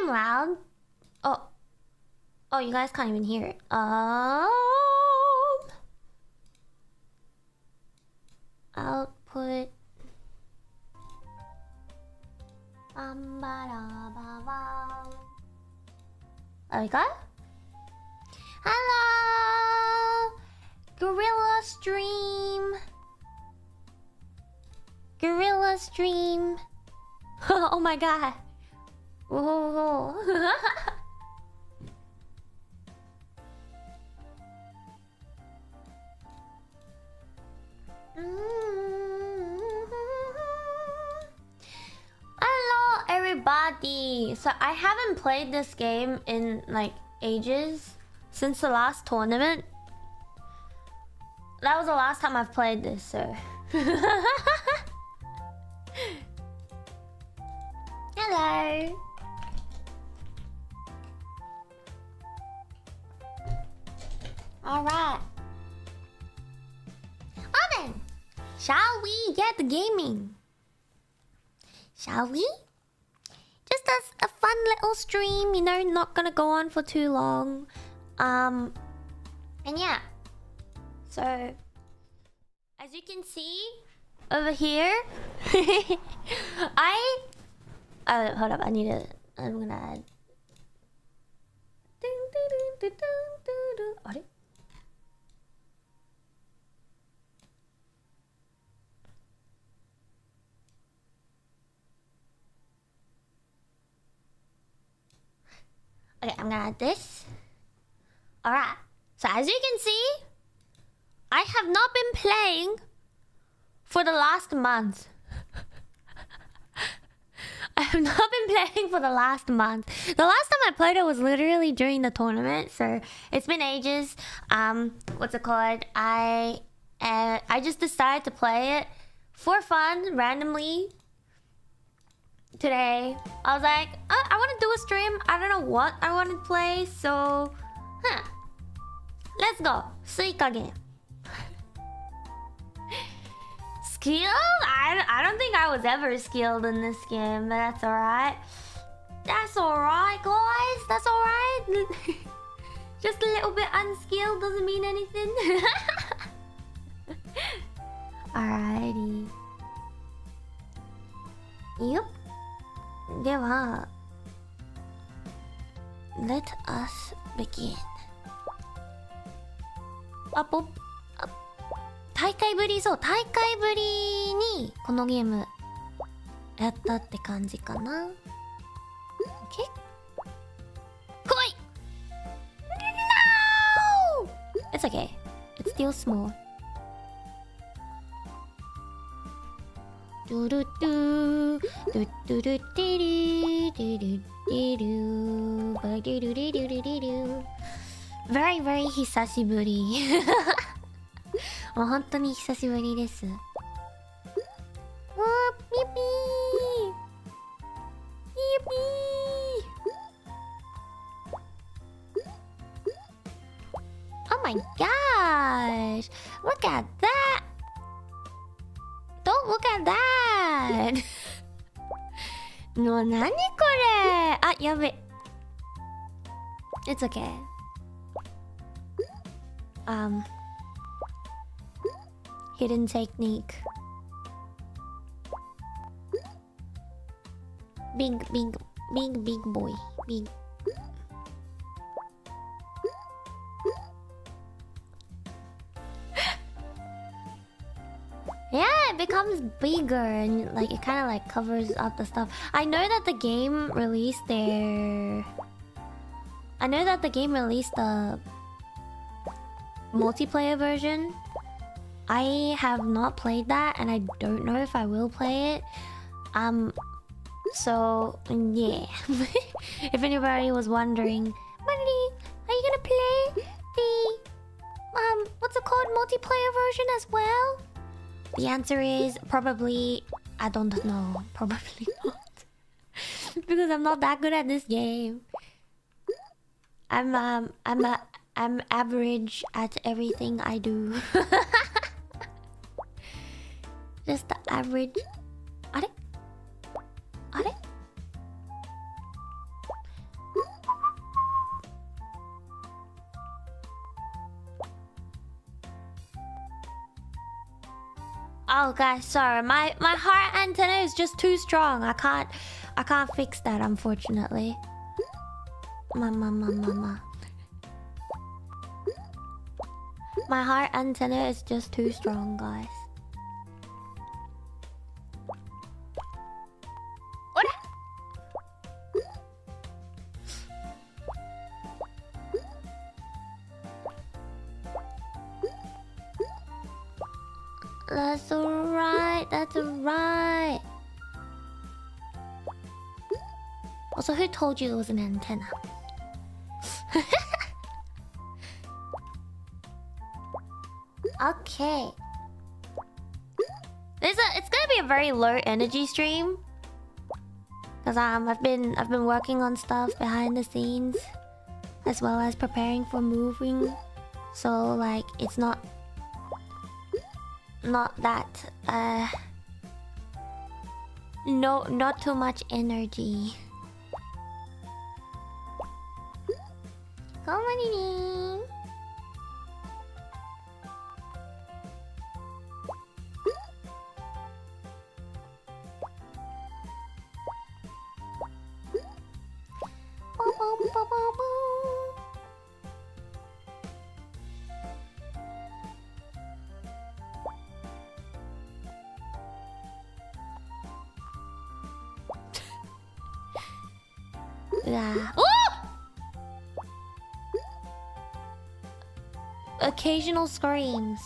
volume loud? Oh. Oh, you guys can't even hear it. Output. There we go. Hello! Gorilla Stream. Gorilla Stream. Oh my god. Whoa. Hello everybody. So I haven't played this game in like ages. Since the last tournament. That was the last time I've played this, so hello. Alright. Well then, shall we get gaming? Shall we? Just as a fun little stream, you know, not gonna go on for too long. And yeah. So, as you can see over here, hold up, I'm gonna add. Okay, I'm gonna add this. Alright, so as you can see, I have not been playing for the last month. I have not been playing for the last month. The last time I played it was literally during the tournament, so it's been ages. What's it called? I just decided to play it for fun, randomly. Today, I was like, I want to do a stream. I don't know what I want to play, so... Let's go. Suika game. Skilled? I don't think I was ever skilled in this game, but that's alright. That's alright, guys. That's alright. Just a little bit unskilled doesn't mean anything. Alrighty. Yup. では Let us begin. 大会ぶりぶりにこのゲームやったって感じかな。OK? 来い No! It's okay. It's still small. ドゥルドゥドゥドゥルディルディルディルバディルディルディル Very very 久しぶりもう本当に久しぶりです。ピピーピー Oh my gosh! Look at that! Don't look at that! もう何これあ、やべ It's okay. Hidden technique. Big boy. Big. Yeah, it becomes bigger and like it kind of like covers up the stuff. I know that the game released the multiplayer version. I have not played that and I don't know if I will play it. So yeah. If anybody was wondering, Mandy, are you gonna play the what's it called, multiplayer version as well? The answer is probably I don't know. Probably not. Because I'm not that good at this game. I'm average at everything I do. Just the average. Are Oh guys, sorry. My heart antenna is just too strong. I can't fix that, unfortunately. Mama. My heart antenna is just too strong, guys. What? That's alright. That's alright. Also, who told you it was an antenna? Okay. It's gonna be a very low energy stream. Cause I've been working on stuff behind the scenes, as well as preparing for moving. So like it's not that not too much energy. Come on in. Yeah. Oh! Occasional screams.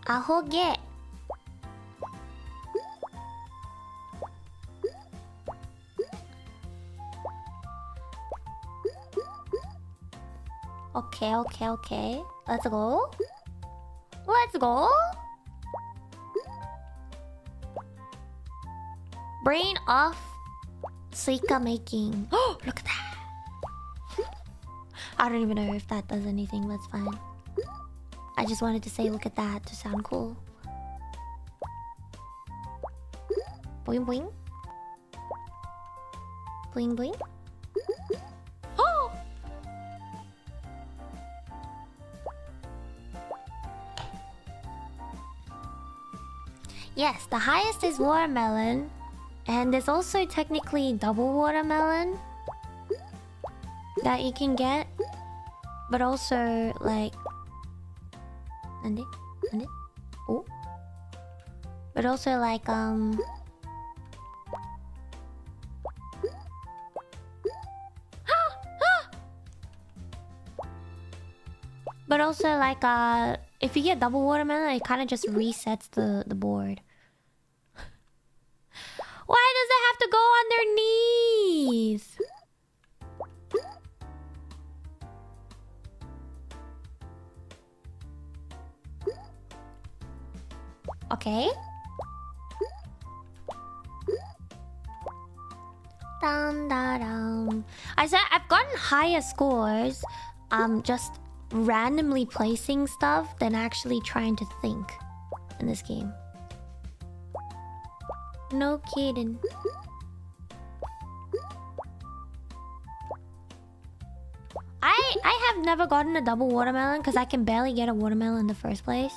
Ahoge. Okay. Let's go. Brain off. Suika making. Oh, look at that. I don't even know if that does anything. That's fine. I just wanted to say look at that to sound cool. Boing boing. Bling bling. Oh! Yes, the highest is watermelon. And there's also technically double watermelon that you can get. But also like... Ande? Oh. But also like But also like if you get double watermelon, it kind of just resets the board. Why does it have to go on their knees? Okay. Dun, da, dun. I said I've gotten higher scores just randomly placing stuff than actually trying to think in this game. No kidding. I have never gotten a double watermelon because I can barely get a watermelon in the first place.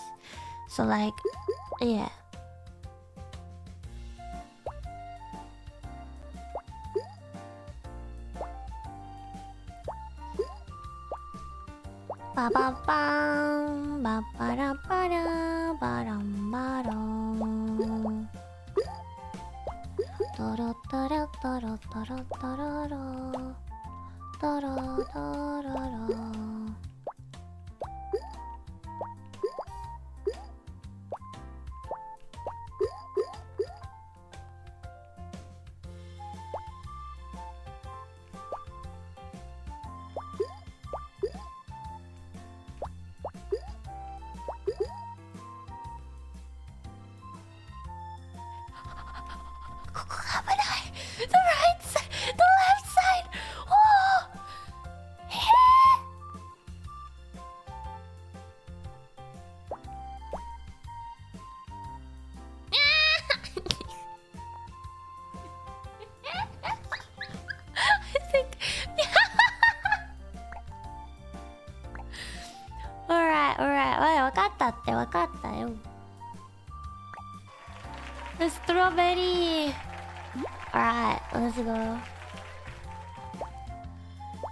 So like, yeah. Ba ba bam, ba ba da ba da, ba dum ba dum. Da da da da da da da da da da da da da da. baby. Alright, let's go.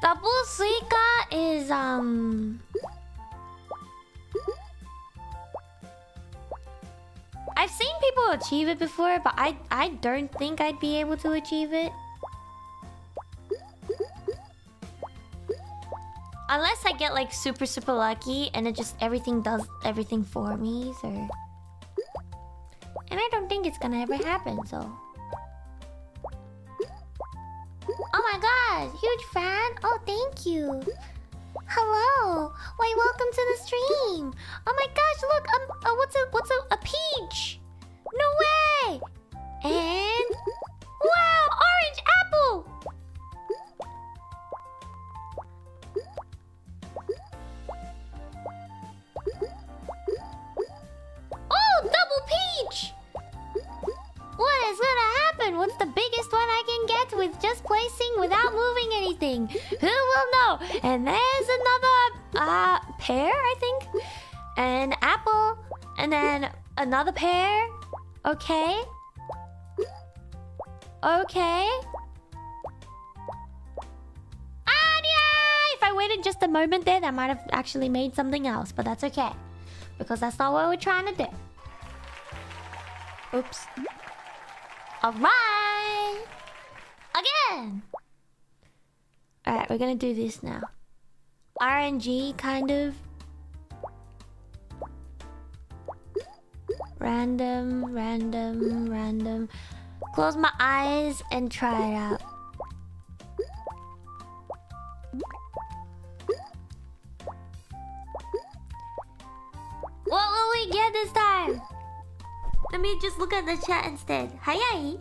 Double Suika is I've seen people achieve it before, but I don't think I'd be able to achieve it. Unless I get like super lucky and it just everything does everything for me, so. And I don't think it's gonna ever happen, so. Oh my god, huge fan. Oh, thank you. Hello. Why, welcome to the stream. Oh my gosh, look, what's a peach? No way. And wow, orange apple. Oh, double peach. What is gonna happen? What's the biggest one I can get with just placing without moving anything? Who will know? And there's another pear, I think. An apple. And then another pear. Okay. Okay. And yeah! If I waited just a moment there, that might have actually made something else. But that's okay. Because that's not what we're trying to do. Oops. Alright! Again! Alright, we're gonna do this now. RNG, kind of. Random. Close my eyes and try it out. What will we get this time? Let me just look at the chat instead. Hayai.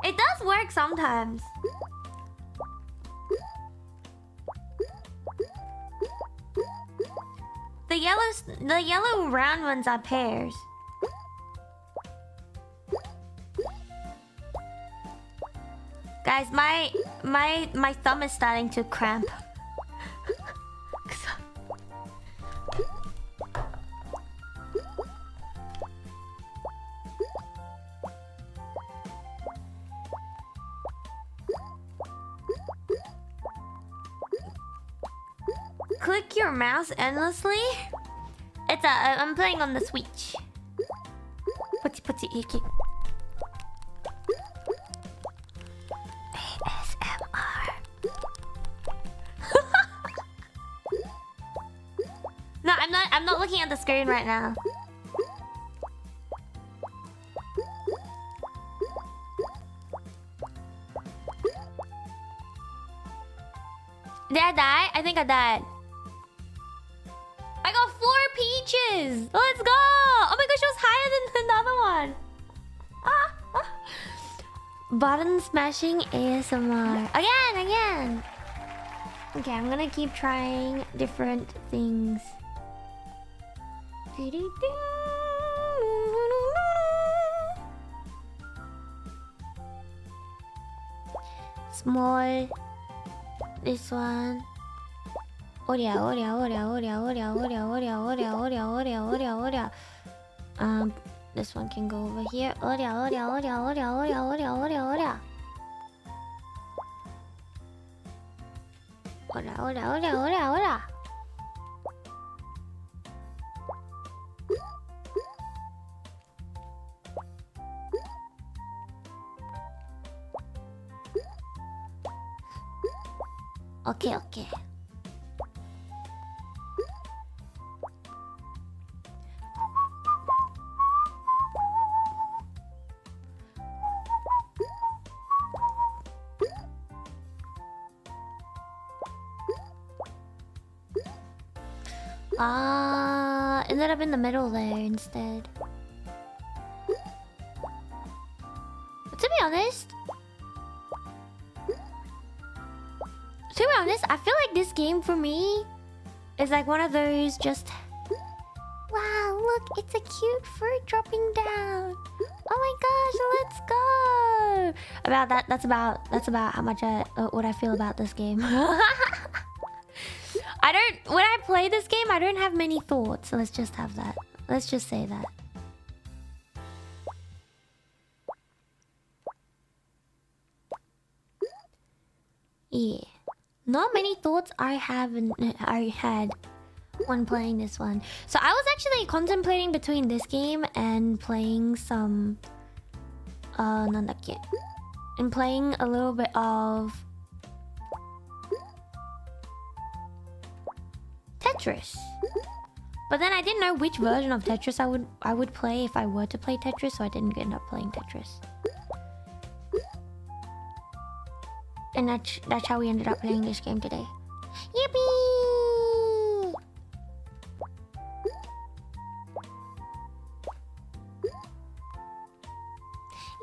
It does work sometimes. The yellow round ones are pears. Guys, my thumb is starting to cramp. Click your mouse endlessly? It's I'm playing on the Switch. Putty iki. ASMR. No, I'm not looking at the screen right now. Did I die? I think I died. I got 4 peaches! Let's go! Oh my gosh, it was higher than another one. Button smashing ASMR. Again! Okay, I'm gonna keep trying different things. Small. This one. This one can go over here. Okay. Ended up in the middle there instead. But to be honest, I feel like this game for me is like one of those just... Wow, look, it's a cute fruit dropping down. Oh my gosh, let's go. About that, that's about how much what I feel about this game. When I play this game, I don't have many thoughts. So let's just have that. Let's just say that. Yeah. Not many thoughts I had when playing this one. So I was actually contemplating between this game and playing some... and playing a little bit of... Tetris. But then I didn't know which version of Tetris I would play if I were to play Tetris, so I didn't end up playing Tetris. And that's how we ended up playing this game today. Yippee!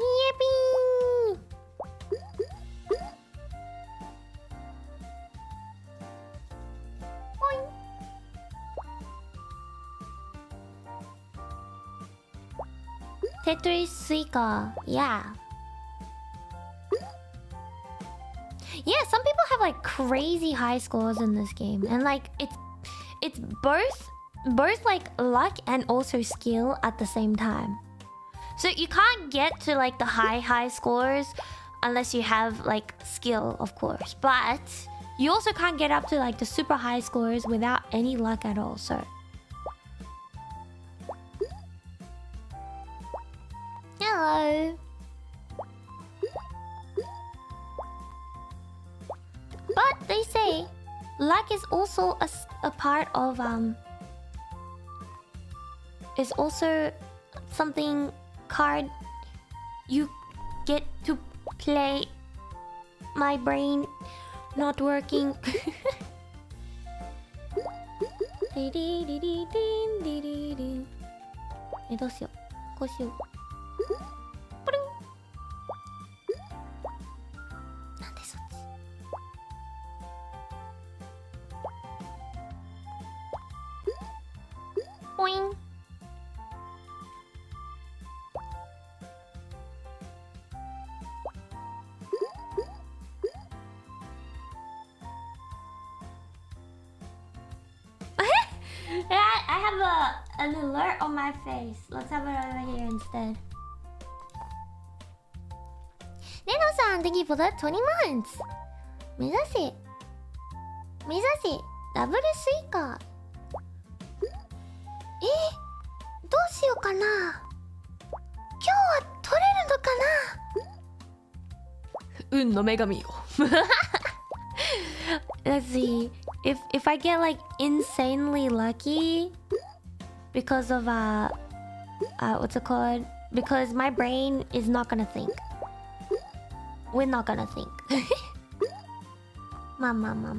Yippee! Boing. Tetris Suika, yeah. Yeah, some people have like crazy high scores in this game, and like it's both like luck and also skill at the same time. So you can't get to like the high scores unless you have like skill, of course. But you also can't get up to like the super high scores without any luck at all. So hello. But they say luck is also a part of is also something card you get to play. My brain not working. どうしよう。こうしよう。プルン。なんでそっち。ポイン。I have an alert on my face. Let's have it over here instead. Neno-san, thank you for the 20 months. 目指せダブルスイカ。どうしようかな。今日は取れるのかな。運の女神よ。Let's see. If I get like insanely lucky because of what's it called? Because my brain is not gonna think. We're not gonna think. Mama. Oh,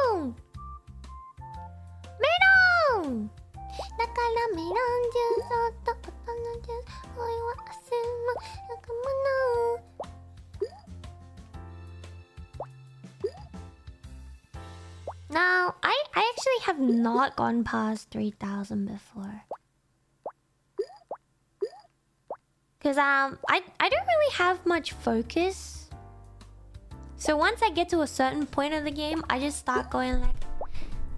melon! Melon! だからメロンジュースをと音のジュースおいは明日もよくもの Now, I actually have not gone past 3,000 before. Because I don't really have much focus. So once I get to a certain point of the game, I just start going like,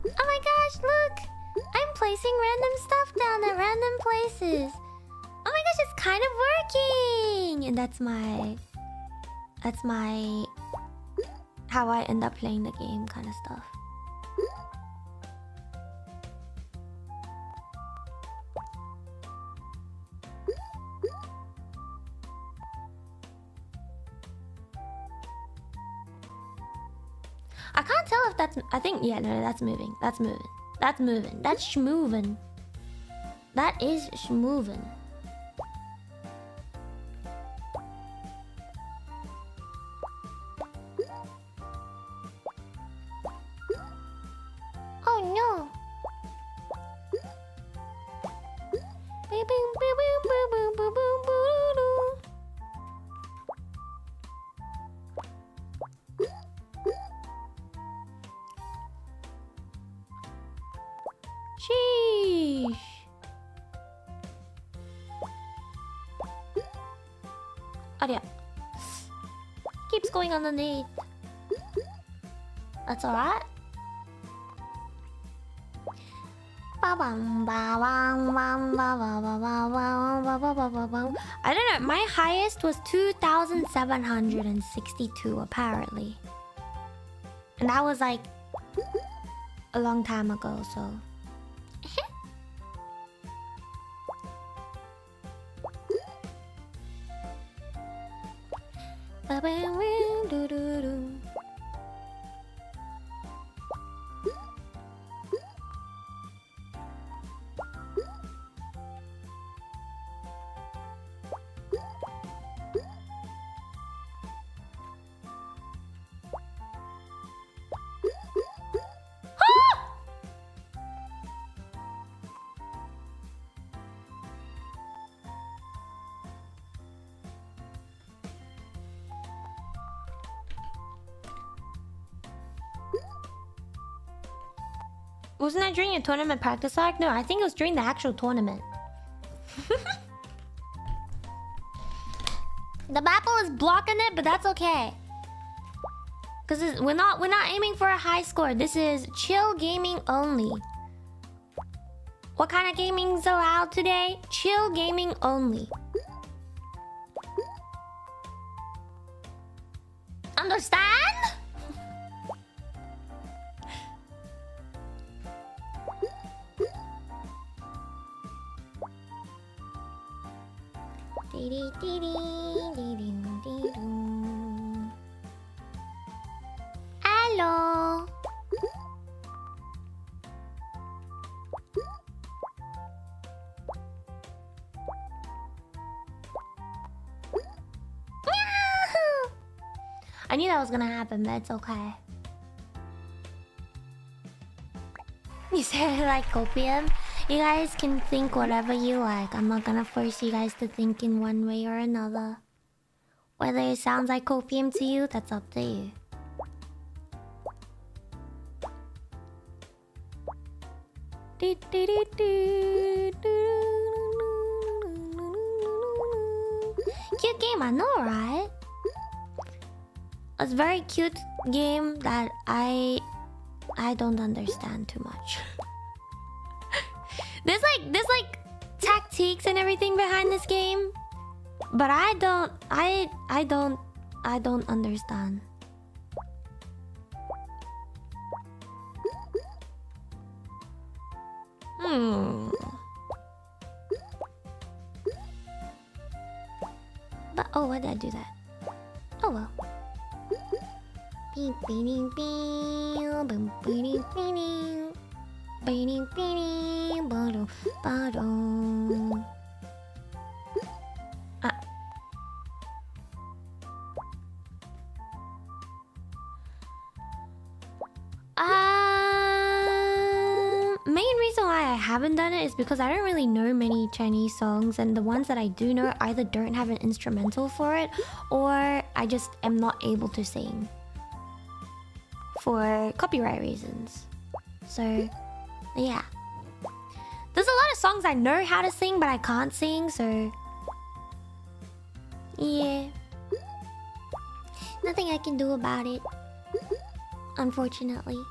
oh my gosh, look! I'm placing random stuff down at random places. Oh my gosh, it's kind of working! And that's my how I end up playing the game kind of stuff. I can't tell if that's... I think... Yeah, no, that's moving. That's moving. That's moving. That's schmoving. That is schmoving. Oh no. Sheesh. Aria. Keeps going underneath. That's alright. I don't know. My highest was 2,762 apparently, and that was like a long time ago. So. Wasn't that during a tournament practice arc? No, I think it was during the actual tournament. The Apple is blocking it, but that's okay. Cause we're not aiming for a high score. This is chill gaming only. What kind of gaming's allowed today? Chill gaming only. Understand? Hello. I knew that was gonna happen, but it's okay. You said like copium? You guys can think whatever you like. I'm not gonna force you guys to think in one way or another. Whether it sounds like copium to you, that's up to you. Cute game, I know, right? It's a very cute game that I don't understand too much. There's like tactics and everything behind this game, but I don't understand. But oh, why did I do that? Oh well. Main reason why I haven't done it is because I don't really know many Chinese songs, and the ones that I do know either don't have an instrumental for it, or I just am not able to sing for copyright reasons. So, yeah. There's a lot of songs I know how to sing, but I can't sing, so... yeah. Nothing I can do about it, unfortunately.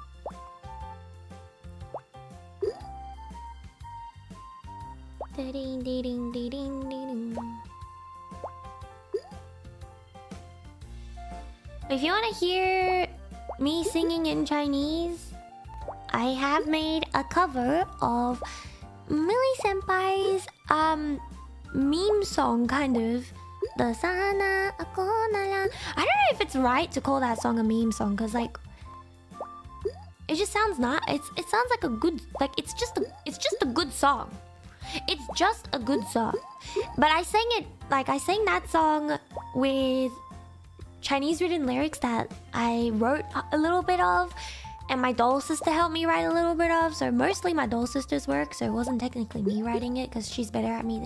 If you want to hear me singing in Chinese, I have made a cover of Millie Senpai's meme song, kind of. The Sana Akonala. I don't know if it's right to call that song a meme song, because like it just sounds not. It sounds like a good, like it's just a good song. It's just a good song. But I sang that song with Chinese written lyrics that I wrote a little bit of, and my doll sister helped me write a little bit of. So mostly my doll sister's work, so it wasn't technically me writing it, because she's better than me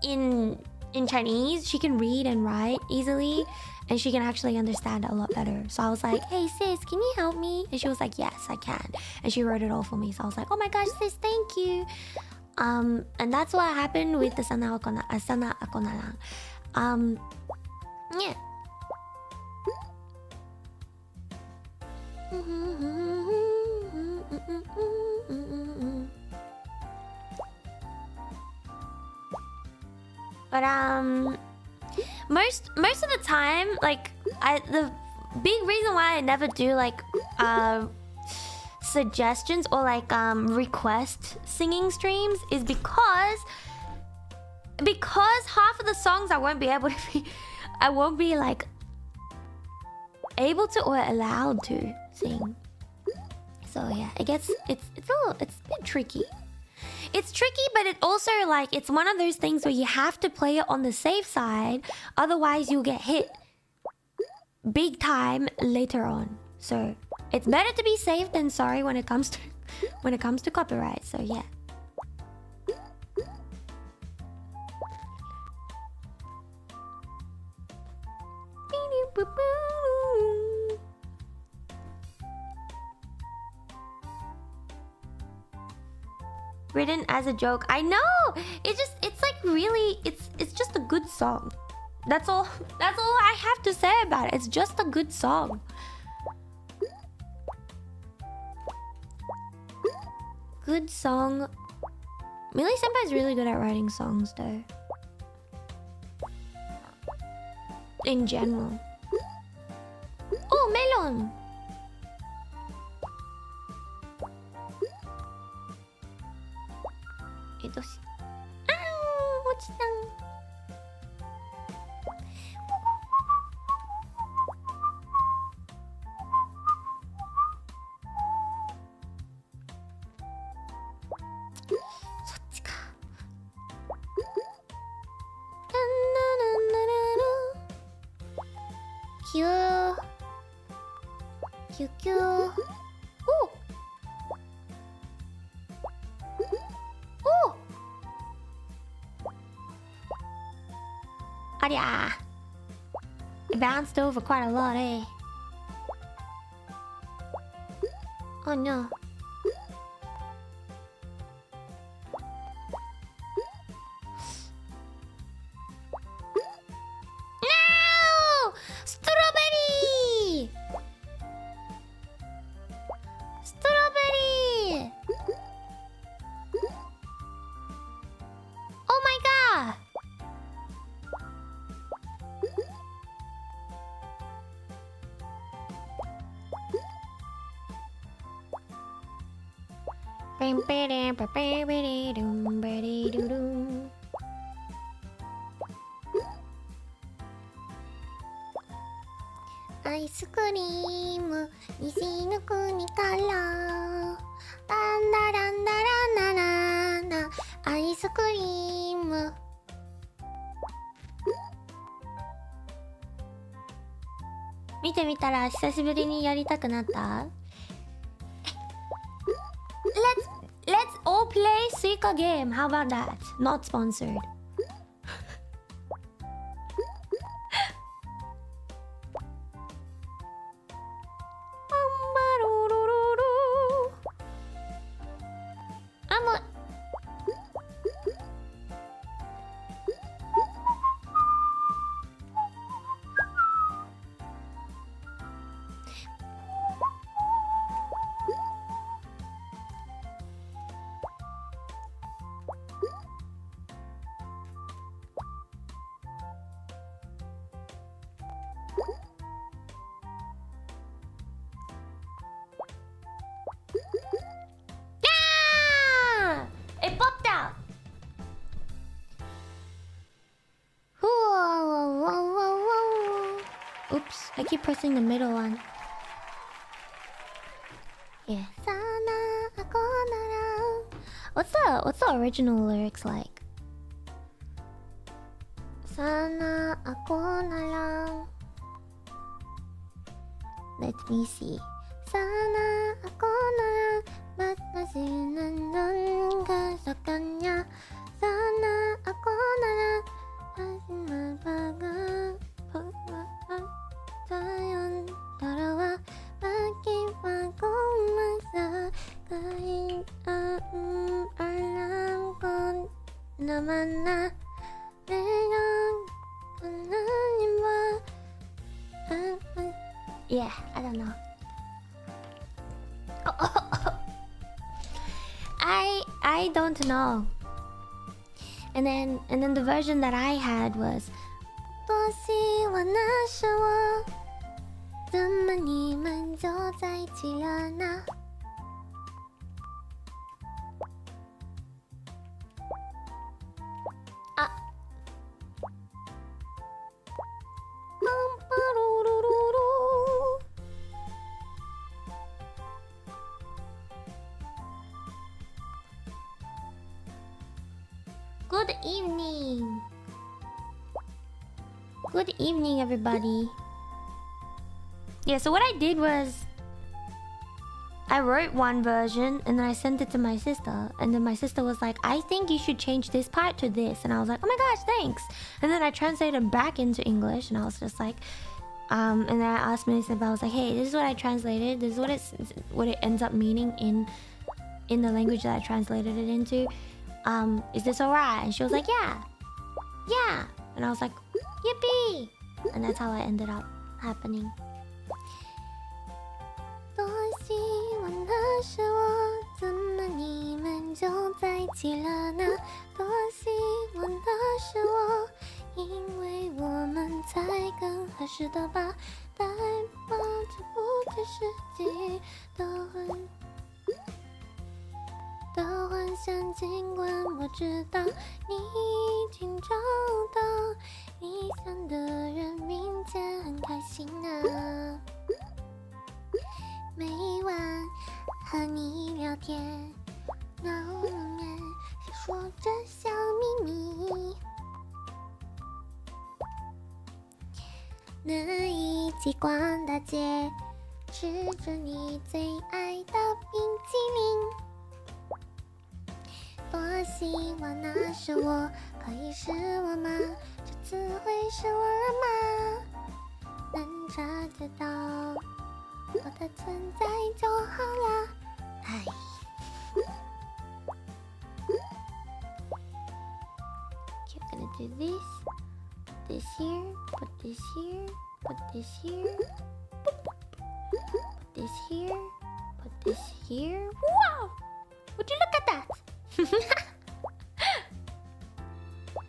in Chinese. She can read and write easily, and she can actually understand a lot better. So I was like, hey sis, can you help me? And she was like, yes, I can. And she wrote it all for me. So I was like, oh my gosh sis, thank you. And that's what happened with the Sana Akonalang. Yeah. But most of the time, like the big reason why I never do like suggestions or like request singing streams is because half of the songs I won't be like able to or allowed to sing. So yeah, it's a bit tricky. It's tricky, but it also like it's one of those things where you have to play it on the safe side, otherwise you'll get hit big time later on. So it's better to be safe than sorry when it comes to copyright. So yeah. Written as a joke. I know. It's like really. It's just a good song. That's all I have to say about it. It's just a good song. Good song. Millie Senpai's really good at writing songs, though. In general. Oh, melon. What's that? Kyo. Oh. Oh. Aria. It bounced over quite a lot, eh? Oh no. No! Strawberry! Strawberry! Oh my god! Ice cream, 西の国からランダランダランダランダアイスクリーム見てみたら久しぶりにやりたくなった？ Let's all play SUIKA game. How about that? Not sponsored. It popped out. Oops, I keep pressing the middle one. Yeah. What's the original lyrics like? Sana ako na lang. Let me see. Sana ako na lang. Ba't nasinandun ka sa kanya? Sana ako na lang. Kasi magpagpagpag tayong dalawa. Bakit magkumasa? Kahit alam ko naman na meron ka na iba. Yeah, I don't know. I don't know. And then the version that I had was 多希望那时我怎么你们就在一起了呢 Good evening. Good evening, everybody. Yeah, so what I did was I wrote one version and then I sent it to my sister, and then my sister was like, I think you should change this part to this, and I was like, oh my gosh, thanks. And then I translated back into English, and I was just like, and then I asked my sister, I was like, hey, this is what I translated, this is what it ends up meaning in the language that I translated it into. Is this alright? And she was like, yeah. And I was like, yippee! And that's how it ended up happening. 多希望那时我怎么你们就在一起了呢？多希望那时我，因为我们才更合适的吧？代表这不只是记忆的幻想，尽管我知道你已经找到理想的人，并且很开心啊。每晚和你聊天，脑里面是说着小秘密，能一起逛大街，吃着你最爱的冰淇淋。 多希望那是我，可以是我吗？这次会是我了吗？能察觉到我的存在就好了。唉。You're gonna do this, put this here, put this here, put this here, put this here, put this here. Wow! Would you look at that?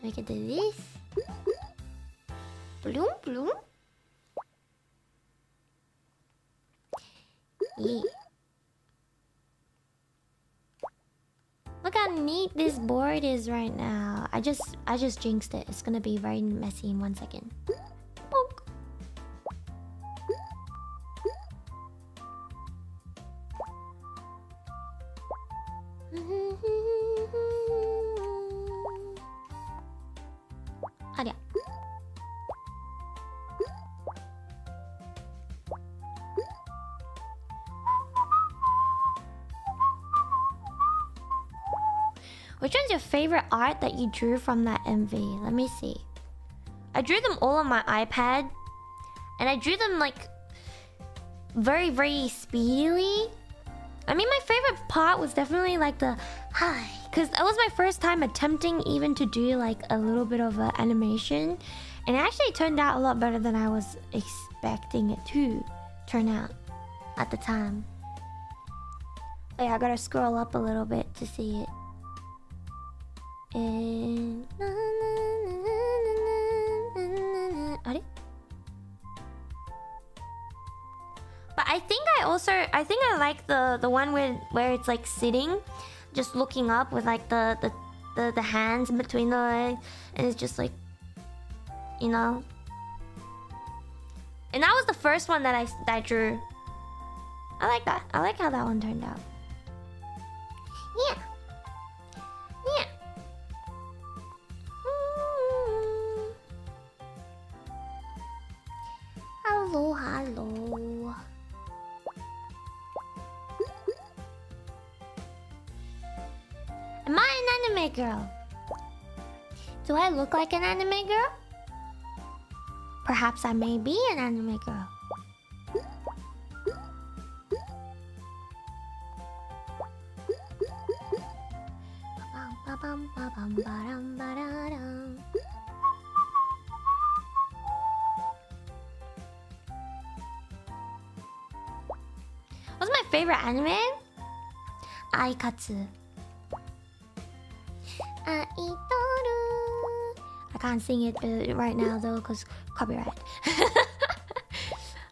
We can do this. Bloom, bloom. Yeah. Look how neat this board is right now. I just jinxed it. It's gonna be very messy in 1 second. Bonk. Aria. Which one's your favorite art that you drew from that MV? Let me see. I drew them all on my iPad, and I drew them like very, very speedily. I mean, my favorite part was definitely like the hi, because that was my first time attempting even to do like a little bit of animation, and it actually turned out a lot better than I was expecting it to turn out at the time. Oh yeah, I gotta scroll up a little bit to see it. And but I think I like the one where it's like sitting, just looking up with like the hands in between the legs, and it's just like, you know. And that was the first one that I drew. I like that. I like how that one turned out. Yeah. Yeah. Hello, hello. Am I an anime girl? Do I look like an anime girl? Perhaps I may be an anime girl. What's my favorite anime? Aikatsu. 愛とる can't sing it right now though, because copyright.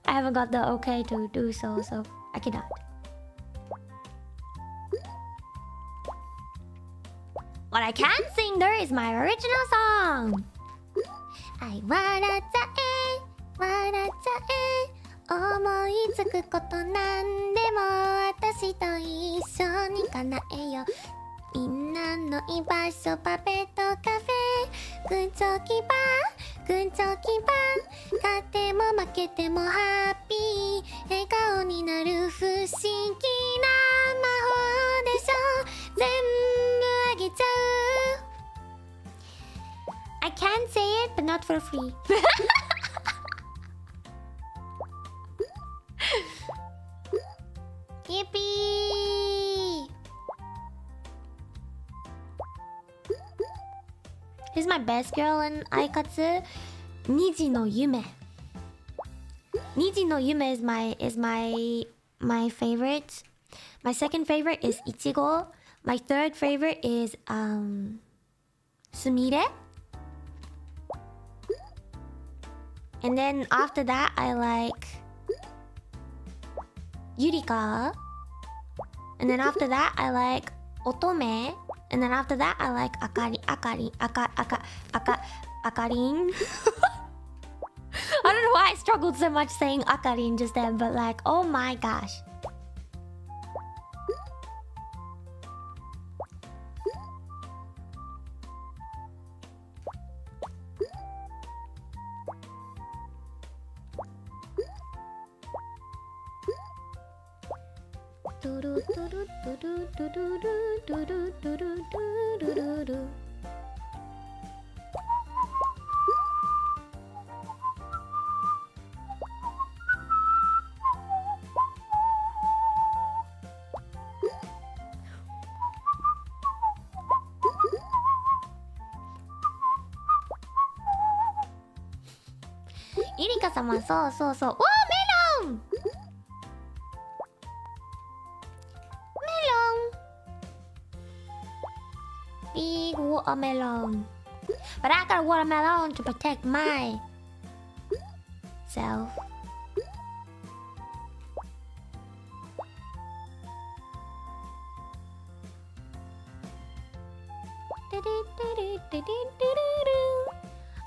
I haven't got the okay to do so, so I cannot. What I can sing though is my original song. I wanna say,思いつくことなんでも私と一緒に叶えよ。みんなの居場所パペットカフェグッチョキパーグッチョキパー勝っても負けてもハッピー笑顔になる不思議な魔法でしょ全部あげちゃう I can say it but not for free Yippee! Who's my best girl in Aikatsu? Niji no Yume. Niji no Yume is my favorite. My second favorite is Ichigo. My third favorite is Sumire. And then after that I like Yurika. And then after that I like Otome. And then after that, I like Akarin. I don't know why I struggled so much saying Akarin just then, but like, oh my gosh. Yurika-sama, so. Oh, melon! Big watermelon. But I got a watermelon to protect my self.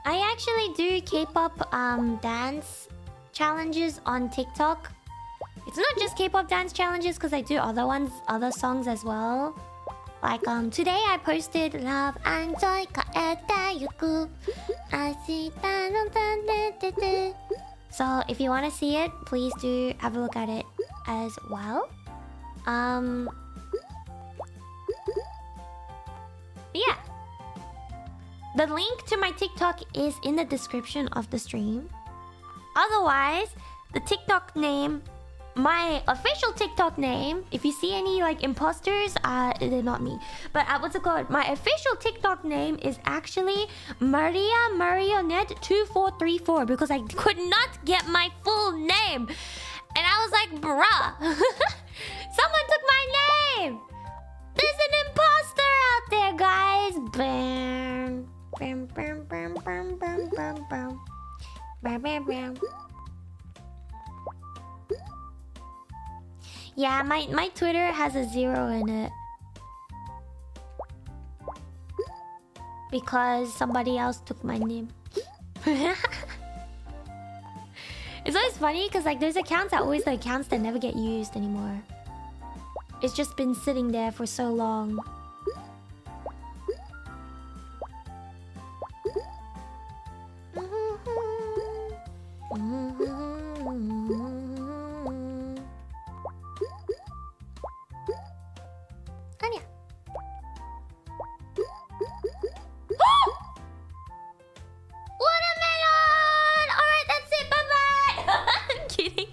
I actually do K-pop dance challenges on TikTok. It's not just K-pop dance challenges because I do other songs as well. Like today I posted Love and Joy kaete yuku ashita no tadete. So if you want to see it, please do have a look at it as well. Yeah. The link to my TikTok is in the description of the stream. Otherwise, the TikTok name, my official TikTok name, if you see any like imposters, they're not me. But what's it called? My official TikTok name is actually Marionette 2434 because I could not get my full name. And I was like, bruh, someone took my name. There's an imposter out there, guys. Bam. Bam, bam, bam, bam, bam, bam, bam. Bam, bam, bam. Yeah, my Twitter has a 0 in it. Because somebody else took my name. It's always funny because like those accounts are always the accounts that never get used anymore. It's just been sitting there for so long. Anya. Watermelon! Alright, that's it. Bye-bye. I'm kidding.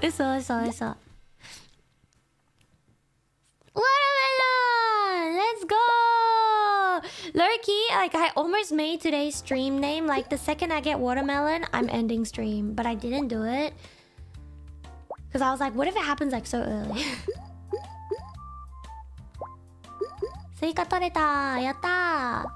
It's all. Watermelon! Let's go! Low-key, like I almost made today's stream name. Like the second I get watermelon, I'm ending stream. But I didn't do it. Because I was like, what if it happens like so early? Suika 取れた! やった!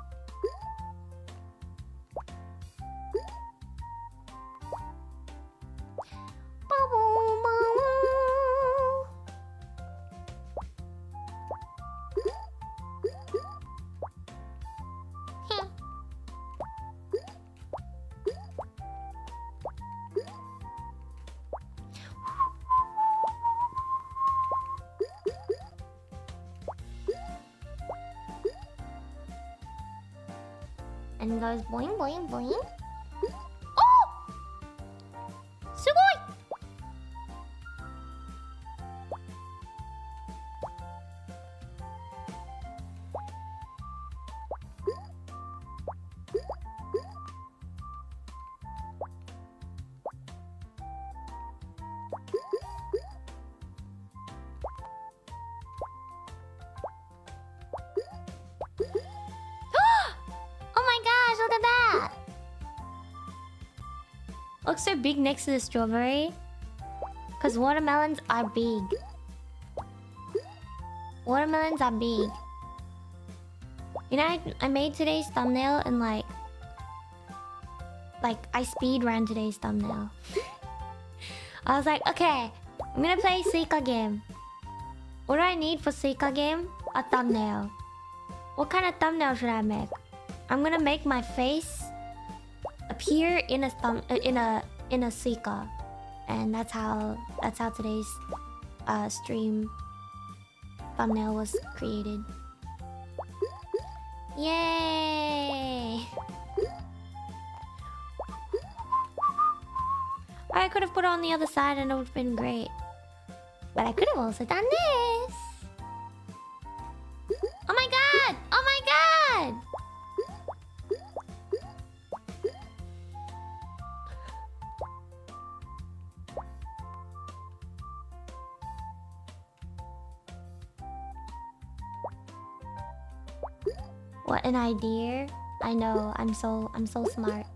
and goes boing boing boing. Oh! Sugoi! Oh my gosh, look at that! Looks so big next to the strawberry. Because watermelons are big. Watermelons are big. You know, I made today's thumbnail and like I speed ran today's thumbnail. I was like, okay, I'm gonna play SUIKA game. What do I need for SUIKA game? A thumbnail. What kind of thumbnail should I make? I'm gonna make my face appear in a SUIKA, and that's how today's stream thumbnail was created. Yay! I could have put it on the other side and it would have been great, but I could have also done this. Oh my god! Oh my god! What an idea. I know, I'm so smart. Anya!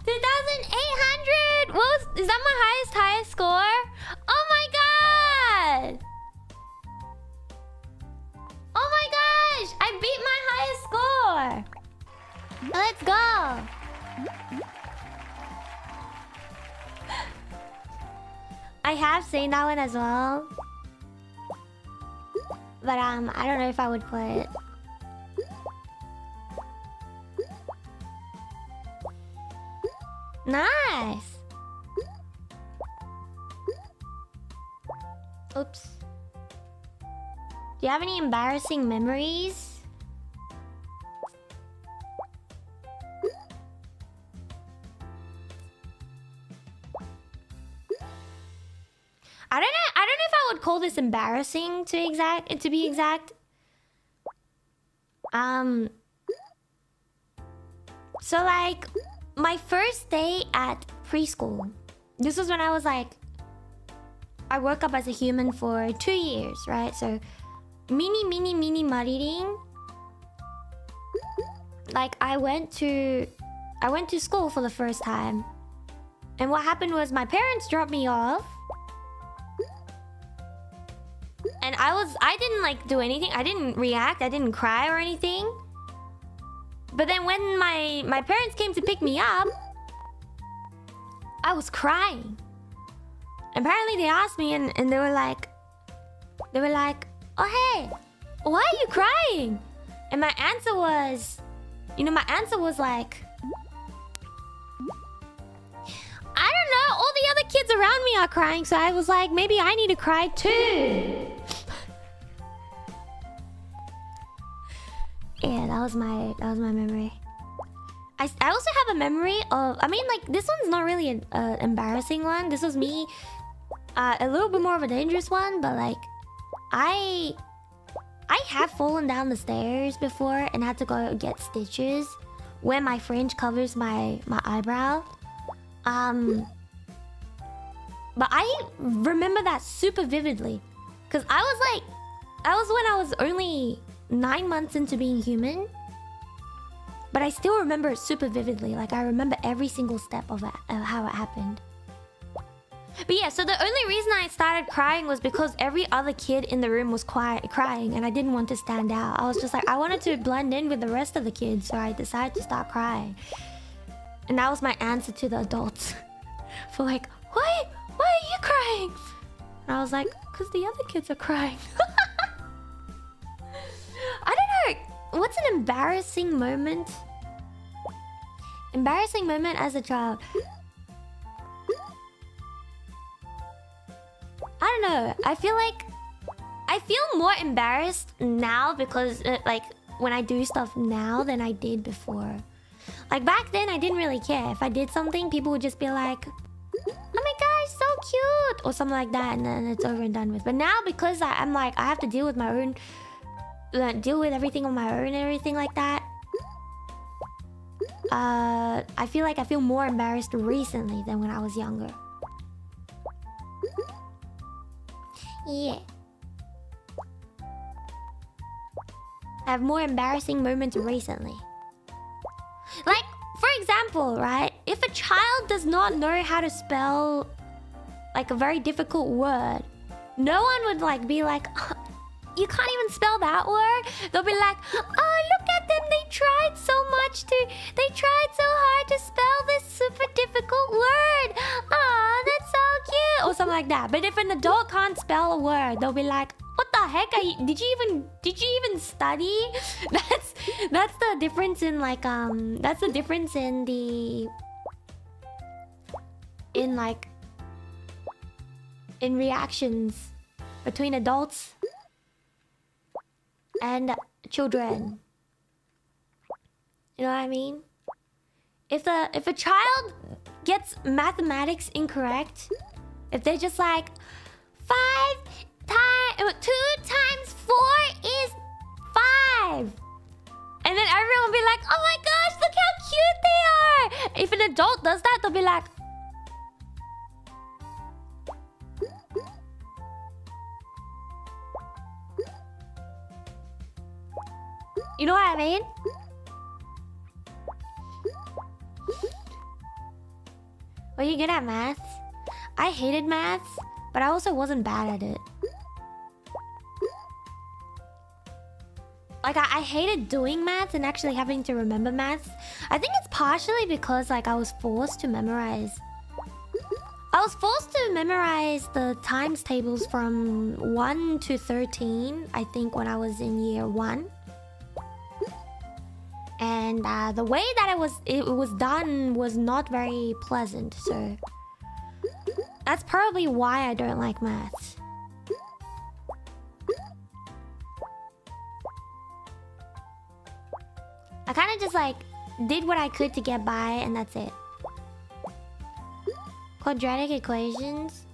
2,800! Is that my highest score? Oh my god! Oh my gosh! I beat my highest score! Let's go! I have seen that one as well. But I don't know if I would play it. Nice! Oops. Do you have any embarrassing memories? I don't know if I would call this embarrassing to be exact. So like my first day at preschool. This was when I was like, I woke up as a human for 2 years, right? So mini Maririn. Like I went to school for the first time. And what happened was my parents dropped me off. And I didn't like do anything. I didn't react. I didn't cry or anything. But then when my parents came to pick me up, I was crying. Apparently they asked me and they were like, oh hey, why are you crying? And my answer was, like, I don't know, all the other kids around me are crying, so I was like, maybe I need to cry too. Yeah, that was my memory. I also have a memory of, I mean, like, this one's not really an embarrassing one. This was me, a little bit more of a dangerous one, but like, I have fallen down the stairs before and had to go get stitches when my fringe covers my eyebrow. But I remember that super vividly, because I was when I was only 9 months into being human, but I still remember it super vividly. Like I remember every single step of it, how it happened. But yeah, so the only reason I started crying was because every other kid in the room was crying, and I didn't want to stand out. I was just like, I wanted to blend in with the rest of the kids, so I decided to start crying. And that was my answer to the adults. For like, why are you crying? And I was like, because the other kids are crying. I don't know. What's an embarrassing moment? Embarrassing moment as a child. I don't know. I feel like I feel more embarrassed now because like when I do stuff now than I did before. Like back then I didn't really care. If I did something, people would just be like, oh my gosh, so cute, or something like that, and then it's over and done with. But now because I'm like, I have to deal with my own, deal with everything on my own and everything like that. I feel like I feel more embarrassed recently than when I was younger. Yeah. I have more embarrassing moments recently. Like, for example, right? If a child does not know how to spell like a very difficult word, no one would like be like, oh, you can't even spell that word. They'll be like, oh, look at them. They tried so hard to spell this super difficult word. Oh, that's so cute. Or something like that. But if an adult can't spell a word, they'll be like, what the heck are you, did you even study? That's the difference in like that's the difference in reactions between adults and children. You know what I mean? If a child gets mathematics incorrect, if they're just like 2 times 4 is 5. And then everyone will be like, oh my gosh, look how cute they are. If an adult does that, they'll be like, you know what I mean? Were you good at maths? I hated maths, but I also wasn't bad at it. Like, I hated doing maths and actually having to remember maths. I think it's partially because, like, I was forced to memorize. I was forced to memorize the times tables from 1 to 13, I think, when I was in year 1. And the way that it was done was not very pleasant, so... that's probably why I don't like maths. I kind of just like did what I could to get by, and that's it. Quadratic equations.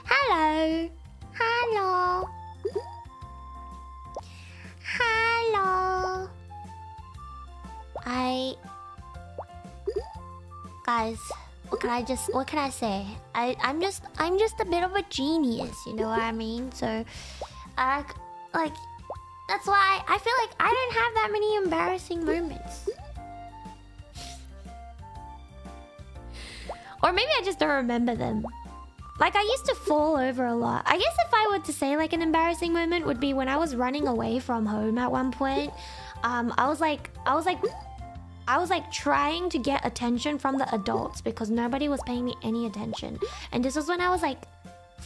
Hello. Hello. Hello. Guys, what can I say? I'm just a bit of a genius, you know what I mean? So like that's why I feel like I don't have that many embarrassing moments. Or maybe I just don't remember them. Like, I used to fall over a lot. I guess if I were to say like an embarrassing moment would be when I was running away from home at one point. I was like trying to get attention from the adults because nobody was paying me any attention. And this was when I was like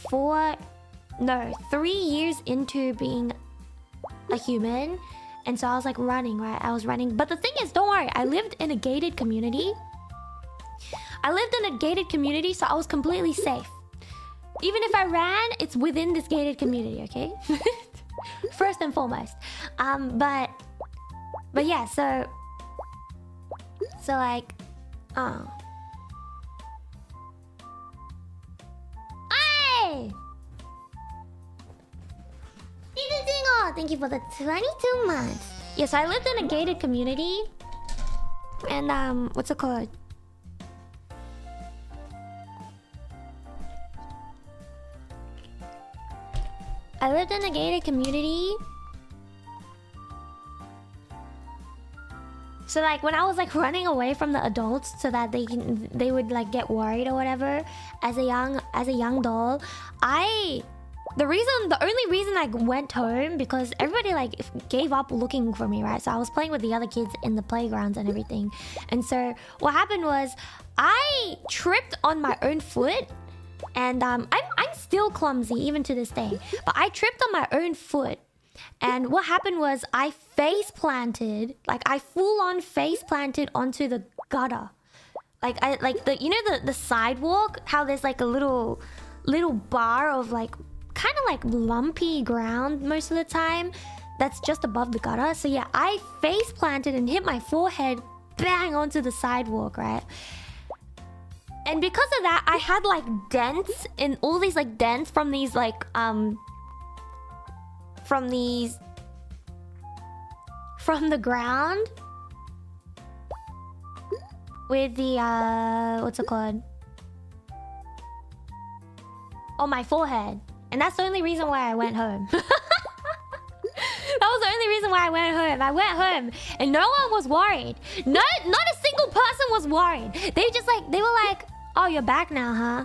3 years into being a human. And so I was like running, right? I was running. But the thing is, don't worry, I lived in a gated community. So I was completely safe. Even if I ran, it's within this gated community, okay? First and foremost. But yeah, so like, Hey! Thank you for the 22 months. Yeah, so I lived in a gated community. And what's it called? I lived in a gated community. So like when I was like running away from the adults so that they would like get worried or whatever as a young doll, the only reason I went home because everybody like gave up looking for me, right? So I was playing with the other kids in the playgrounds and everything. And so what happened was I tripped on my own foot. And I'm still clumsy even to this day. But I tripped on my own foot. And what happened was I face planted, like I full on face planted onto the gutter. Like the sidewalk, how there's like a little little bar of like kind of like lumpy ground most of the time that's just above the gutter. So yeah, I face planted and hit my forehead bang onto the sidewalk, right? And because of that, I had like dents in all these like dents from these like from the ground with the what's it called? On my forehead. And that's the only reason why I went home. That was the only reason why I went home. I went home and no one was worried. Not a single person was worried. They just like, they were like, oh, you're back now, huh?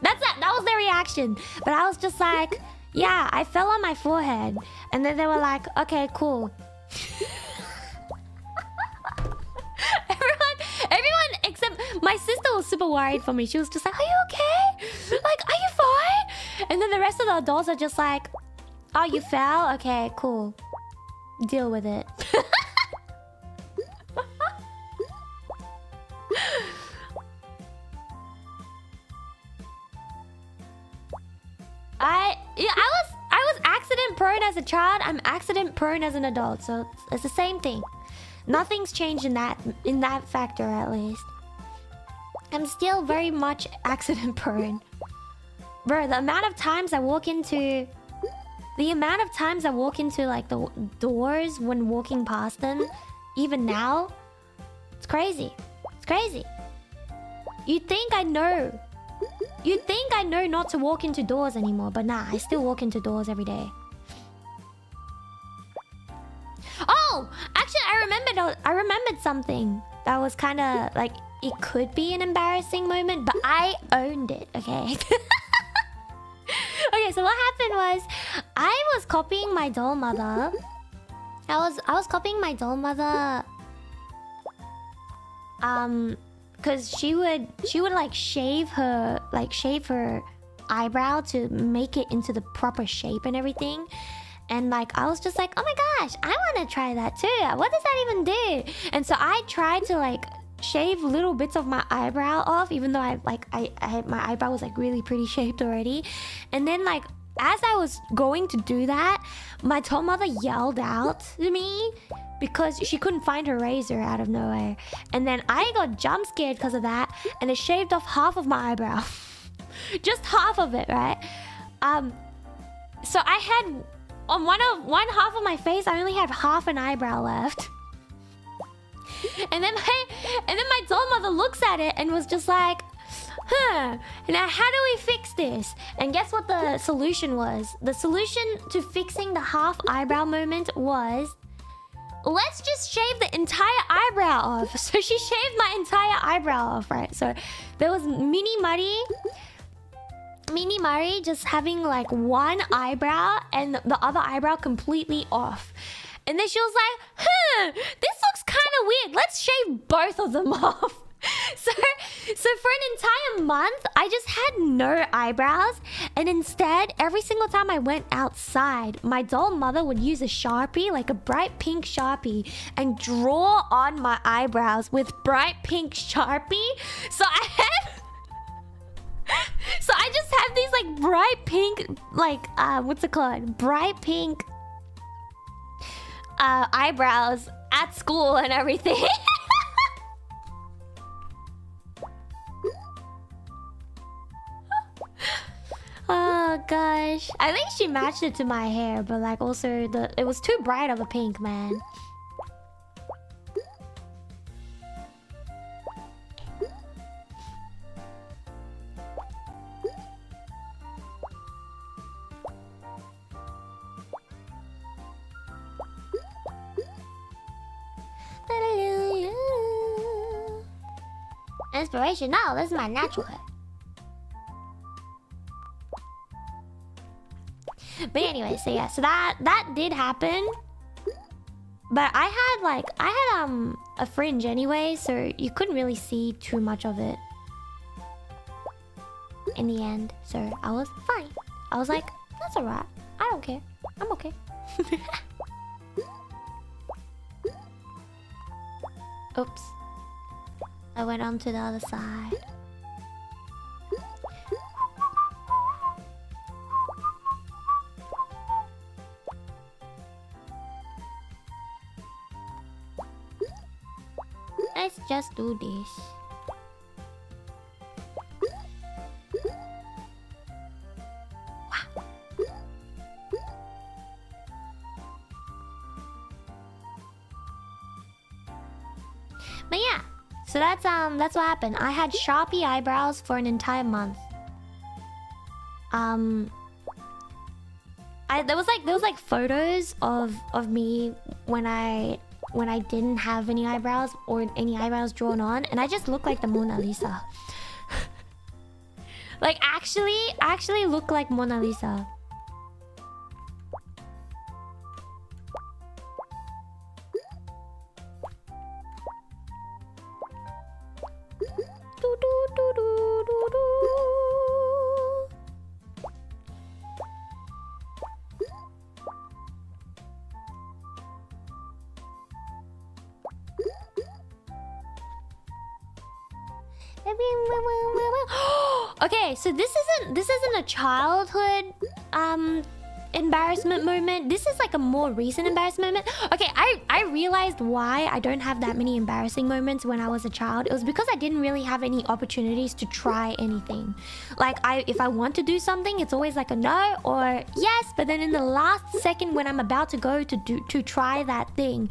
That was their reaction. But I was just like, yeah, I fell on my forehead. And then they were like, okay, cool. Everyone except my sister was super worried for me. She was just like, are you okay? Like, are you fine? And then the rest of the adults are just like, oh, you fell? Okay, cool. Deal with it. I was accident prone as a child. I'm accident prone as an adult, so it's the same thing. Nothing's changed in that factor, at least. I'm still very much accident prone. Bro, the amount of times I walk into like the doors when walking past them, even now, it's crazy. It's crazy. You'd think I know not to walk into doors anymore, but nah, I still walk into doors every day. Oh, actually, I remembered something that was kind of like, it could be an embarrassing moment, but I owned it. Okay. Okay, so what happened was, I was copying my doll mother. I was copying my doll mother. Because she would like shave her eyebrow to make it into the proper shape and everything. And like I was just like, oh my gosh, I want to try that too. What does that even do? And so I tried to like shave little bits of my eyebrow off, even though I had my eyebrow was like really pretty shaped already. And then like as I was going to do that, my doll mother yelled out to me because she couldn't find her razor out of nowhere. And then I got jump scared because of that, and it shaved off half of my eyebrow. Just half of it, right? So I had on one half of my face, I only had half an eyebrow left. And then my doll mother looks at it and was just like, huh, now how do we fix this? And guess what the solution was? The solution to fixing the half eyebrow moment was, let's just shave the entire eyebrow off. So she shaved my entire eyebrow off, right? So there was Mini Mari just having like one eyebrow and the other eyebrow completely off. And then she was like, huh, this looks kind of weird. Let's shave both of them off. So for an entire month, I just had no eyebrows. And instead, every single time I went outside, my doll mother would use a Sharpie, like a bright pink Sharpie, and draw on my eyebrows with bright pink Sharpie. So I just have these like bright pink, like, what's it called? Bright pink eyebrows at school and everything. Oh gosh, I think she matched it to my hair, but like also it was too bright of a pink, man. Inspiration? No, this is my natural hair. But anyway, so yeah, so that did happen. But I had a fringe anyway, so you couldn't really see too much of it in the end. So I was fine. I was like, that's alright. I don't care. I'm okay. Oops. I went on to the other side. let's just do this. Wow. But yeah, so that's what happened. I had Sharpie eyebrows for an entire month. There was like photos of me when I didn't have any eyebrows or any eyebrows drawn on, and I just looked like the Mona Lisa. Like actually look like Mona Lisa. Okay, so this isn't a childhood embarrassment moment. This is like a more recent embarrassment moment. Okay, I realized why I don't have that many embarrassing moments when I was a child. It was because I didn't really have any opportunities to try anything. Like if I want to do something, it's always like a no or yes, but then in the last second when I'm about to go to try that thing,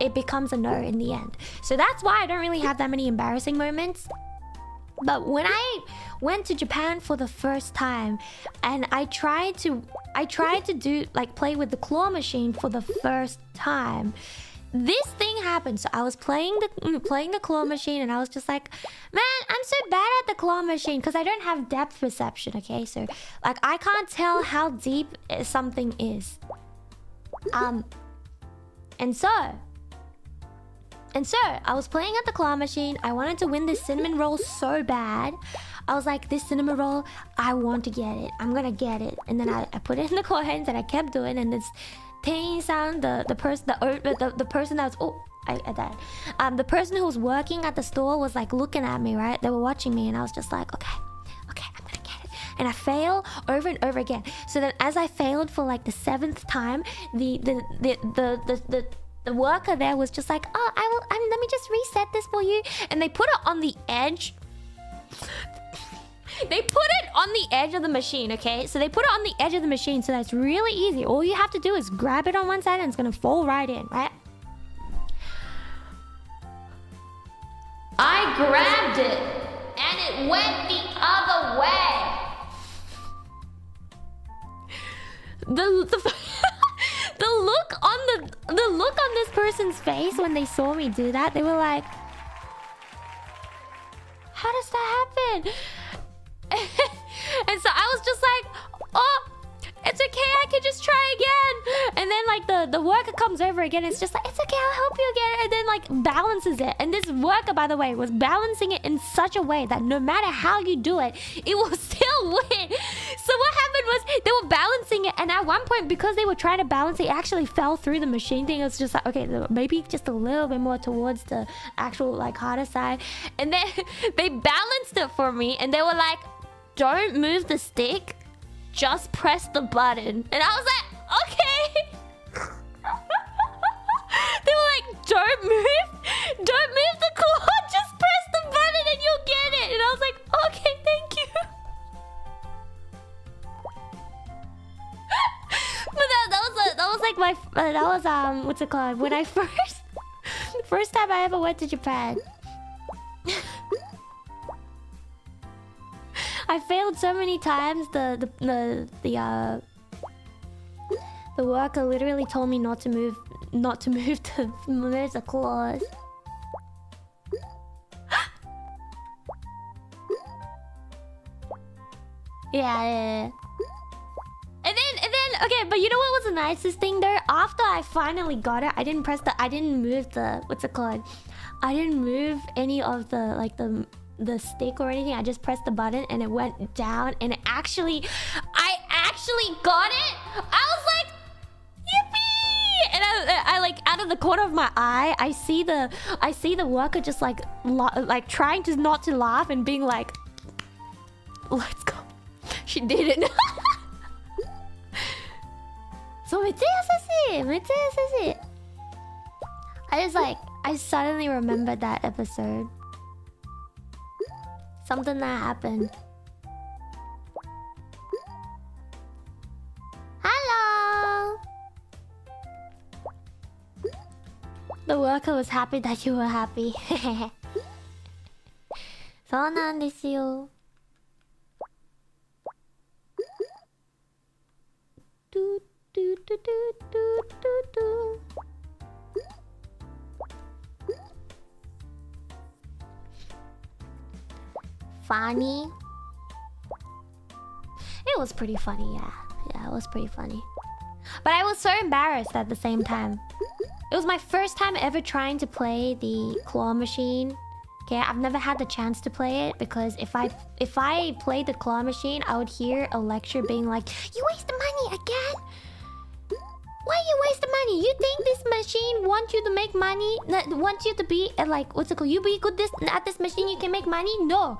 it becomes a no in the end. So that's why I don't really have that many embarrassing moments. But when I went to Japan for the first time and I tried to do like play with the claw machine for the first time, this thing happened. So I was playing the claw machine and I was just like, man, I'm so bad at the claw machine because I don't have depth perception, okay? So like I can't tell how deep something is. And so, I was playing at the claw machine. I wanted to win this cinnamon roll so bad. I was like, this cinnamon roll, I want to get it. I'm gonna get it. And then I put it in the coins and I kept doing, and this ting sound, the person that was, oh, I died. The person who was working at the store was like looking at me, right? They were watching me and I was just like, okay, I'm gonna get it. And I fail over and over again. So then as I failed for like the 7th time, the worker there was just like, oh, let me just reset this for you. And they put it on the edge. They put it on the edge of the machine, okay? So they put it on the edge of the machine so that's really easy. All you have to do is grab it on one side and it's gonna fall right in, right? I grabbed it and it went the other way. The look on this person's face when they saw me do that, they were like, how does that happen? And so I was just like, oh, it's okay, I can just try again. And then like the worker comes over again, it's just like, it's okay, I'll help you again. And then like balances it. And this worker, by the way, was balancing it in such a way that no matter how you do it, it will still win. So what happened was they were balancing it, and at one point, because they were trying to balance it, it actually fell through the machine thing. It was just like, okay, maybe just a little bit more towards the actual like harder side. And then they balanced it for me and they were like, don't move the stick, just press the button. And I was like, okay. They were like, don't move the claw, just press the button and you'll get it. And I was like, okay, thank you. But that was like my what's it called? When I first time I ever went to Japan. I failed so many times. The worker literally told me not to move the claws. Yeah. And then okay, but you know what was the nicest thing though? After I finally got it, I didn't move the, what's it called? I didn't move any of the like the stick or anything. I just pressed the button and it went down, and I actually got it. I was like, yippee! And I like, out of the corner of my eye, I see the worker just like trying to not to laugh and being like, let's go. She did it. So I I suddenly remembered that episode. Something that happened. Hello! The worker was happy that you were happy. そうなんですよ。Funny. It was pretty funny, yeah. Yeah, it was pretty funny. But I was so embarrassed at the same time. It was my first time ever trying to play the claw machine. Okay, I've never had the chance to play it because if I played the claw machine, I would hear a lecture being like, "You wasted money again? Why you waste the money? You think this machine wants you to make money? Wants you to be like, what's it called? You be good at this machine, you can make money? No.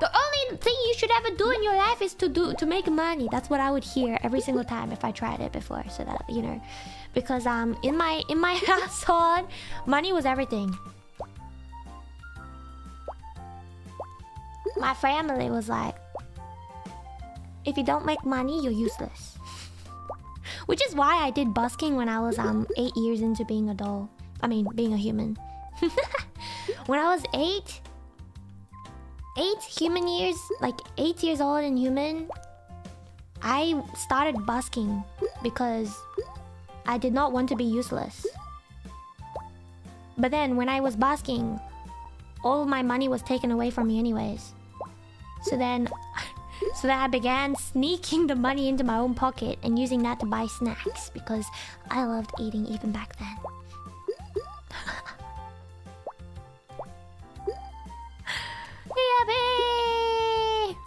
The only thing you should ever do in your life is to make money." That's what I would hear every single time if I tried it before. So that, you know, because in my household, money was everything. My family was like, if you don't make money, you're useless. Which is why I did busking when I was 8 years into being a doll. I mean, being a human. When I was 8 human years, like 8 years old and human, I started busking because I did not want to be useless. But then when I was busking, all of my money was taken away from me anyways. So then I began sneaking the money into my own pocket and using that to buy snacks because I loved eating even back then. Yippee!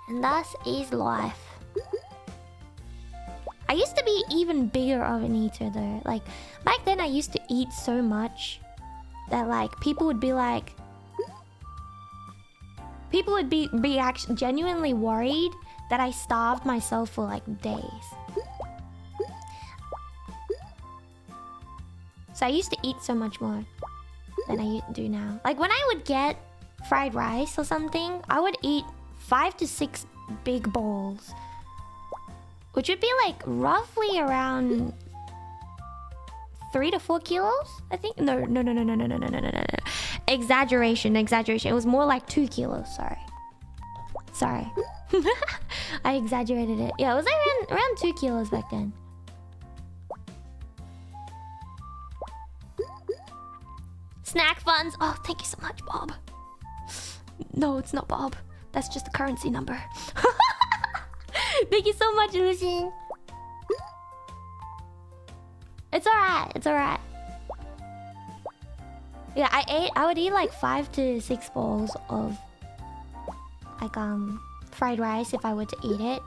And thus is life. I used to be even bigger of an eater though. Like, back then I used to eat so much that like people would be like... People would be actually genuinely worried that I starved myself for like days. So I used to eat so much more than I do now. Like when I would get fried rice or something, I would eat 5 to 6 big bowls. Which would be like roughly around 3 to 4 kilos, I think. No. Exaggeration. It was more like 2 kilos. Sorry. I exaggerated it. Yeah, it was like around 2 kilos back then. Snack funds. Oh, thank you so much, Bob. No, it's not Bob. That's just the currency number. Thank you so much, Lucy. It's alright. Yeah, I would eat like 5 to 6 bowls of like fried rice if I were to eat it.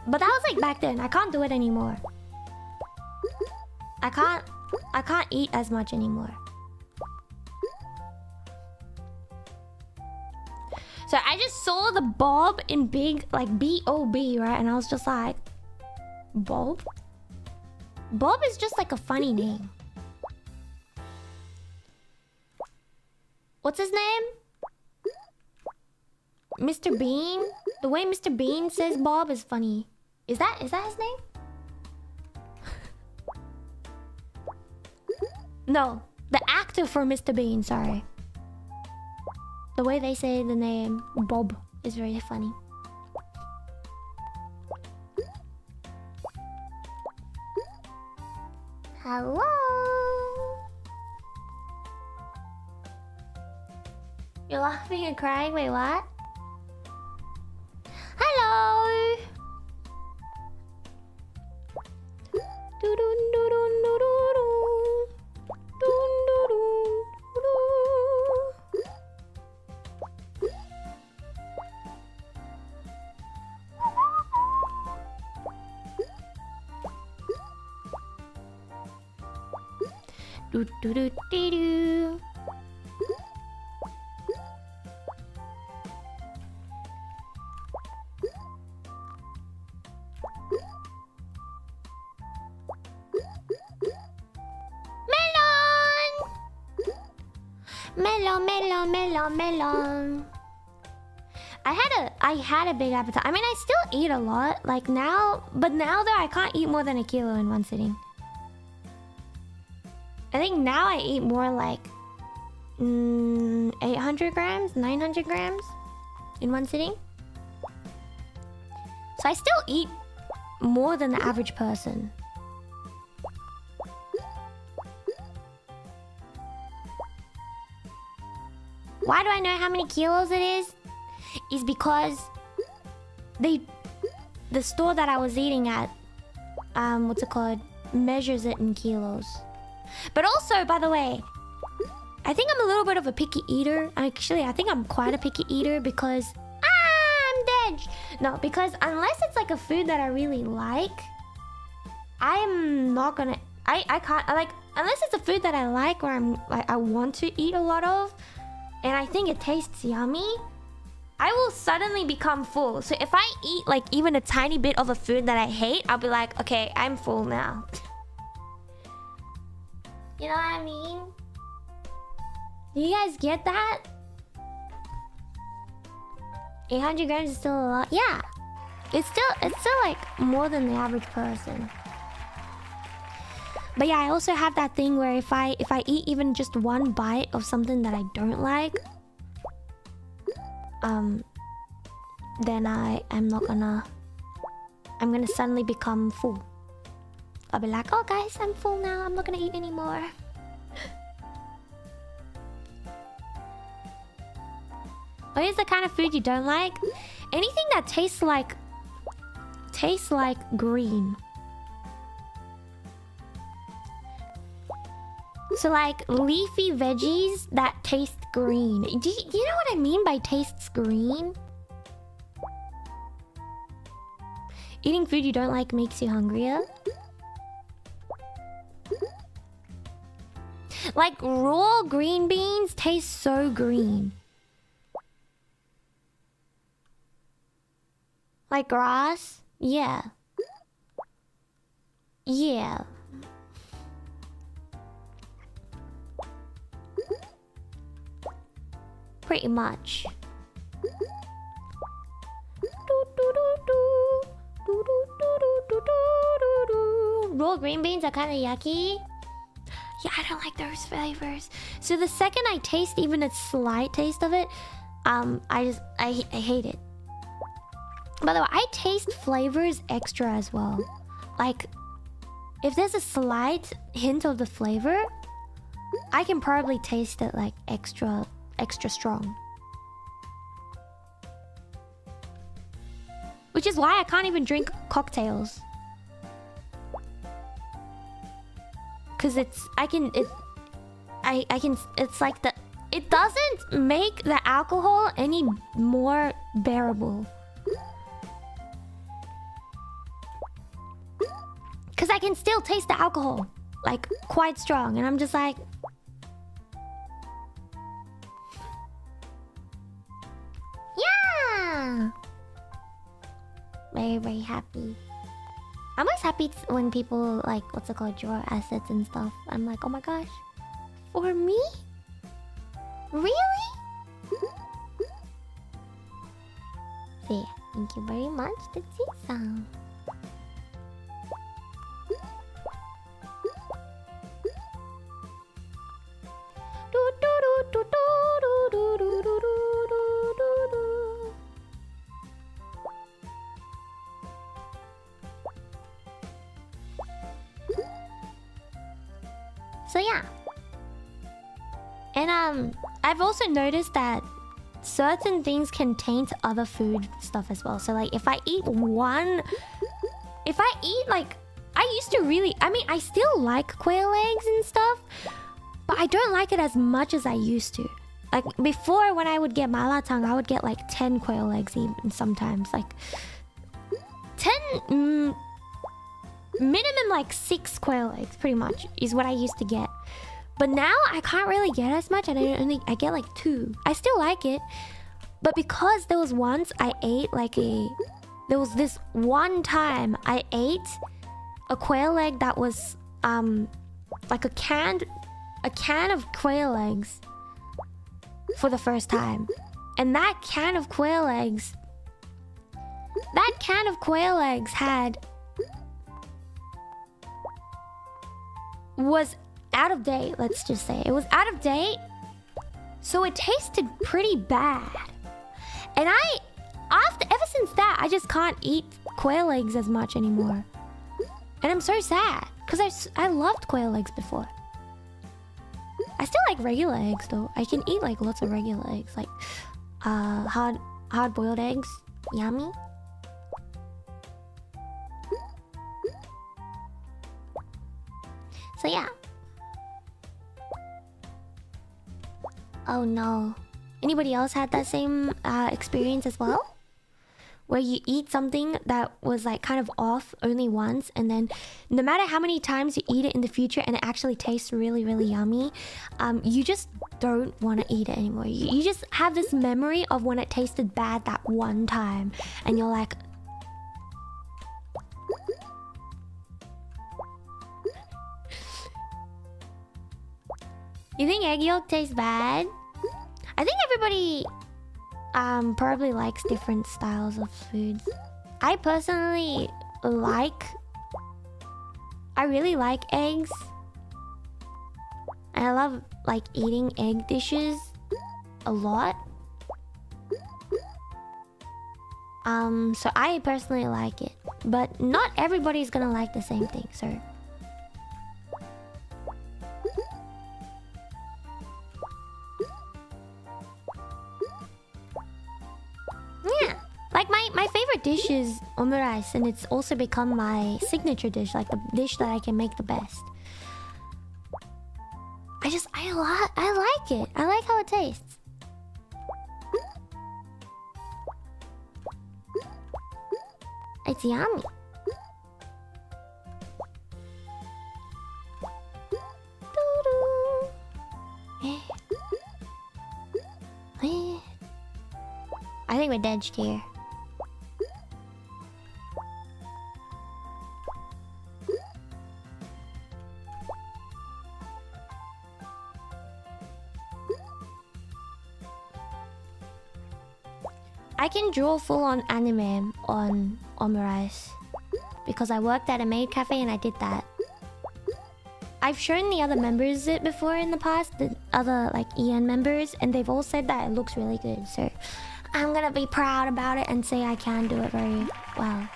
But that was like back then. I can't do it anymore. I can't eat as much anymore. So I just saw the Bob in big, like B-O-B, right? And I was just like, Bob? Bob is just like a funny name. What's his name? Mr. Bean? The way Mr. Bean says Bob is funny. Is that his name? No, the actor for Mr. Bean, sorry. The way they say the name Bob is very funny. Hello? You're laughing and crying? Wait, what? Hello? Do do do do do. Melon, melon, melon, melon. I had a big appetite. I mean, I still eat a lot. Like now, but now though, I can't eat more than 1 kilo in one sitting. I think now I eat more like 800 grams, 900 grams in one sitting. So I still eat more than the average person. Why do I know how many kilos it is? Is because the store that I was eating at, what's it called, measures it in kilos. But also, by the way, I think I'm a little bit of a picky eater. Actually, I think I'm quite a picky eater because I'm dead. No, because unless it's like a food that I really like, I'm not gonna. I can't like unless it's a food that I like or I want to eat a lot of, and I think it tastes yummy. I will suddenly become full. So if I eat like even a tiny bit of a food that I hate, I'll be like, okay, I'm full now. You know what I mean? Do you guys get that? 800 grams is still a lot. Yeah. It's still like more than the average person. But yeah, I also have that thing where if I eat even just one bite of something that I don't like, then I'm gonna suddenly become full. I'll be like, oh guys, I'm full now, I'm not gonna eat anymore. What is the kind of food you don't like? Anything that tastes like green. So like leafy veggies that taste green. Do you know what I mean by tastes green? Eating food you don't like makes you hungrier. Like raw green beans taste so green. Like grass? Yeah. Yeah. Pretty much. Raw green beans are kind of yucky. Yeah, I don't like those flavors. So the second I taste even a slight taste of it, I hate it. By the way, I taste flavors extra as well. Like, if there's a slight hint of the flavor, I can probably taste it like extra strong. Which is why I can't even drink cocktails. Cause it's like it doesn't make the alcohol any more bearable. Cause I can still taste the alcohol, like quite strong, and I'm just like, yeah, very, very happy. I'm always happy when people like, what's it called, draw assets and stuff. I'm like, oh my gosh, for me? Really? So yeah, thank you very much, Tetsu-san. So yeah. And I've also noticed that certain things can taint other food stuff as well. So like if I eat like, I used to really, I mean, I still like quail eggs and stuff, but I don't like it as much as I used to. Like before, when I would get malatang, I would get like 10 quail eggs even sometimes. Like 10, minimum like 6 quail eggs pretty much is what I used to get. But now I can't really get as much, and I get like 2. I still like it, but because there was once I ate like there was this one time I ate a quail egg that was like a can of quail eggs for the first time. And that can of quail eggs... That can of quail eggs was out of date, let's just say. It was out of date, so it tasted pretty bad. And ever since that, I just can't eat quail eggs as much anymore. And I'm so sad, because I loved quail eggs before. I still like regular eggs though. I can eat like lots of regular eggs, like hard-boiled eggs. Yummy. So yeah. Oh no. Anybody else had that same experience as well? Where you eat something that was like kind of off only once, and then no matter how many times you eat it in the future and it actually tastes really, really yummy, you just don't want to eat it anymore. You just have this memory of when it tasted bad that one time, and you're like... You think egg yolk tastes bad? I think everybody probably likes different styles of foods. I personally I really like eggs. And I love like eating egg dishes a lot. So I personally like it. But not everybody's gonna like the same thing, so... Yeah, like my favorite dish is omurice, and it's also become my signature dish, like the dish that I can make the best. I like it. I like how it tastes. It's yummy. I think we're dead here. I can draw full-on anime on omurice because I worked at a maid cafe and I did that. I've shown the other members it before in the past, the other like EN members, and they've all said that it looks really good, so I'm gonna be proud about it and say I can do it very well.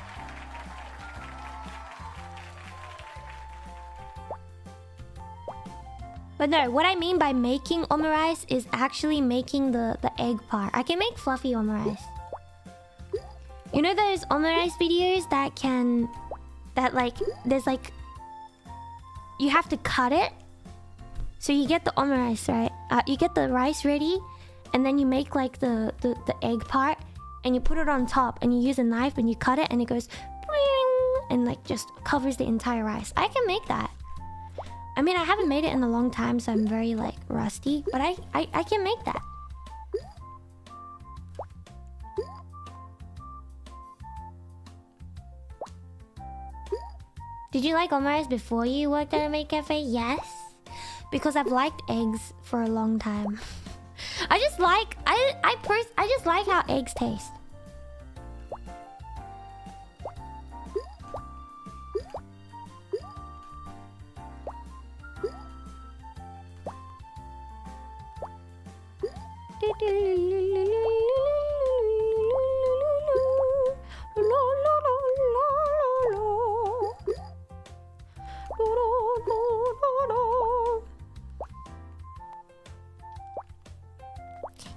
But no, what I mean by making omurice is actually making the egg part. I can make fluffy omurice. You know those omurice videos there's like... You have to cut it. So you get the omurice, right? You get the rice ready, and then you make like the egg part, and you put it on top, and you use a knife and you cut it, and it goes and like just covers the entire rice. I can make that. I mean, I haven't made it in a long time, so I'm very like rusty, but I can make that. Did you like omurice before you worked at a maid cafe? Yes, because I've liked eggs for a long time. I just like how eggs taste.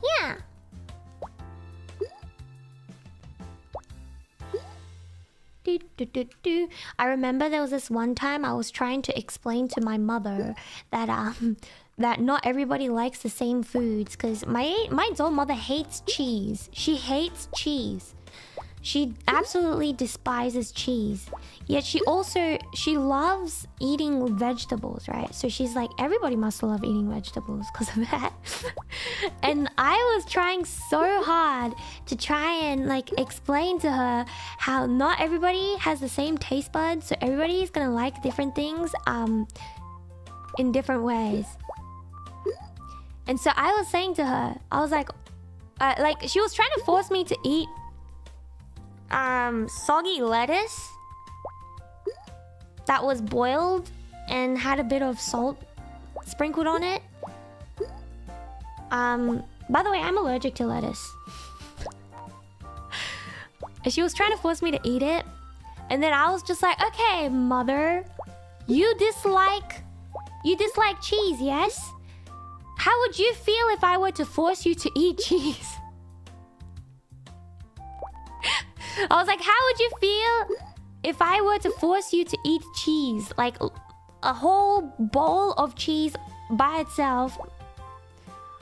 Yeah. I remember there was this one time I was trying to explain to my mother that that not everybody likes the same foods, because my own mother hates cheese. She hates cheese. She absolutely despises cheese. Yet she loves eating vegetables, right? So she's like, everybody must love eating vegetables because of that. And I was trying so hard to try and like explain to her how not everybody has the same taste buds, so everybody's gonna like different things in different ways. And so I was saying to her, I was like she was trying to force me to eat soggy lettuce that was boiled and had a bit of salt sprinkled on it. By the way, I'm allergic to lettuce. And she was trying to force me to eat it. And then I was just like, okay, mother, you dislike cheese, yes? How would you feel if I were to force you to eat cheese? I was like, how would you feel if I were to force you to eat cheese? Like a whole bowl of cheese by itself.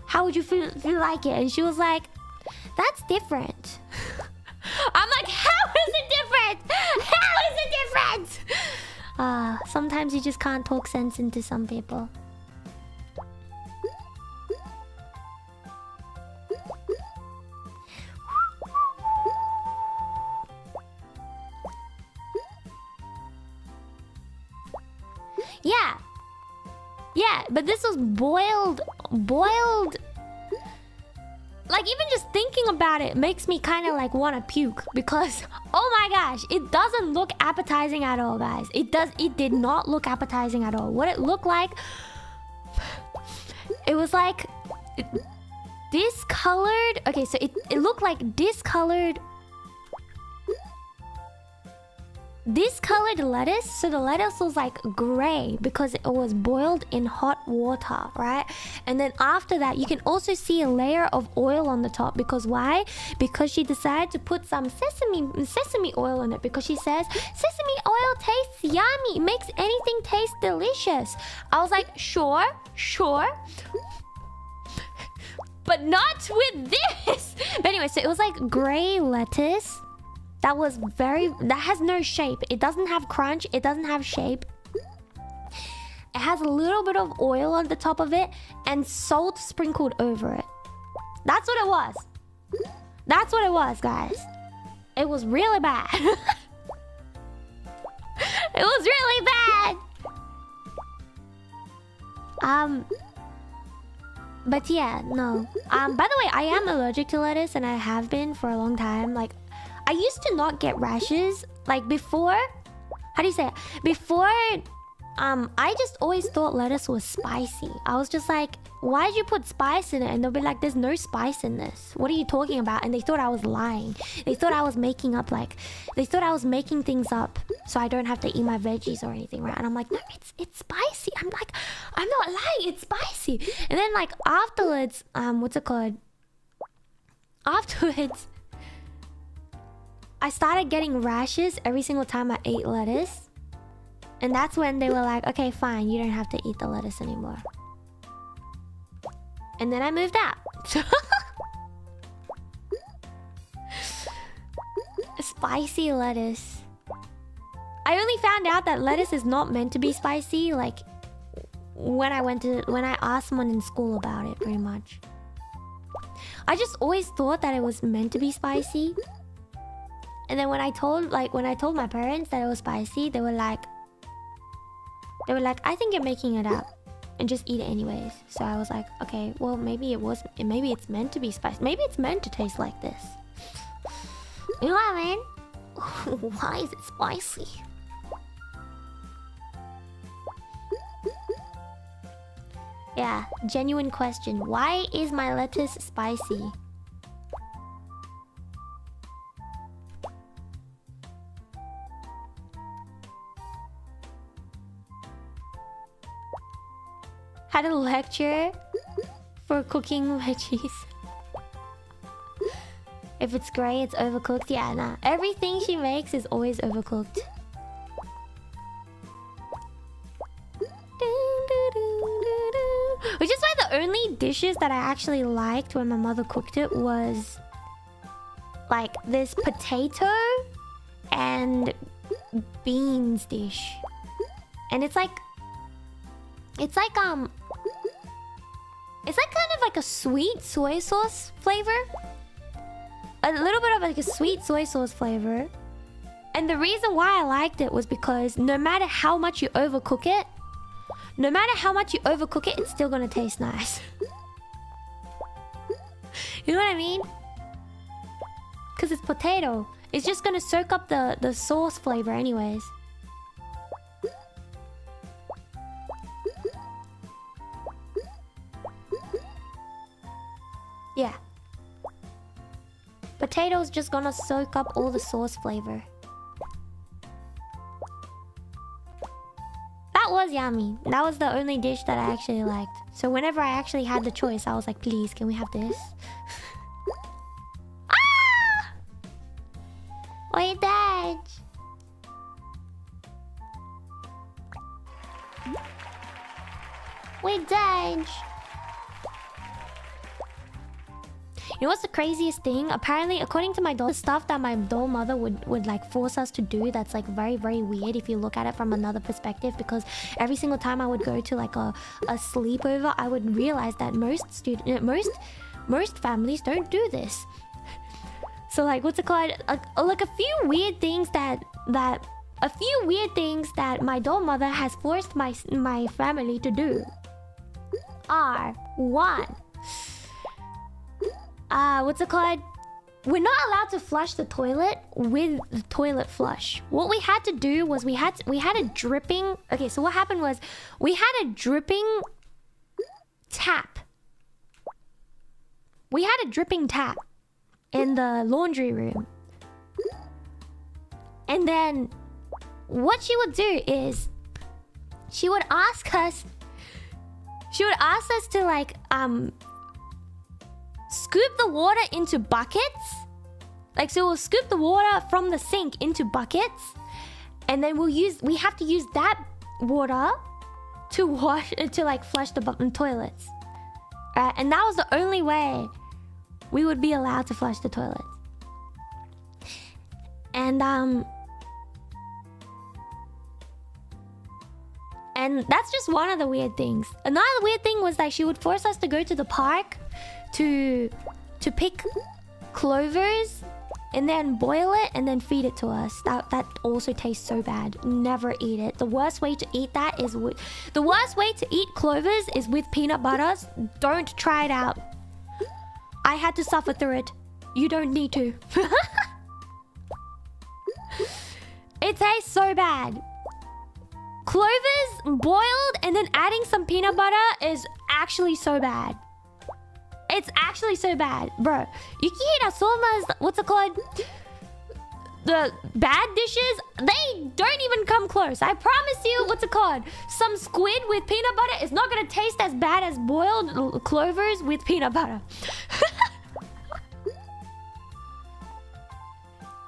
How would you feel like it? And she was like, that's different. I'm like, how is it different? How is it different? Sometimes you just can't talk sense into some people. Yeah. Yeah, but this was boiled. Like, even just thinking about it makes me kind of like want to puke. Because, oh my gosh, it doesn't look appetizing at all, guys. It did not look appetizing at all. What it looked like, it was like discolored. Okay, so it looked like discolored lettuce. So the lettuce was like gray because it was boiled in hot water, right? And then after that, you can also see a layer of oil on the top. Because why? Because she decided to put some sesame oil in it, because she says sesame oil tastes yummy, it makes anything taste delicious. I was like, sure, but not with this. But anyway, so it was like gray lettuce that has no shape. It doesn't have crunch. It doesn't have shape. It has a little bit of oil on the top of it and salt sprinkled over it. That's what it was. That's what it was, guys. It was really bad. It was really bad. But yeah, no. By the way, I am allergic to lettuce, and I have been for a long time. Like, I used to not get rashes. Like, before... How do you say it? Before... I just always thought lettuce was spicy. I was just like, why'd you put spice in it? And they'll be like, there's no spice in this. What are you talking about? And they thought I was lying. They thought I was making up, like... They thought I was making things up so I don't have to eat my veggies or anything, right? And I'm like, no, it's spicy. I'm like, I'm not lying. It's spicy. And then, like, afterwards... what's it called? Afterwards... I started getting rashes every single time I ate lettuce. And that's when they were like, okay, fine, you don't have to eat the lettuce anymore. And then I moved out. Spicy lettuce. I only found out that lettuce is not meant to be spicy, like, when I asked someone in school about it, pretty much. I just always thought that it was meant to be spicy. And then when I told my parents that it was spicy, they were like, I think you're making it up, and just eat it anyways. So I was like, okay, well, maybe it's meant to be spicy. Maybe it's meant to taste like this. You know what I mean? Why is it spicy? Yeah, genuine question. Why is my lettuce spicy? Had a lecture for cooking veggies. If it's grey, it's overcooked. Yeah, nah. Everything she makes is always overcooked. Which is why the only dishes that I actually liked when my mother cooked it was like this potato and beans dish. And it's like kind of like a sweet soy sauce flavor. A little bit of like a sweet soy sauce flavor. And the reason why I liked it was because no matter how much you overcook it, it's still gonna taste nice. You know what I mean? Because it's potato. It's just gonna soak up the sauce flavor anyways. Yeah. Potato's just gonna soak up all the sauce flavor. That was yummy. That was the only dish that I actually liked. So whenever I actually had the choice, I was like, please, can we have this? Ah! Wait, Dad. Wait, Dad. You know what's the craziest thing? Apparently, according to my doll, the stuff that my doll mother would like force us to do, that's like very, very weird if you look at it from another perspective. Because every single time I would go to like a sleepover, I would realize that most families don't do this. So like, what's it called? Like a few weird things that my doll mother has forced my family to do are: one, what's it called? We're not allowed to flush the toilet with the toilet flush. What we had to do was we had a dripping... Okay, so what happened was we had a dripping tap. We had a dripping tap in the laundry room. And then what she would do is she would ask us to like scoop the water into buckets. Like, so we'll scoop the water from the sink into buckets, and then we have to use that water to wash, to like flush the toilets. And that was the only way we would be allowed to flush the toilets. And that's just one of the weird things. Another weird thing was that she would force us to go to the park to pick clovers and then boil it and then feed it to us. That also tastes so bad. Never eat it. The worst way to eat that is with... The worst way to eat clovers is with peanut butters. Don't try it out. I had to suffer through it. You don't need to. It tastes so bad. Clovers boiled and then adding some peanut butter is actually so bad. It's actually so bad, bro. Yukihira Soma's, what's it called? The bad dishes, they don't even come close. I promise you, what's it called? Some squid with peanut butter is not gonna taste as bad as boiled clovers with peanut butter.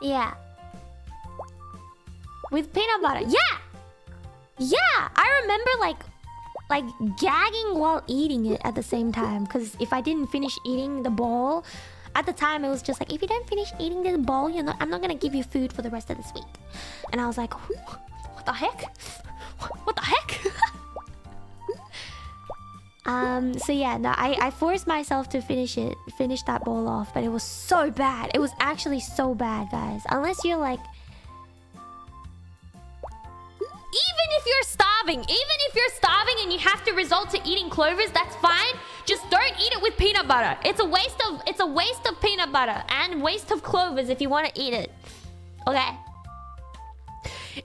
Yeah. With peanut butter. Yeah! Yeah! I remember like gagging while eating it at the same time, because if I didn't finish eating the bowl at the time, it was just like, if you don't finish eating this bowl, I'm not gonna give you food for the rest of this week. And I was like, what the heck? What the heck? So yeah, no, I forced myself to finish that bowl off, but it was so bad. It was actually so bad, guys. Unless you're like, even if you're starving and you have to resort to eating clovers, that's fine. Just don't eat it with peanut butter. It's a waste of peanut butter and waste of clovers if you want to eat it. Okay?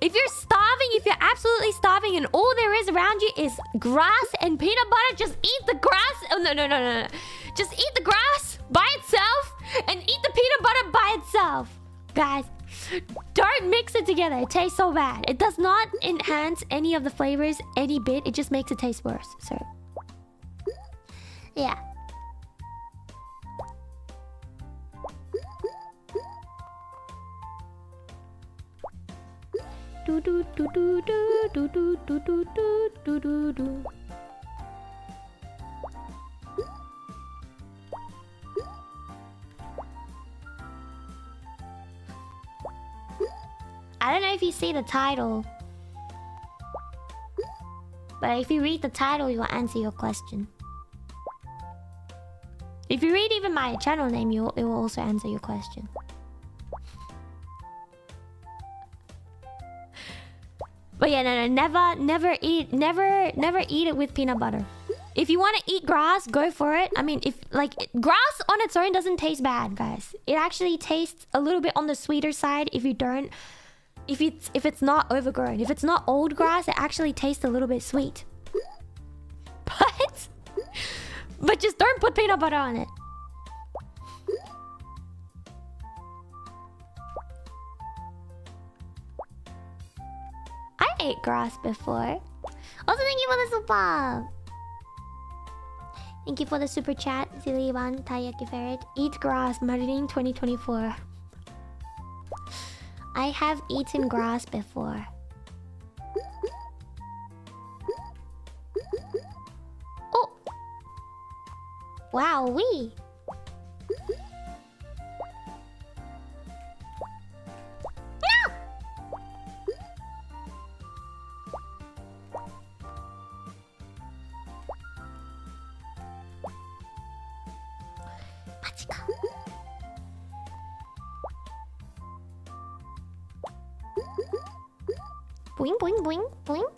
If you're starving, if you're absolutely starving and all there is around you is grass and peanut butter, just eat the grass. Oh, no. Just eat the grass by itself and eat the peanut butter by itself. Guys, don't mix it together. It tastes so bad. It does not enhance any of the flavors any bit. It just makes it taste worse. So, yeah. Do do do do do do do do do do do do. I don't know if you see the title, but if you read the title, it will answer your question. If you read even my channel name, it will also answer your question. But yeah, no, never eat it with peanut butter. If you want to eat grass, go for it. I mean, if like grass on its own doesn't taste bad, guys. It actually tastes a little bit on the sweeter side if you don't, if it's not overgrown. If it's not old grass, it actually tastes a little bit sweet. But just don't put peanut butter on it. I ate grass before. Also, thank you for the super. Thank you for the super chat, Zilivan Tayaki Ferret. Eat grass, Marine 2024. I have eaten grass before. Oh! Wow, wee! No! Machika. Boing, boing, boing, boing.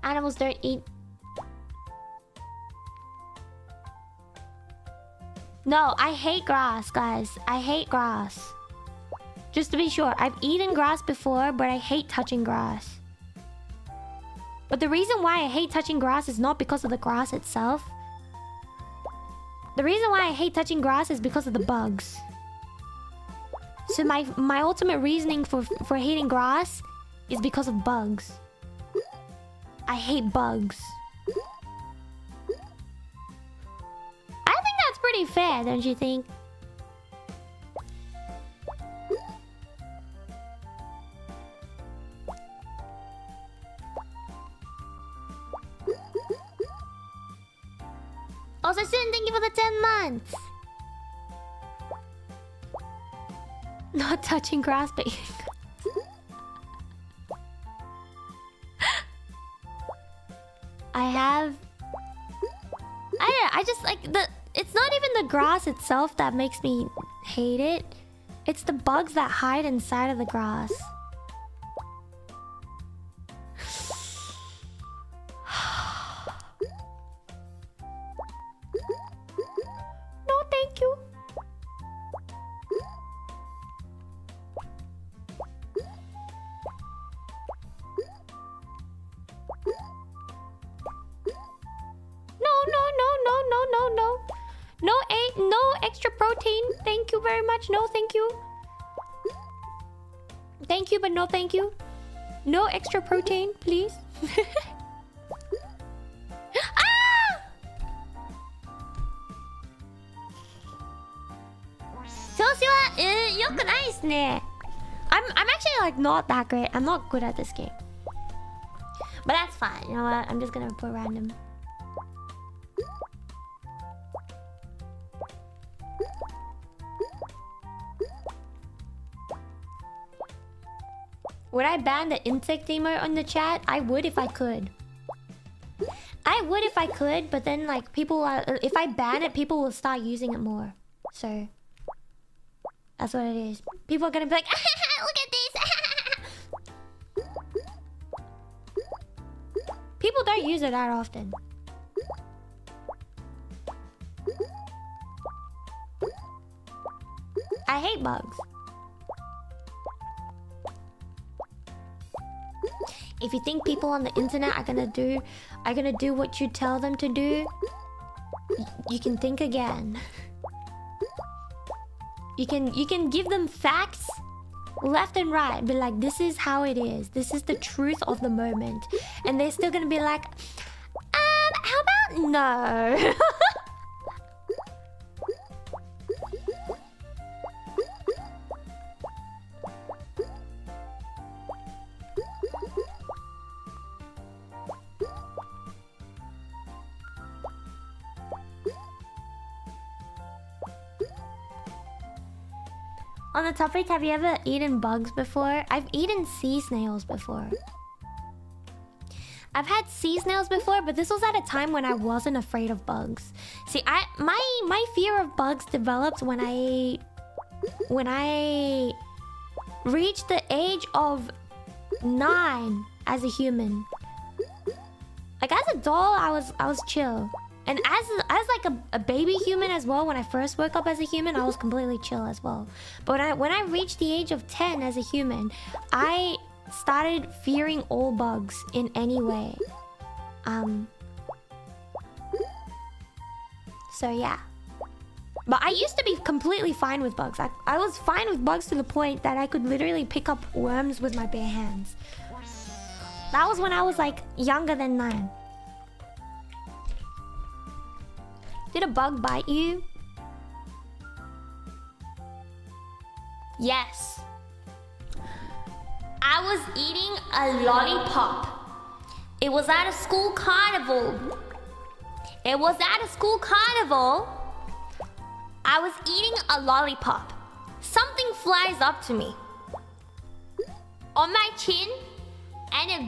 Animals don't eat. No, I hate grass, guys. I hate grass. Just to be sure, I've eaten grass before, but I hate touching grass. But the reason why I hate touching grass is not because of the grass itself. The reason why I hate touching grass is because of the bugs. So my ultimate reasoning for hating grass is because of bugs. I hate bugs. I think that's pretty fair, don't you think? Also, Sin, thank you for the 10 months. Not touching grass, but I just like the. It's not even the grass itself that makes me hate it. It's the bugs that hide inside of the grass. No, thank you. No extra protein. Thank you very much. No, thank you. Thank you, but no thank you. No extra protein, please. Ah! I'm actually like not that great. I'm not good at this game. But that's fine. You know what? I'm just gonna put random. Would I ban the insect emote on the chat? I would if I could. I would if I could, but then like people are, if I ban it, people will start using it more. So that's what it is. People are gonna be like, look at this. People don't use it that often. I hate bugs. If you think people on the internet are gonna do what you tell them to do, you can think again. You can give them facts left and right. Be like, this is how it is. This is the truth of the moment. And they're still gonna be like, how about no? On the topic, have you ever eaten bugs before? I've eaten sea snails before. I've had sea snails before, but this was at a time when I wasn't afraid of bugs. See, my fear of bugs developed when I reached the age of 9 as a human. Like as a doll, I was chill. And as like a baby human as well, when I first woke up as a human, I was completely chill as well. But when I reached the age of 10 as a human, I started fearing all bugs in any way. So yeah. But I used to be completely fine with bugs. I was fine with bugs to the point that I could literally pick up worms with my bare hands. That was when I was like younger than 9. Did a bug bite you? Yes. I was eating a lollipop. It was at a school carnival. I was eating a lollipop. Something flies up to me on my chin and it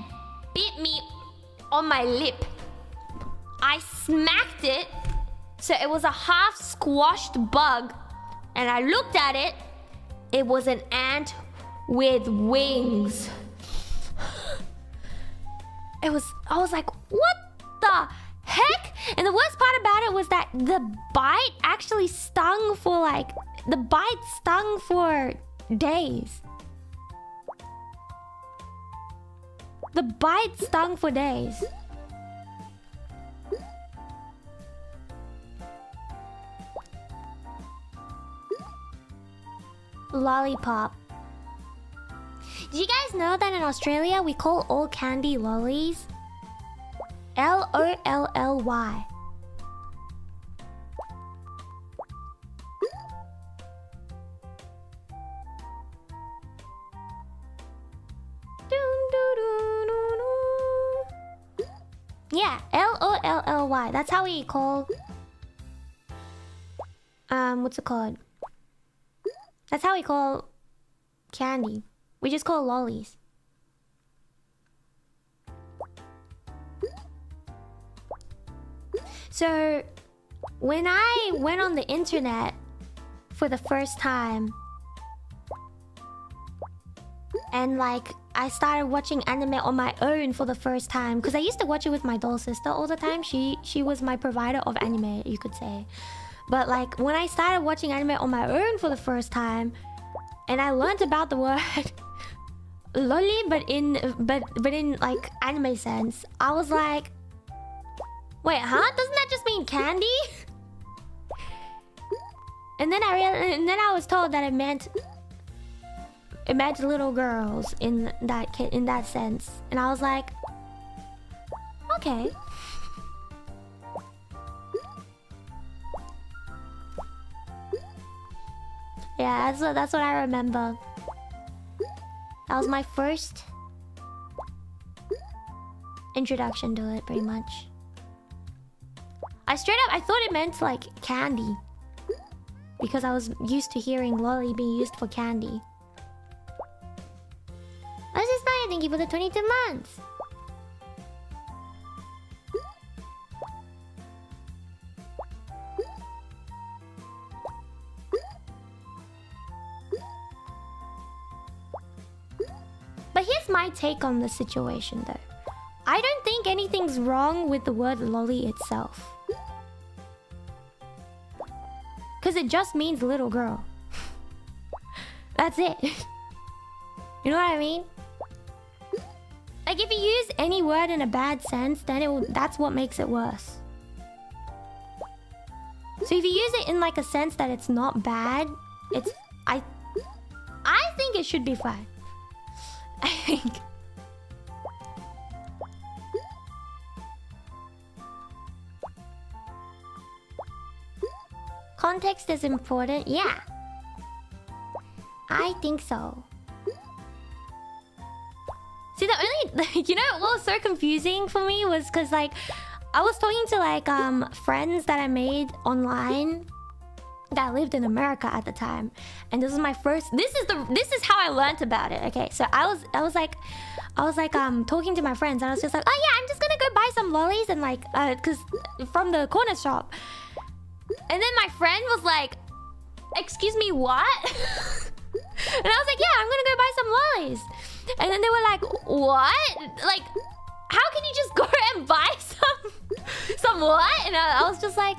bit me on my lip. I smacked it, so it was a half squashed bug, and I looked at it. It was an ant with wings. I was like, what the heck? And the worst part about it was that the bite actually stung for like... The bite stung for days. The bite stung for days. Lollipop. Do you guys know that in Australia we call all candy lollies? L-O-L-L-Y. Yeah, L-O-L-L-Y. That's how we call... what's it called? That's how we call candy. We just call lollies. So, when I went on the internet for the first time, and like I started watching anime on my own for the first time, because I used to watch it with my doll sister all the time. She was my provider of anime, you could say. But like when I started watching anime on my own for the first time, and I learned about the word lolly, but in like anime sense, I was like, wait, huh? Doesn't that just mean candy? And then I was told that it meant little girls in that sense, and I was like, okay. Yeah, that's what I remember. That was my first introduction to it, pretty much. I thought it meant like candy, because I was used to hearing lolly being used for candy. This is Naya, thank you for the 22 months. But here's my take on the situation though. I don't think anything's wrong with the word lolly itself. Because it just means little girl. That's it. You know what I mean? Like if you use any word in a bad sense, then that's what makes it worse. So if you use it in like a sense that it's not bad, I think it should be fine. I think. Context is important, yeah. I think so. See, the only... You know what was so confusing for me was because, like, I was talking to, like, friends that I made online that lived in America at the time. And this was my first... This is how I learned about it, okay? So I was like, talking to my friends, and I was just like, oh yeah, I'm just gonna go buy some lollies and, like, because... From the corner shop. And then my friend was like, excuse me, what? And I was like, yeah, I'm gonna go buy some lollies. And then they were like, what? Like, how can you just go and buy some what? And I was just like,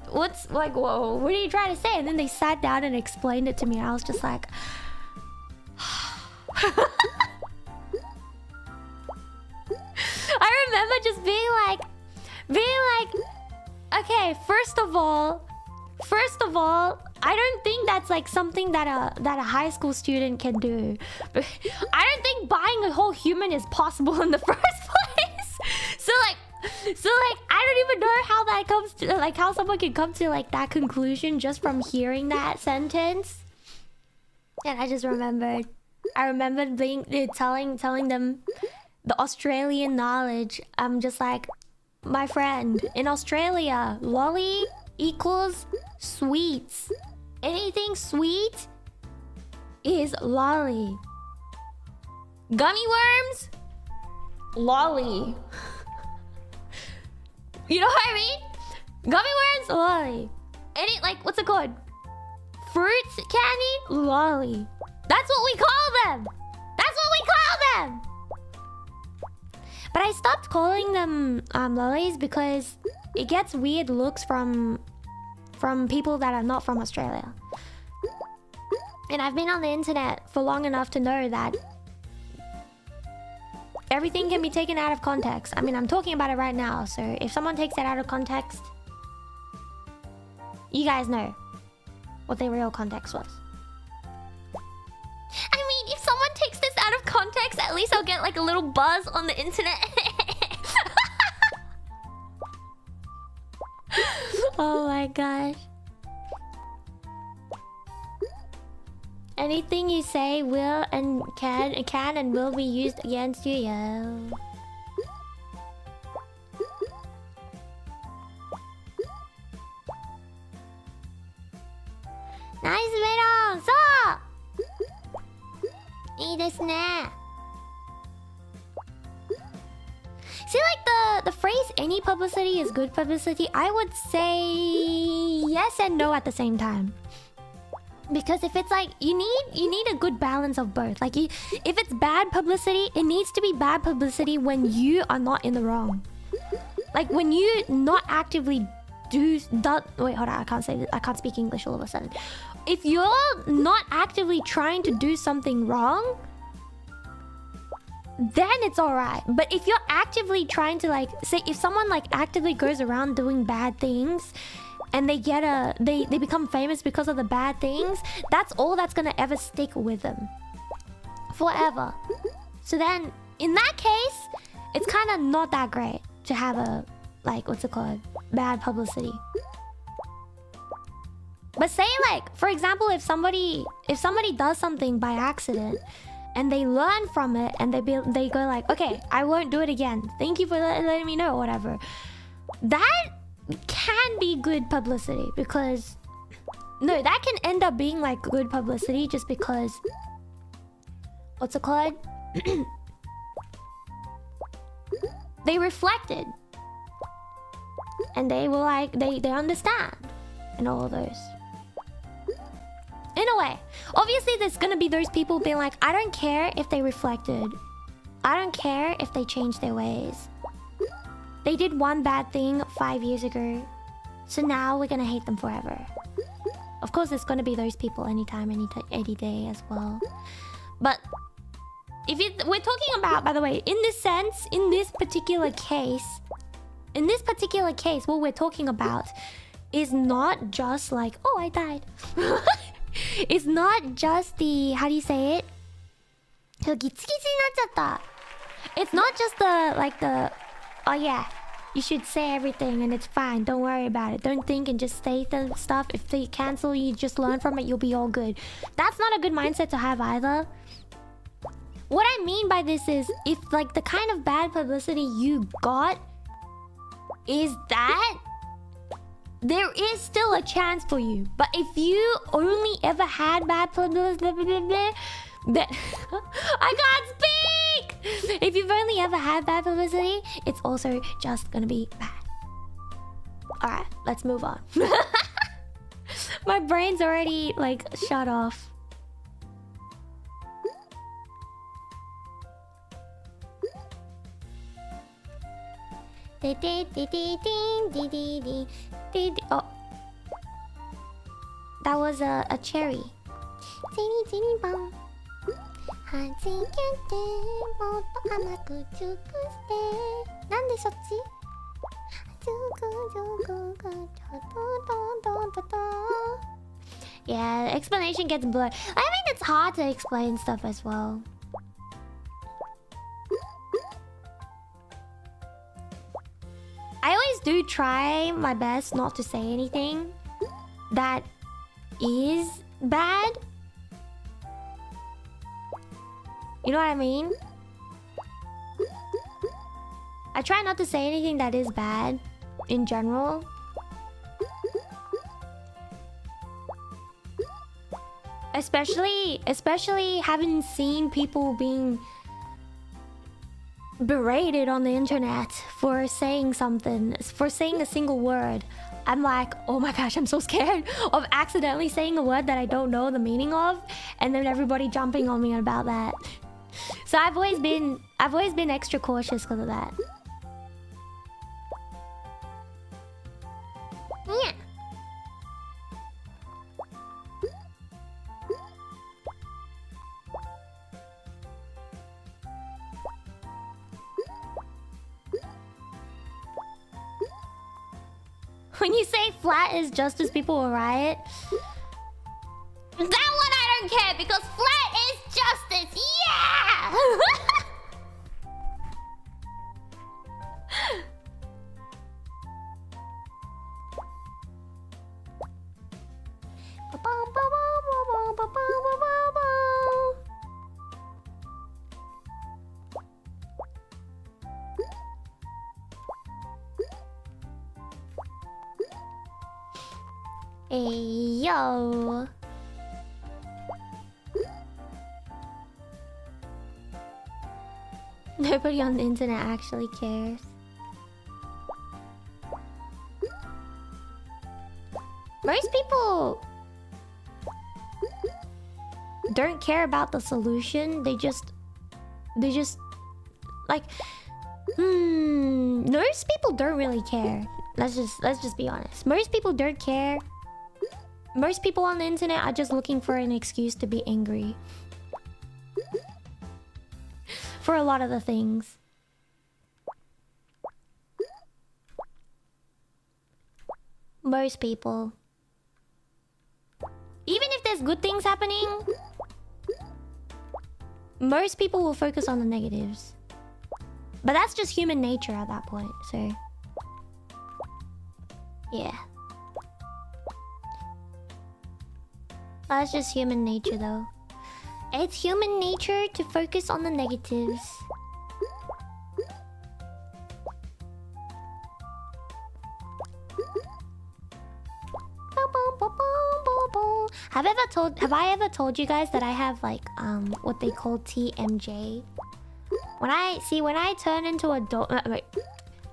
what's like, whoa, what are you trying to say? And then they sat down and explained it to me. And I was just like, I remember just being like, okay, first of all, I don't think that's like something that a high school student can do. I don't think buying a whole human is possible in the first place. So like I don't even know how that comes to, like, how someone can come to like that conclusion just from hearing that sentence. And I just remembered. I remembered telling them the Australian knowledge. I'm just like, my friend, in Australia, lolly equals sweets. Anything sweet is lolly. Gummy worms, lolly. You know what I mean? Gummy worms, lolly. Any, like, what's it called? Fruit candy, lolly. That's what we call them. That's what we call them. But I stopped calling them lollies because it gets weird looks from people that are not from Australia. And I've been on the internet for long enough to know that everything can be taken out of context. I mean, I'm talking about it right now, so if someone takes it out of context, you guys know what the real context was. I mean, if someone takes this out of context, at least I'll get like a little buzz on the internet. Oh my gosh. Anything you say will and can and will be used against you, yo. Nice meron! So! いいですね. See, like the phrase any publicity is good publicity, I would say yes and no at the same time. Because if it's like you need a good balance of both. Like if it's bad publicity, it needs to be bad publicity when you are not in the wrong. Like when you not actively wait, hold on, I can't say this. I can't speak English all of a sudden. If you're not actively trying to do something wrong, then it's alright. But if you're actively trying to, like, say if someone like actively goes around doing bad things and they become famous because of the bad things, that's all that's gonna ever stick with them forever. So then in that case, it's kind of not that great to have a, like, what's it called, bad publicity. But say, like, for example, if somebody does something by accident and they learn from it and they go like, okay, I won't do it again, thank you for letting me know, or whatever, that can be good publicity. Because no, that can end up being like good publicity just because, what's it called, they reflected and they were like, they understand and all of those. In a way, obviously there's gonna be those people being like, I don't care if they reflected, I don't care if they changed their ways, they did one bad thing 5 years ago, so now we're gonna hate them forever. Of course there's gonna be those people anytime, any day as well. But if we're talking about, by the way, in this sense, in this particular case, what we're talking about is not just like, oh, I died. It's not just the, how do you say it? It's not just the, like the, oh yeah, you should say everything and it's fine, don't worry about it, don't think and just say the stuff. If they cancel you, just learn from it, you'll be all good. That's not a good mindset to have either. What I mean by this is, if like the kind of bad publicity you got is that, there is still a chance for you. But if you only ever had bad publicity, that I can't speak! If you've only ever had bad publicity, it's also just gonna be bad. Alright, let's move on. My brain's already like shut off. Oh, that was a cherry. Yeah, explanation gets blurred. I mean, it's hard to explain stuff as well. I always do try my best not to say anything that is bad. You know what I mean? I try not to say anything that is bad in general. Especially having seen people being berated on the internet for saying something, for saying a single word. I'm like, oh my gosh, I'm so scared of accidentally saying a word that I don't know the meaning of, and then everybody jumping on me about that. So I've always been extra cautious because of that. Yeah. When you say flat is just as people will riot, that one I don't care because flat is justice. Yeah. Hey, yo. Nobody on the internet actually cares. Most people don't care about the solution. They just like most people don't really care. Let's just be honest. Most people don't care. Most people on the internet are just looking for an excuse to be angry. For a lot of the things. Most people. Even if there's good things happening, most people will focus on the negatives. But that's just human nature at that point, so... yeah. That's just human nature though. It's human nature to focus on the negatives. Have I ever told you guys that I have like what they call TMJ? When I turn into a dog,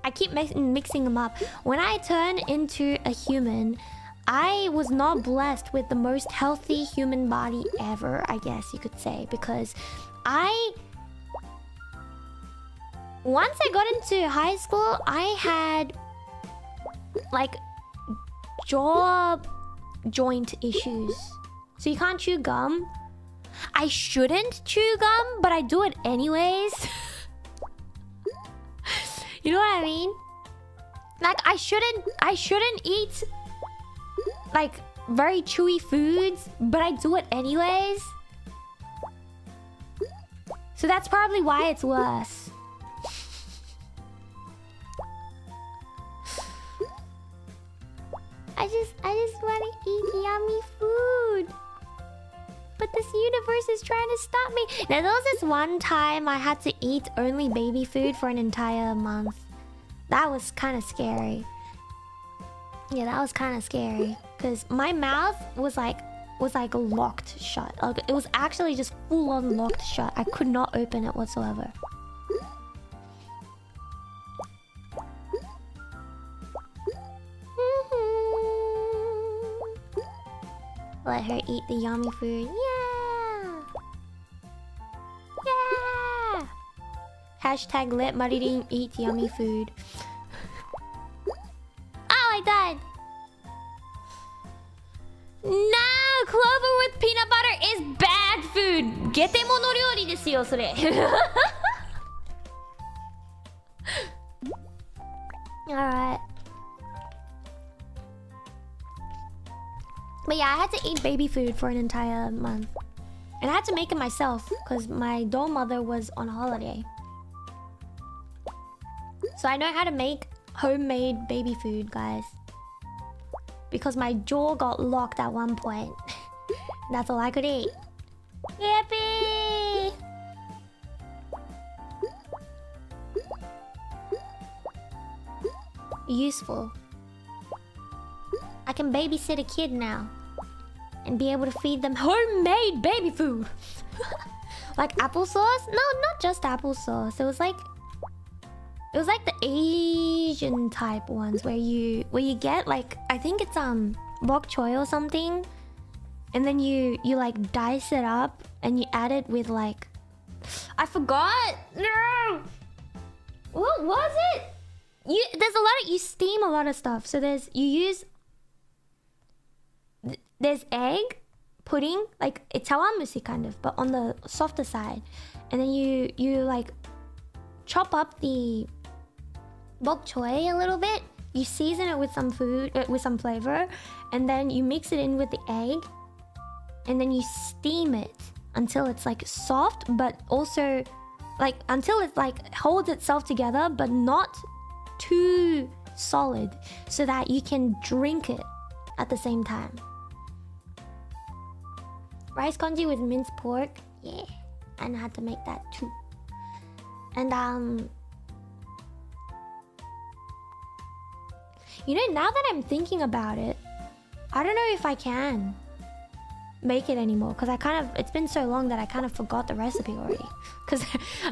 I keep mixing them up. When I turn into a human, I was not blessed with the most healthy human body ever, I guess you could say, because once I got into high school, I had like jaw joint issues. So you can't chew gum. I shouldn't chew gum, but I do it anyways. You know what I mean? Like I shouldn't eat like very chewy foods, but I do it anyways. So that's probably why it's worse. I just want to eat yummy food. But this universe is trying to stop me. Now there was this one time I had to eat only baby food for an entire month. That was kind of scary. Yeah, that was kind of scary. Because my mouth was like locked shut. Like, it was actually just full on locked shut. I could not open it whatsoever. Let her eat the yummy food. Yeah! Yeah! Hashtag let Marilyn eat yummy food. Nah, clover with peanut butter is bad food. ゲテモノ料理ですよ、それ。Alright. But yeah, I had to eat baby food for an entire month. And I had to make it myself because my doll mother was on holiday. So I know how to make homemade baby food, guys. Because my jaw got locked at one point. That's all I could eat. Yippee! Useful. I can babysit a kid now. And be able to feed them homemade baby food. Like applesauce? No, not just applesauce. It was like the Asian type ones where you get like, I think it's bok choy or something, and then you like dice it up and you add it with like, I forgot. No, what was it? You steam a lot of stuff. So there's egg pudding, like it's chawanmushi kind of, but on the softer side, and then you like chop up the bok choy a little bit. You season it with some food, with some flavor, and then you mix it in with the egg, and then you steam it until it's like soft, but also like until it like holds itself together, but not too solid, so that you can drink it at the same time. Rice congee with minced pork, yeah, I know how to make that too. And you know, now that I'm thinking about it, I don't know if I can make it anymore, because it's been so long that I kind of forgot the recipe already. Because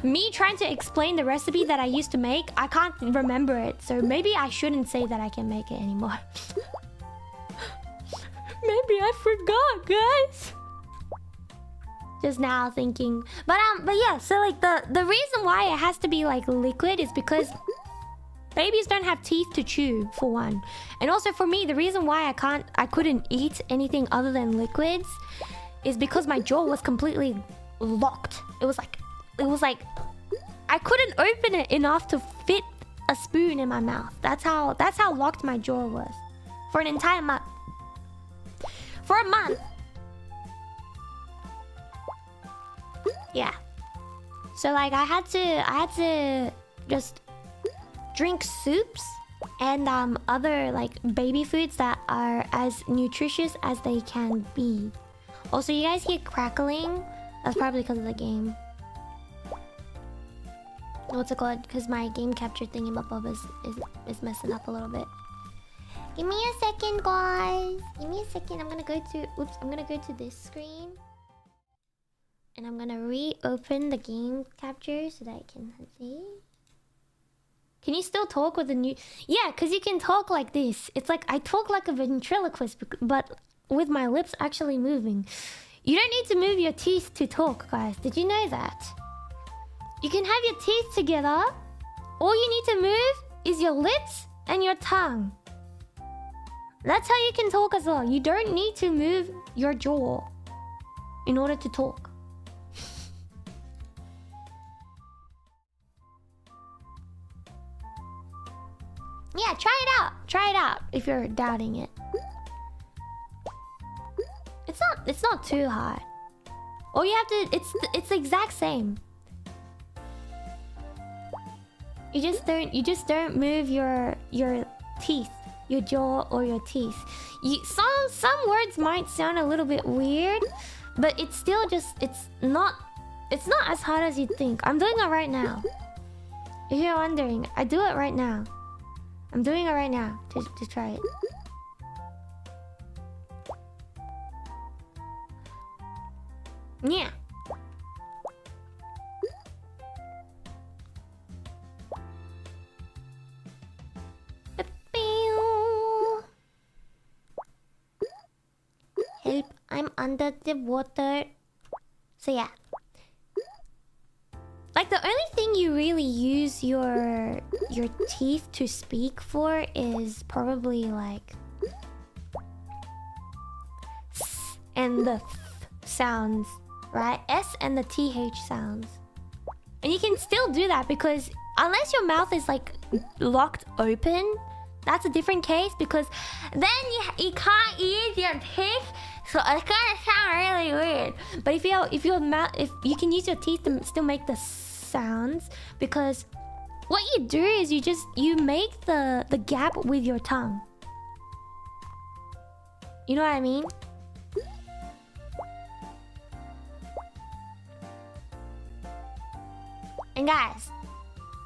me trying to explain the recipe that I used to make, I can't remember it. So maybe I shouldn't say that I can make it anymore. Maybe I forgot, guys. Just now thinking. But yeah, so like the reason why it has to be like liquid is because babies don't have teeth to chew, for one. And also for me, the reason why I couldn't eat anything other than liquids is because my jaw was completely locked. It was like I couldn't open it enough to fit a spoon in my mouth. That's how locked my jaw was. For an entire month. For a month. Yeah. So like I had to just drink soups and other like baby foods that are as nutritious as they can be. Also, you guys hear crackling? That's probably because of the game. What's it called? Because my game capture thingy is messing up a little bit. Give me a second, guys. Give me a second. I'm gonna go to this screen. And I'm gonna reopen the game capture so that I can see. Can you still talk with the new... Yeah, because you can talk like this. It's like I talk like a ventriloquist, but with my lips actually moving. You don't need to move your teeth to talk, guys. Did you know that? You can have your teeth together. All you need to move is your lips and your tongue. That's how you can talk as well. You don't need to move your jaw in order to talk. Yeah, try it out. Try it out if you're doubting it. It's not too hard. All you have to it's the exact same. You just don't move your teeth, your jaw or your teeth. Some words might sound a little bit weird, but it's still just it's not as hard as you think. I'm doing it right now. If you're wondering, I do it right now. I'm doing it right now to try it. Yeah. Help, I'm under the water. So yeah. Like the only thing you really use your teeth to speak for is probably like and the th sounds, right? S and the TH sounds. And you can still do that because unless your mouth is like locked open, that's a different case because then you can't use your teeth, so it's gonna sound really weird. But if you can use your teeth to still make the sounds, because what you do is you make the gap with your tongue. You know what I mean? And guys,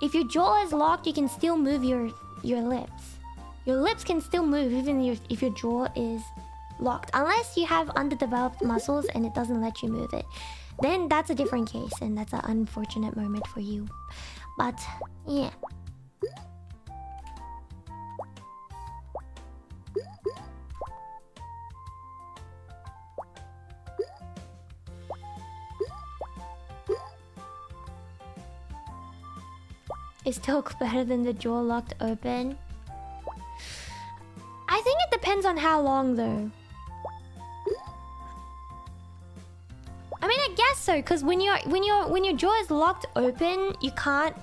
if your jaw is locked, you can still move your lips. Your lips can still move even if your jaw is locked. Unless you have underdeveloped muscles and it doesn't let you move it. Then that's a different case and that's an unfortunate moment for you. But, yeah. It still looks better than the jaw locked open. I think it depends on how long though. I mean, I guess so, because when your jaw is locked open, you can't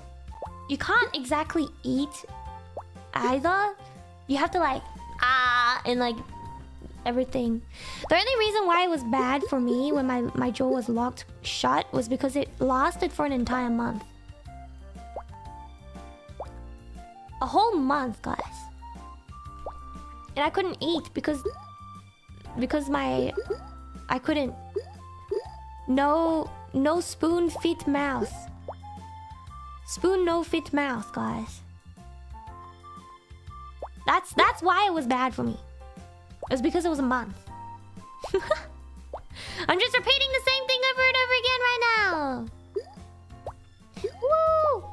exactly eat either. You have to like and like everything. The only reason why it was bad for me when my jaw was locked shut was because it lasted for an entire month. A whole month, guys. And I couldn't eat because I couldn't. No spoon fit mouth. Spoon no fit mouth, guys. That's why it was bad for me. It was because it was a month. I'm just repeating the same thing over and over again right now. Woo!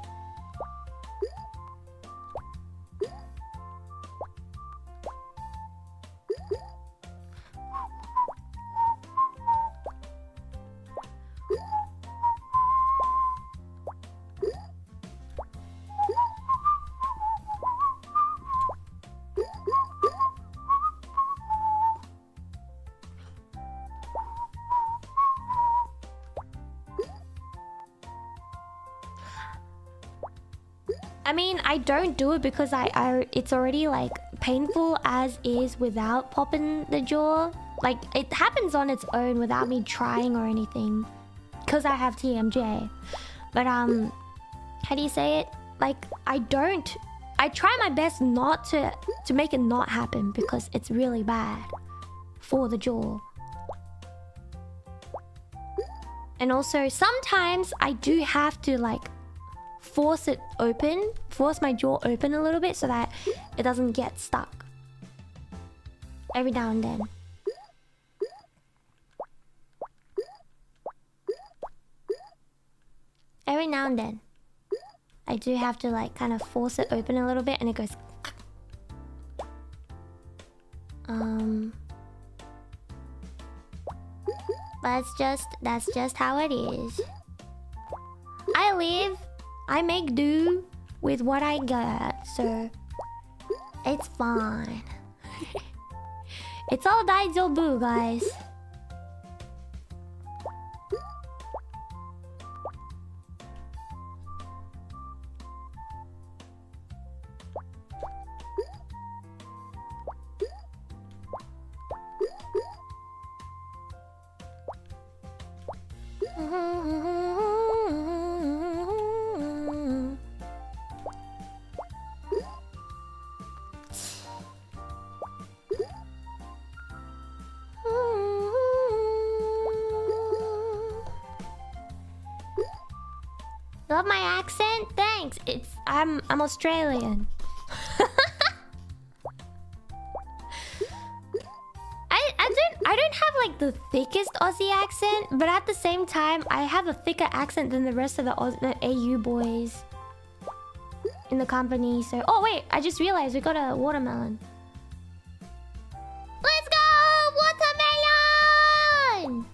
I mean, I don't do it because it's already like painful as is without popping the jaw. Like it happens on its own without me trying or anything, because I have TMJ. But how do you say it? Like I try my best not to make it not happen because it's really bad for the jaw. And also sometimes I do have to like force my jaw open a little bit so that it doesn't get stuck. Every now and then. Every now and then. I do have to like kind of force it open a little bit and it goes... That's just how it is. I make do with what I got, so it's fine. It's all daijoubu, guys. Love my accent? Thanks. I'm Australian. I don't have like the thickest Aussie accent, but at the same time I have a thicker accent than the rest of the AU boys in the company. So wait, I just realized we got a watermelon. Let's go! Watermelon!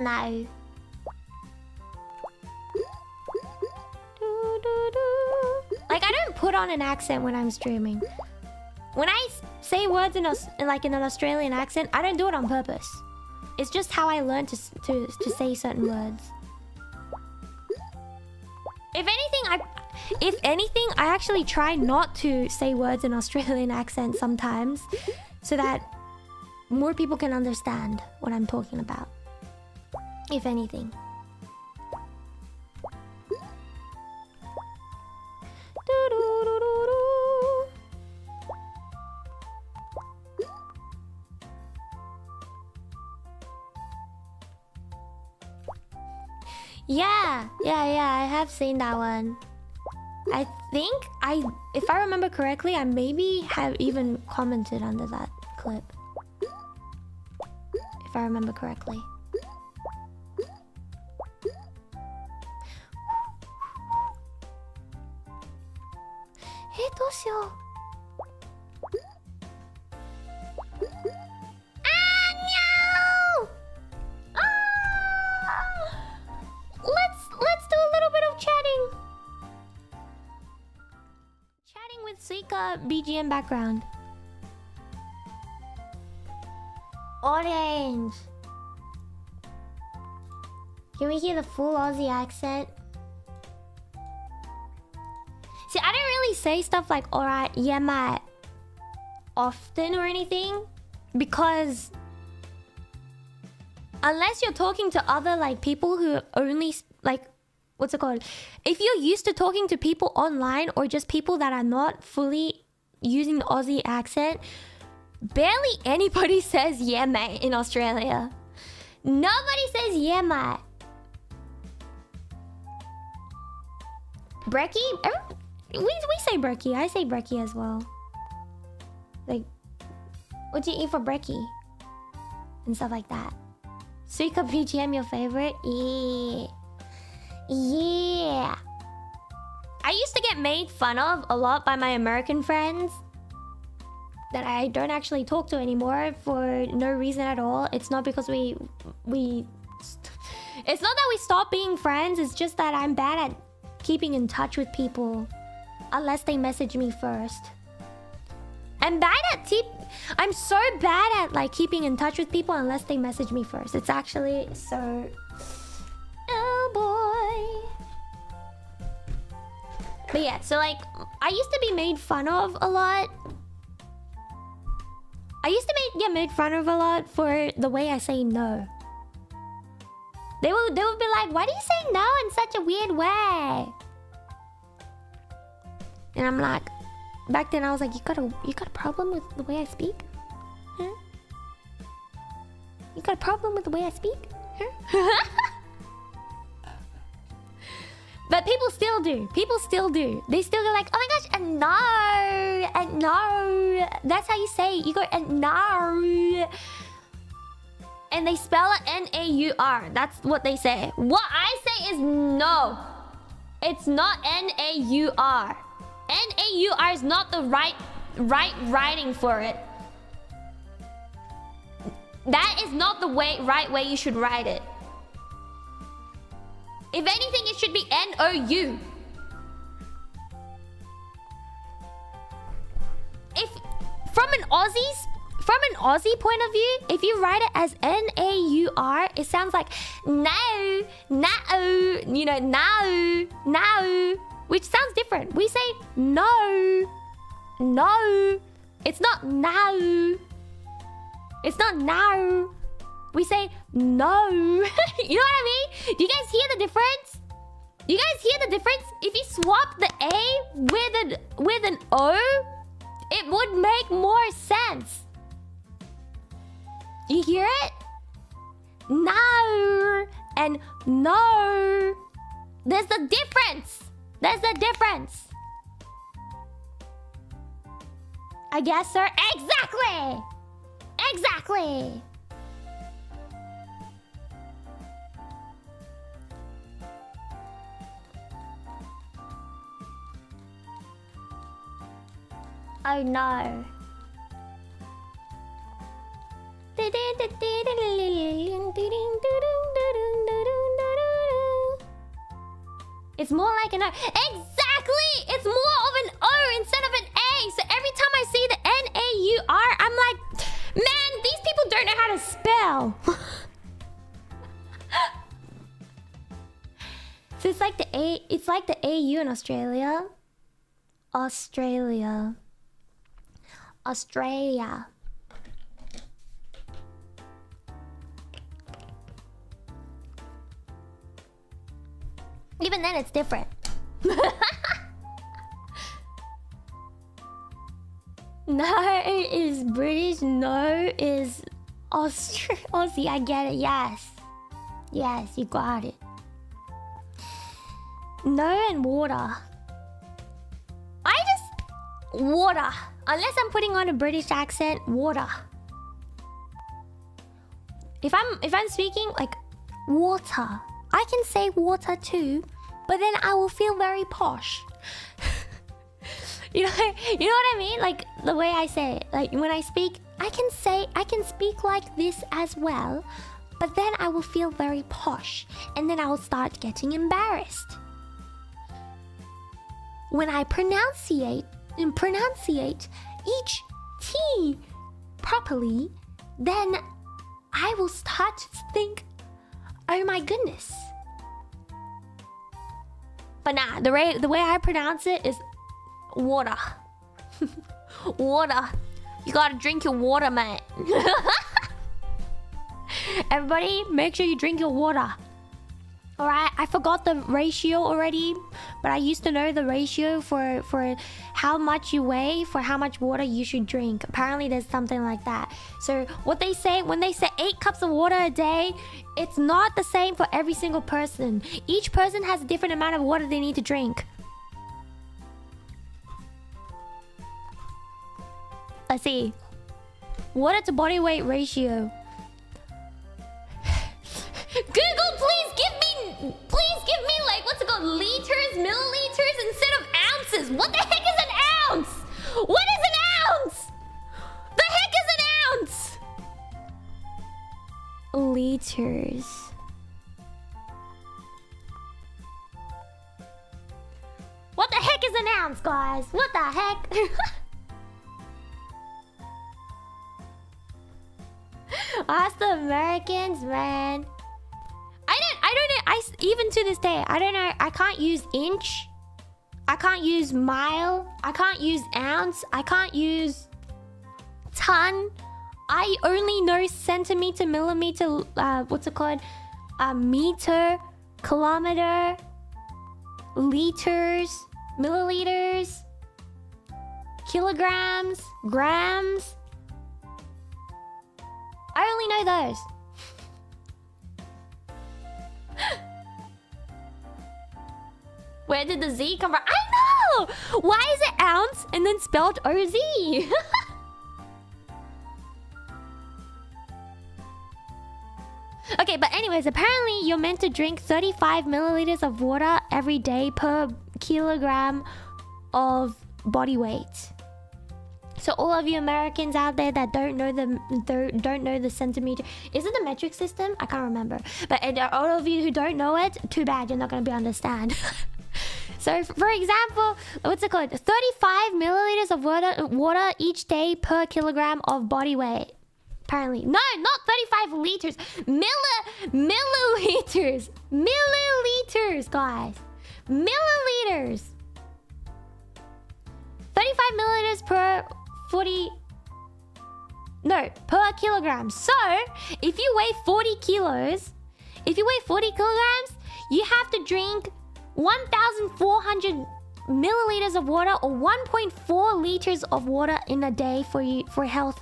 No. Like, I don't put on an accent when I'm streaming. When I say words in like in an Australian accent, I don't do it on purpose. It's just how I learned to say certain words. If anything, I actually try not to say words in Australian accent sometimes, so that more people can understand what I'm talking about. If anything. Yeah, I have seen that one. I think if I remember correctly, I maybe have even commented under that clip. If I remember correctly. Hey, どうしよう。Let's do a little bit of chatting. Chatting with Suika BGM background. Orange. Can we hear the full Aussie accent? See, I don't really say stuff like alright, yeah, mate, often or anything, because unless you're talking to other like people who only like, what's it called? If you're used to talking to people online or just people that are not fully using the Aussie accent, barely anybody says yeah mate in Australia. Nobody says yeah mate. Brekkie? We say brekkie. I say brekkie as well. Like, what do you eat for brekkie? And stuff like that. Suika BGM your favorite? Yeah. Yeah. I used to get made fun of a lot by my American friends that I don't actually talk to anymore for no reason at all. It's not because it's not that we stopped being friends. It's just that I'm bad at keeping in touch with people unless they message me first. I'm so bad at like keeping in touch with people unless they message me first. It's actually so... Oh boy. But yeah, so like, I used to be made fun of a lot. I used to get made fun of a lot for the way I say no. They would be like, why do you say no in such a weird way? And I'm like, back then I was like, you got a problem with the way I speak? Huh? You got a problem with the way I speak? Huh? But people still do. People still do. They still go like, oh my gosh, and no. And no. That's how you say it. You go, and no. And they spell it N-A-U-R. That's what they say. What I say is no. It's not N-A-U-R. N-A-U-R is not the right writing for it. That is not the right way you should write it. If anything, it should be N-O-U. If from an Aussie point of view, if you write it as N-A-U-R, it sounds like no, you know, no, which sounds different. We say no. It's not now. It's not now. We say no. You know what I mean? Do you guys hear the difference? Do you guys hear the difference? If you swap the A with an O, it would make more sense. Do you hear it? No and no. There's the difference. There's the difference. I guess, sir. Exactly. Exactly. Oh no. It's more like an O. Exactly! It's more of an O instead of an A. So every time I see the N-A-U-R, I'm like, man, these people don't know how to spell. So it's like the A. It's like the AU in Australia. Australia. Even then, it's different. No is British. No is Aussie. I get it. Yes. Yes, you got it. No and water. Water. Unless I'm putting on a British accent, water. If I'm speaking like water, I can say water too, but then I will feel very posh. you know what I mean? Like the way I say it. Like when I speak, I can speak like this as well, but then I will feel very posh, and then I will start getting embarrassed. When I pronunciate each T properly, then I will start to think, oh my goodness. But nah, the way I pronounce it is water. Water. You gotta drink your water, mate. Everybody, make sure you drink your water. Alright, I forgot the ratio already, but I used to know the ratio for how much you weigh, for how much water you should drink. Apparently there's something like that. So what they say, when they say 8 cups of water a day, it's not the same for every single person. Each person has a different amount of water they need to drink. Let's see. Water to body weight ratio. Google, please give me like, what's it called? Liters, milliliters instead of ounces. What the heck is an ounce? What is an ounce? The heck is an ounce? Liters. What the heck is an ounce, guys? What the heck? Ask the Americans, man. I don't know. Even to this day, I don't know. I can't use inch. I can't use mile. I can't use ounce. I can't use ton. I only know centimeter, millimeter. What's it called? Meter, kilometer, liters, milliliters, kilograms, grams. I only know those. Where did the Z come from? I know! Why is it ounce and then spelled OZ? Okay, but anyways, apparently you're meant to drink 35 milliliters of water every day per kilogram of body weight. So all of you Americans out there that don't know the centimeter, is it the metric system? I can't remember. But all of you who don't know it, too bad, you're not gonna be understand. So for example, what's it called? 35 milliliters of water each day per kilogram of body weight. Apparently, no, not 35 liters. Milliliters, guys, milliliters. 35 milliliters per 40. No, per kilogram. So if you weigh 40 kilos, you have to drink 1,400 milliliters of water or 1.4 liters of water in a day for healthy.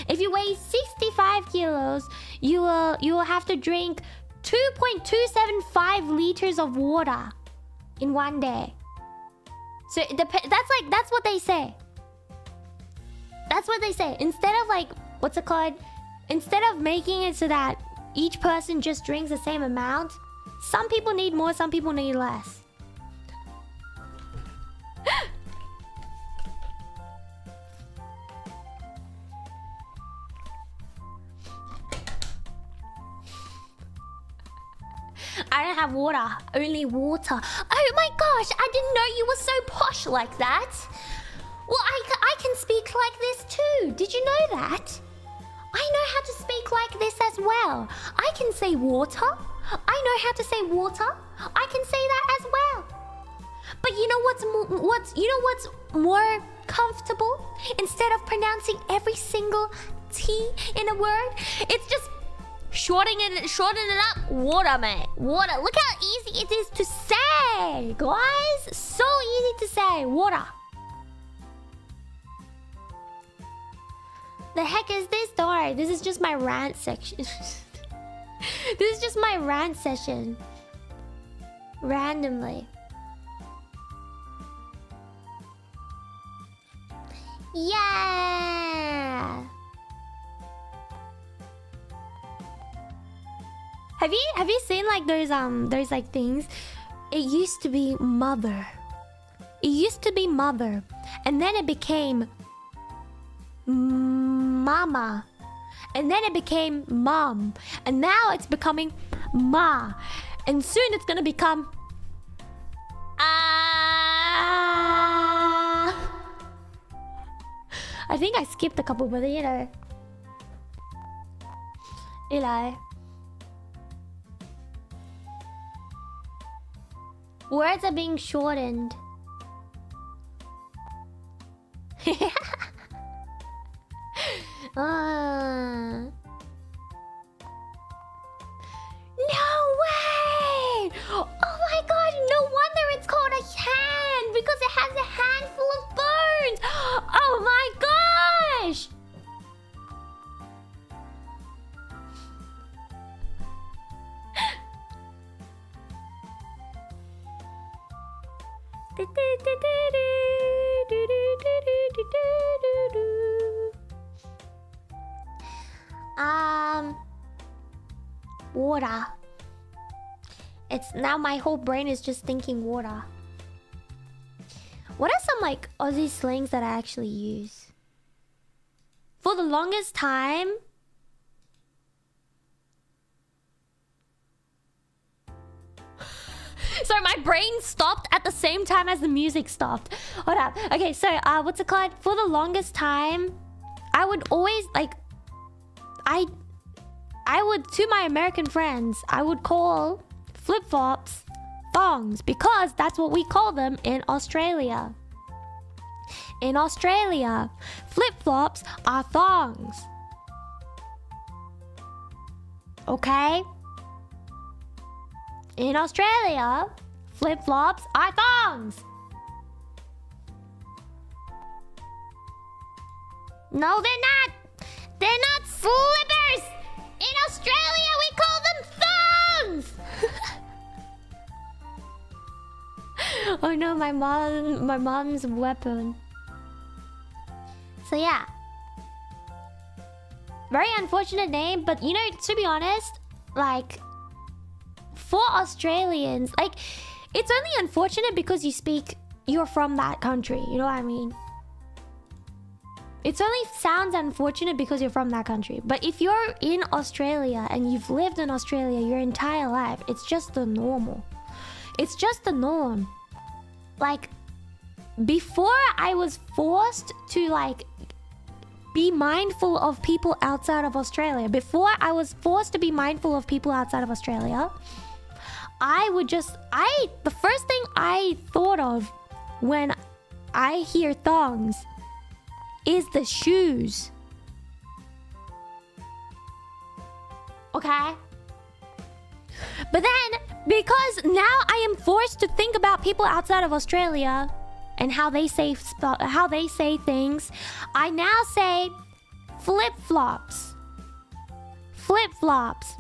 If you weigh 65 kilos, you will have to drink 2.275 liters of water in one day. So that's what they say. That's what they say. Instead of like, what's it called? Instead of making it so that each person just drinks the same amount, some people need more, some people need less. I don't have water. Only water. Oh my gosh, I didn't know you were so posh like that. Well, I can speak like this too. Did you know that? I know how to speak like this as well. I can say water. I know how to say water. I can say that as well. But you know what's more comfortable? Instead of pronouncing every single T in a word, it's just shortening it up. Water, man. Water. Look how easy it is to say, guys. So easy to say. Water. The heck is this? Don't worry. This is just my rant section. This is just my rant session. Randomly. Yeah. Have you seen like there's like things? It used to be mother. It used to be mother, and then it became mama, and then it became mom, and now it's becoming ma, and soon it's gonna become I think I skipped a couple, but you know. Eli. Words are being shortened. No way! Oh my god, no wonder it's called a hand, because it has a handful of bones. Oh my gosh! Water. It's now my whole brain is just thinking water. What are some like Aussie slangs that I actually use? For the longest time, sorry, my brain stopped at the same time as the music stopped. Hold up. Okay, so what's it called? For the longest time, I would always like I would, to my American friends, I would call flip-flops thongs, because that's what we call them in Australia. In Australia, flip-flops are thongs. Okay? In Australia, flip-flops are thongs. No, they're not. They're not slippers. In Australia, we call them thongs. Oh no, my mom's weapon. So yeah. Very unfortunate name, but you know, to be honest, like for Australians, like it's only unfortunate because you're from that country, you know what I mean? It's only sounds unfortunate because you're from that country. But if you're in Australia and you've lived in Australia your entire life, it's just the normal. It's just the norm. Like, before I was forced to like be mindful of people outside of Australia, the first thing I thought of when I hear thongs is the shoes. Okay? But then, because now I am forced to think about people outside of Australia and how they say things, I now say flip-flops. Flip-flops.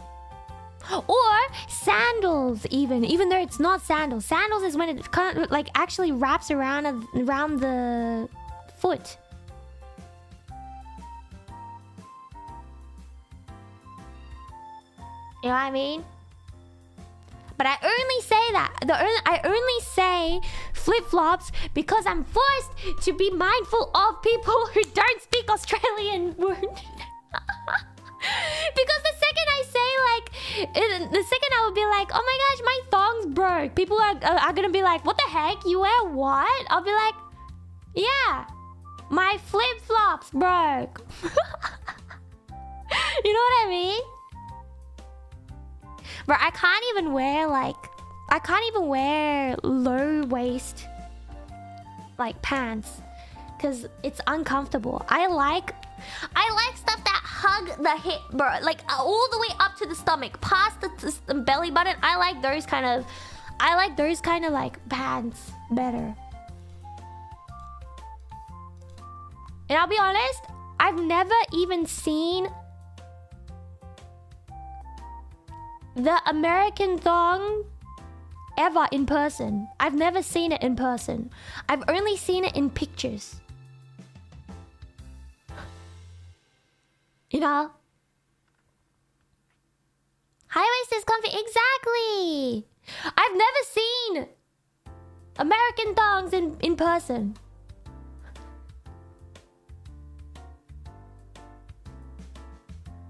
Or sandals, even though it's not sandals. Sandals is when it kind of like actually wraps around the foot. You know what I mean? But I only say that. I only say flip-flops because I'm forced to be mindful of people who don't speak Australian word. Because the second I say like The second I would be like, oh my gosh, my thong's broke. People are gonna be like, what the heck? You wear what? I'll be like, yeah, my flip-flops broke. You know what I mean? But I can't even wear low waist like pants because it's uncomfortable. I like stuff that hug the hip, bro, like all the way up to the stomach, past the belly button. I like those kind of like pants better. And I'll be honest, I've never even seen the American thong ever in person. I've never seen it in person. I've only seen it in pictures. You know? High-waist is comfy. Exactly! I've never seen American thongs in person.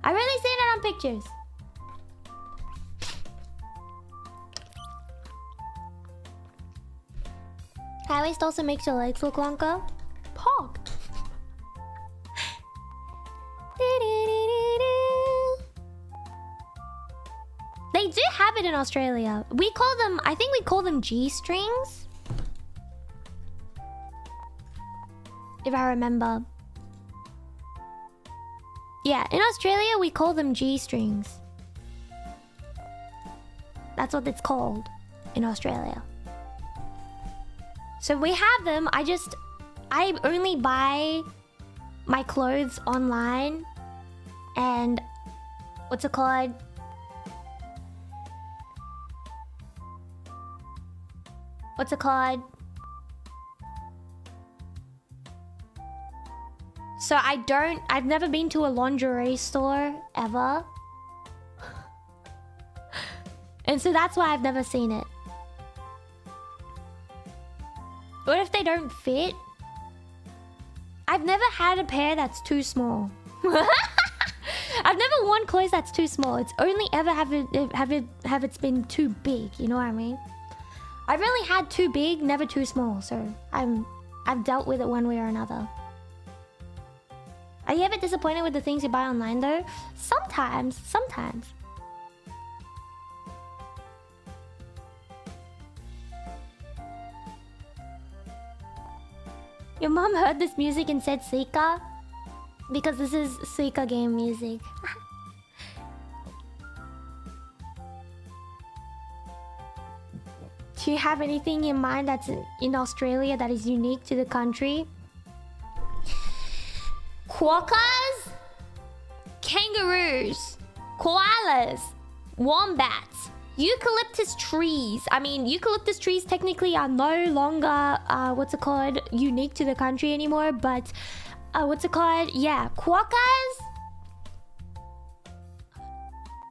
I've only seen it on pictures. High waist also makes your legs look longer. Pog. They do have it in Australia. We call them, I think we call them G-strings. If I remember. Yeah, in Australia we call them G-strings. That's what it's called in Australia. So we have them. I only buy my clothes online. And what's it called? What's it called? So I've never been to a lingerie store ever. And so that's why I've never seen it. What if they don't fit? I've never had a pair that's too small. I've never worn clothes that's too small. It's only ever have it's been too big. You know what I mean? I've only had too big, never too small. So I've dealt with it one way or another. Are you ever disappointed with the things you buy online though? Sometimes. Your mom heard this music and said SUIKA? Because this is SUIKA game music. Do you have anything in mind that's in Australia that is unique to the country? Quokkas, kangaroos, koalas, wombats, eucalyptus trees. I mean, eucalyptus trees technically are no longer what's it called, unique to the country anymore, but what's it called? Yeah, quokkas,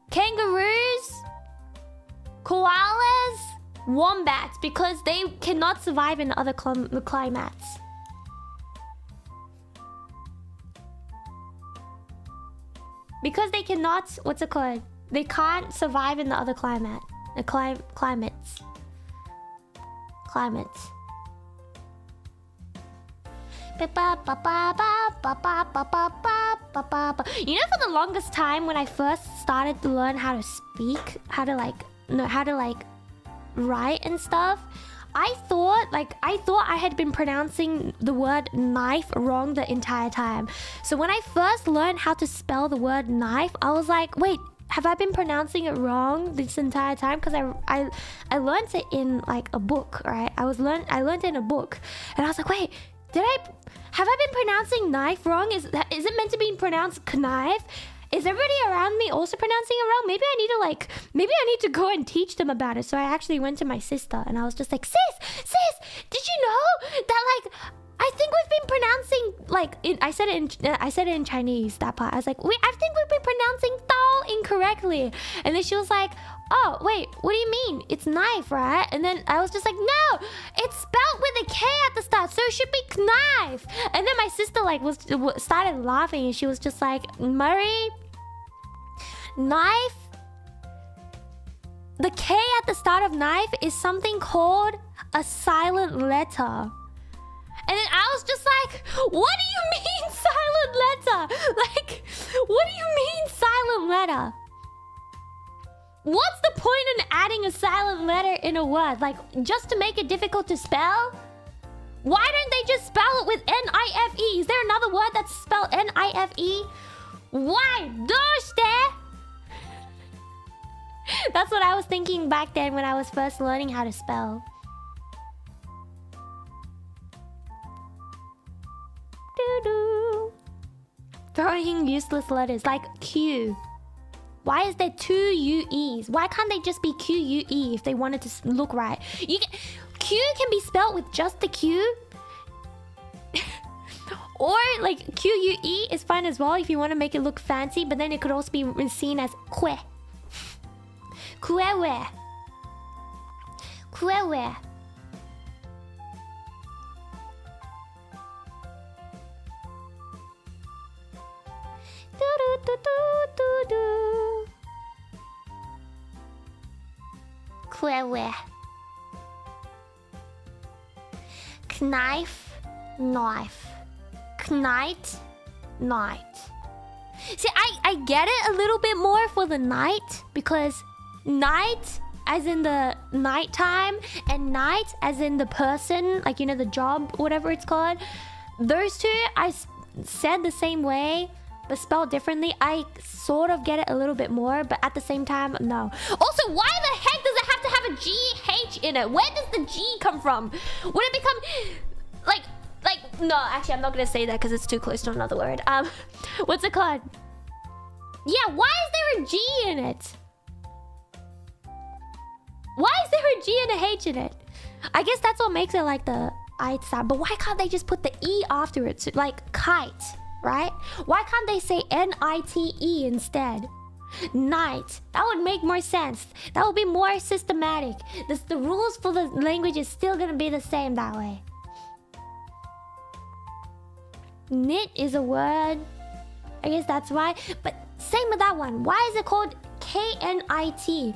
kangaroos, koalas, wombats, because they cannot survive in other climates. Because they cannot, what's it called? They can't survive in the other climates. Climates. You know, for the longest time when I first started to learn how to speak, how to write and stuff, I thought I had been pronouncing the word knife wrong the entire time. So when I first learned how to spell the word knife, I was like, wait, have I been pronouncing it wrong this entire time? Because I learned it in like a book, right? I learned it in a book, and I was like, wait, have I been pronouncing knife wrong? Is it meant to be pronounced knife? Is everybody around me also pronouncing it wrong? Maybe I need to go and teach them about it. So I actually went to my sister and I was just like, sis, did you know that I think we've been pronouncing I said it in Chinese, that part. I was like, I think we've been pronouncing Tao incorrectly. And then she was like, oh wait, what do you mean? It's knife, right? And then I was just like, no, it's spelled with a K at the start, so it should be knife. And then my sister started laughing and she was just like, Murray, knife the K at the start of knife is something called a silent letter. And then I was just like, what do you mean silent letter? Like, what do you mean silent letter? What's the point in adding a silent letter in a word? Like, just to make it difficult to spell? Why don't they just spell it with N-I-F-E? Is there another word that's spelled N-I-F-E? Why? Doshite? That's what I was thinking back then when I was first learning how to spell. Doo-doo. Throwing useless letters like Q. Why is there 2 U-E's? Why can't they just be Q-U-E if they wanted to look right? Q can be spelled with just the Q. Or like Q-U-E is fine as well if you want to make it look fancy, but then it could also be seen as Kwe. Kwewe. Kwewe. Do-do-do-do-do-do. Kwewe. Knife, knife. Knight, night. See, I get it a little bit more for the night, because night as in the nighttime and night as in the person, like, you know, the job, whatever it's called. Those two I said the same way but spelled differently. I sort of get it a little bit more, but at the same time, no. Also, why the heck does it have to have a GH in it? Where does the G come from? Would it become like no, actually I'm not gonna say that because it's too close to another word. What's it called? Yeah, why is there a G in it? Why is there a G and a H in it? I guess that's what makes it like the I sound. But why can't they just put the E after it? So, like kite, right? Why can't they say N-I-T-E instead? Night. That would make more sense. That would be more systematic. The rules for the language is still gonna be the same that way. Knit is a word. I guess that's why. But same with that one. Why is it called K-N-I-T?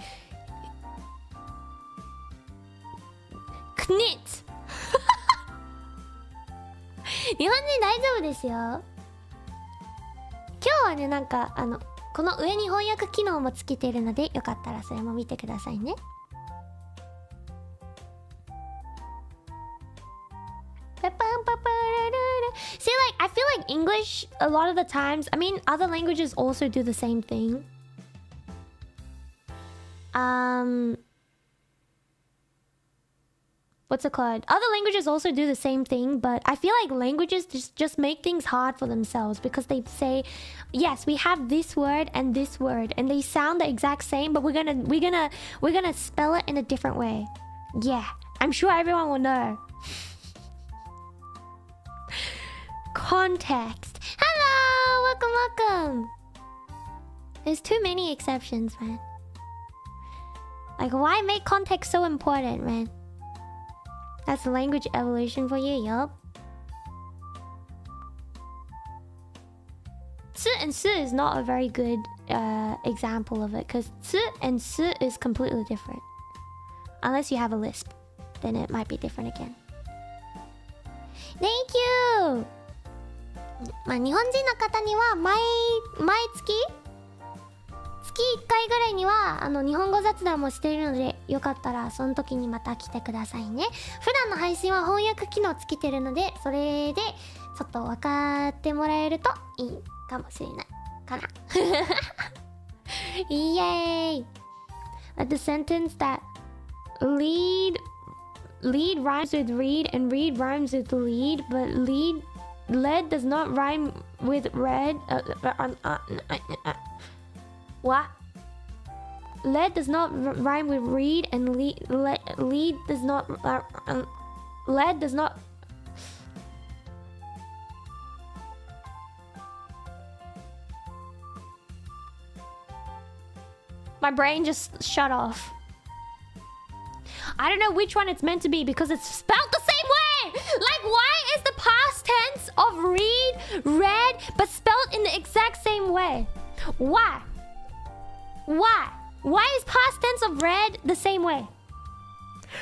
Knit. 日本人大丈夫ですよ。今日はね、なんかこの上に翻訳機能もつけてるので、よかったらそれも見てくださいね。See, like, I feel like English, a lot of the times, I mean, other languages also do the same thing. What's it called? Other languages also do the same thing, but I feel like languages just make things hard for themselves because they say, yes, we have this word, and they sound the exact same, but we're gonna spell it in a different way. Yeah, I'm sure everyone will know. Context. Hello, welcome. There's too many exceptions, man. Like, why make context so important, man? That's language evolution for you, yup. Tsu and su is not a very good example of it, because tsu and su is completely different. Unless you have a lisp, then it might be different again. Thank you! まあ、日本人の方には毎月1回ぐらいには日本語雑談もしているので、よかったらその時にまた来てくださいね。普段の配信は翻訳機能つけてるので、それでちょっと分かってもらえるといいかもしれないかな。イエーイ。Like the sentence that lead rhymes with read and read rhymes with lead, but lead does not rhyme with red. What? Lead does not rhyme with read, and lead does not. Lead does not. My brain just shut off. I don't know which one it's meant to be because it's spelled the same way. Like, why is the past tense of read, but spelled in the exact same way? Why? Why is past tense of red the same way?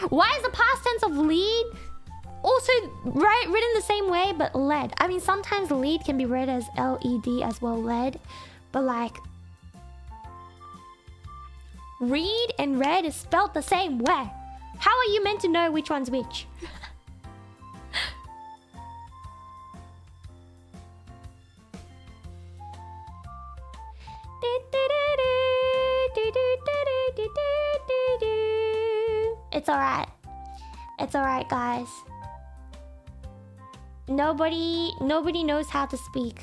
Why is the past tense of lead also written the same way but lead? I mean, sometimes lead can be read as LED as well, lead. But like, read and red is spelled the same way. How are you meant to know which one's which? It's alright. It's alright, guys. Nobody knows how to speak.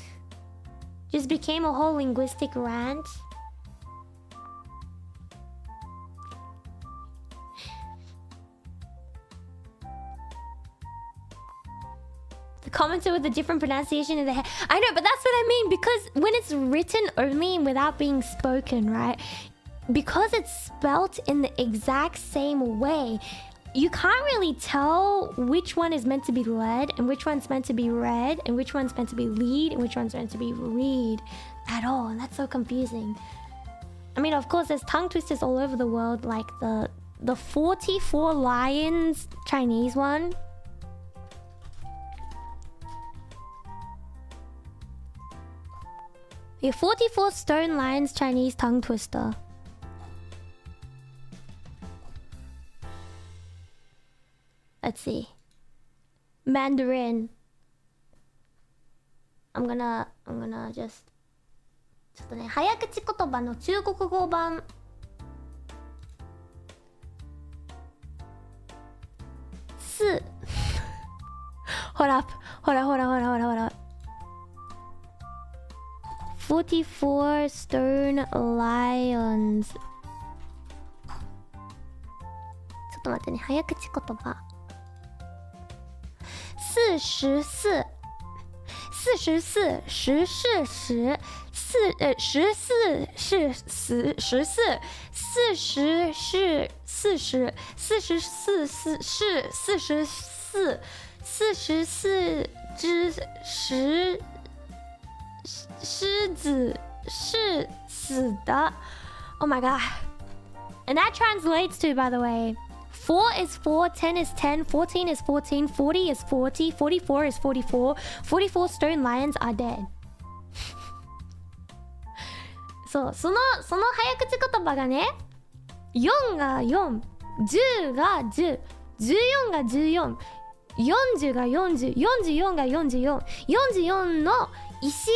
Just became a whole linguistic rant. The commenter with a different pronunciation in the head. I know, but that's what I mean. Because when it's written only and without being spoken, right? Because it's spelt in the exact same way, you can't really tell which one is meant to be led and which one's meant to be read and which one's meant to be lead and which one's meant to be read at all. And that's so confusing. I mean, of course, there's tongue twisters all over the world, like the 44 Lions Chinese one. The 44 Stone Lions Chinese tongue twister. Let's see. Mandarin. I'm gonna just ちょっとね、早口言葉の中国語版。す。ほら、ほらほらほらほらほら。44 Stone Lions。ちょっと待ってね、早口言葉。44，44，十四是十，14是14，十四是40，44是44，44只十狮子是死的。Oh my god. And that translates to, by the way, 4 is 4, 10 is 10, 14 is 14, 40 is 40, 44 is 44, 44 stone lions are dead. そう、その早口言葉がね、4が4、10が10、14が14、40が40、44が44、44の石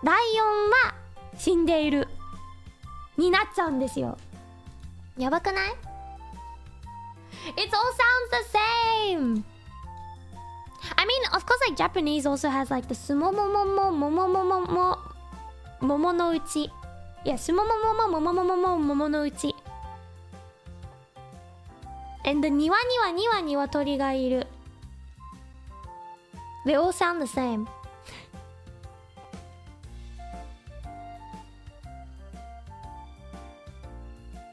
ライオンは死んでいるになっちゃうんですよ。やばくない？ It all sounds the same. I mean, of course, like Japanese also has like the sumomomomo momomomomo momo no uchi. Yeah, sumomomomo momomomomo momo no uchi. And the niwa niwa niwa niwatori ga iru. They all sound the same.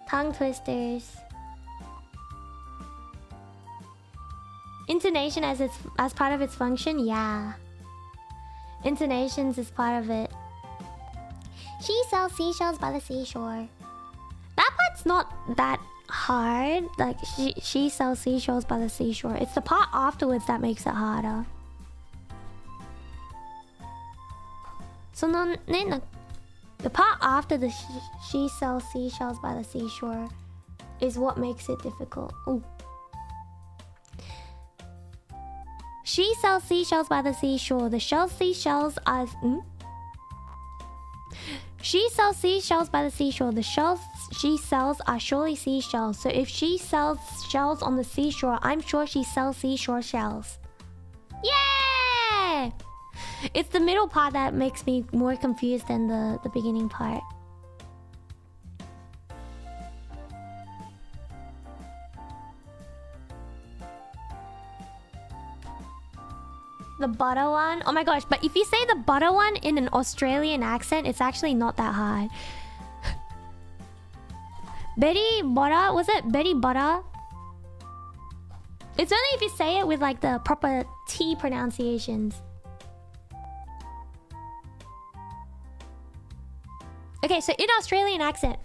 Tongue twisters. Intonation as part of its function, yeah. Intonations is part of it. She sells seashells by the seashore. That part's not that hard. Like she sells seashells by the seashore. It's the part afterwards that makes it harder. So no, the part after the she sells seashells by the seashore is what makes it difficult. Ooh. She sells seashells by the seashore. The seashells are... She sells seashells by the seashore. The shells she sells are surely seashells. So if she sells shells on the seashore, I'm sure she sells seashore shells. Yeah! It's the middle part that makes me more confused than the beginning part. The butter one? Oh my gosh, but if you say the butter one in an Australian accent, it's actually not that hard. Betty butter? Was it Betty butter? It's only if you say it with like the proper T pronunciations. Okay, so in Australian accent,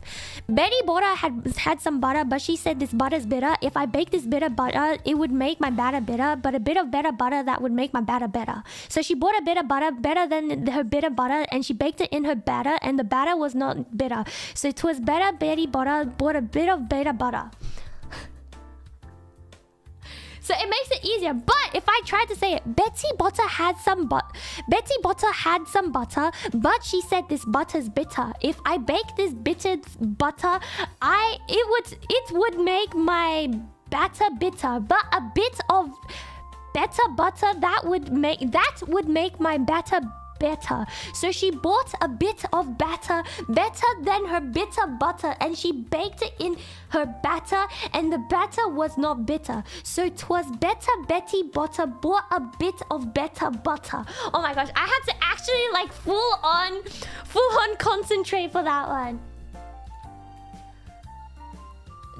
Betty Bora had some butter, but she said this butter's bitter. If I bake this bitter butter, it would make my batter bitter, but a bit of better butter that would make my batter better. So she bought a bit of butter, better than her bitter butter, and she baked it in her batter, and the batter was not bitter. So it was better Betty Bora bought a bit of better butter. So it makes it easier. But if I tried to say it, Betty Botter had some butter, but she said this butter's bitter. If I bake this bitter butter, it would make my batter bitter. But a bit of better butter that would make my batter better. So she bought a bit of batter better than her bitter butter, and she baked it in her batter, and the batter was not bitter. So 'twas better Betty Butter bought a bit of better butter. Oh my gosh, I had to actually like full on concentrate for that one.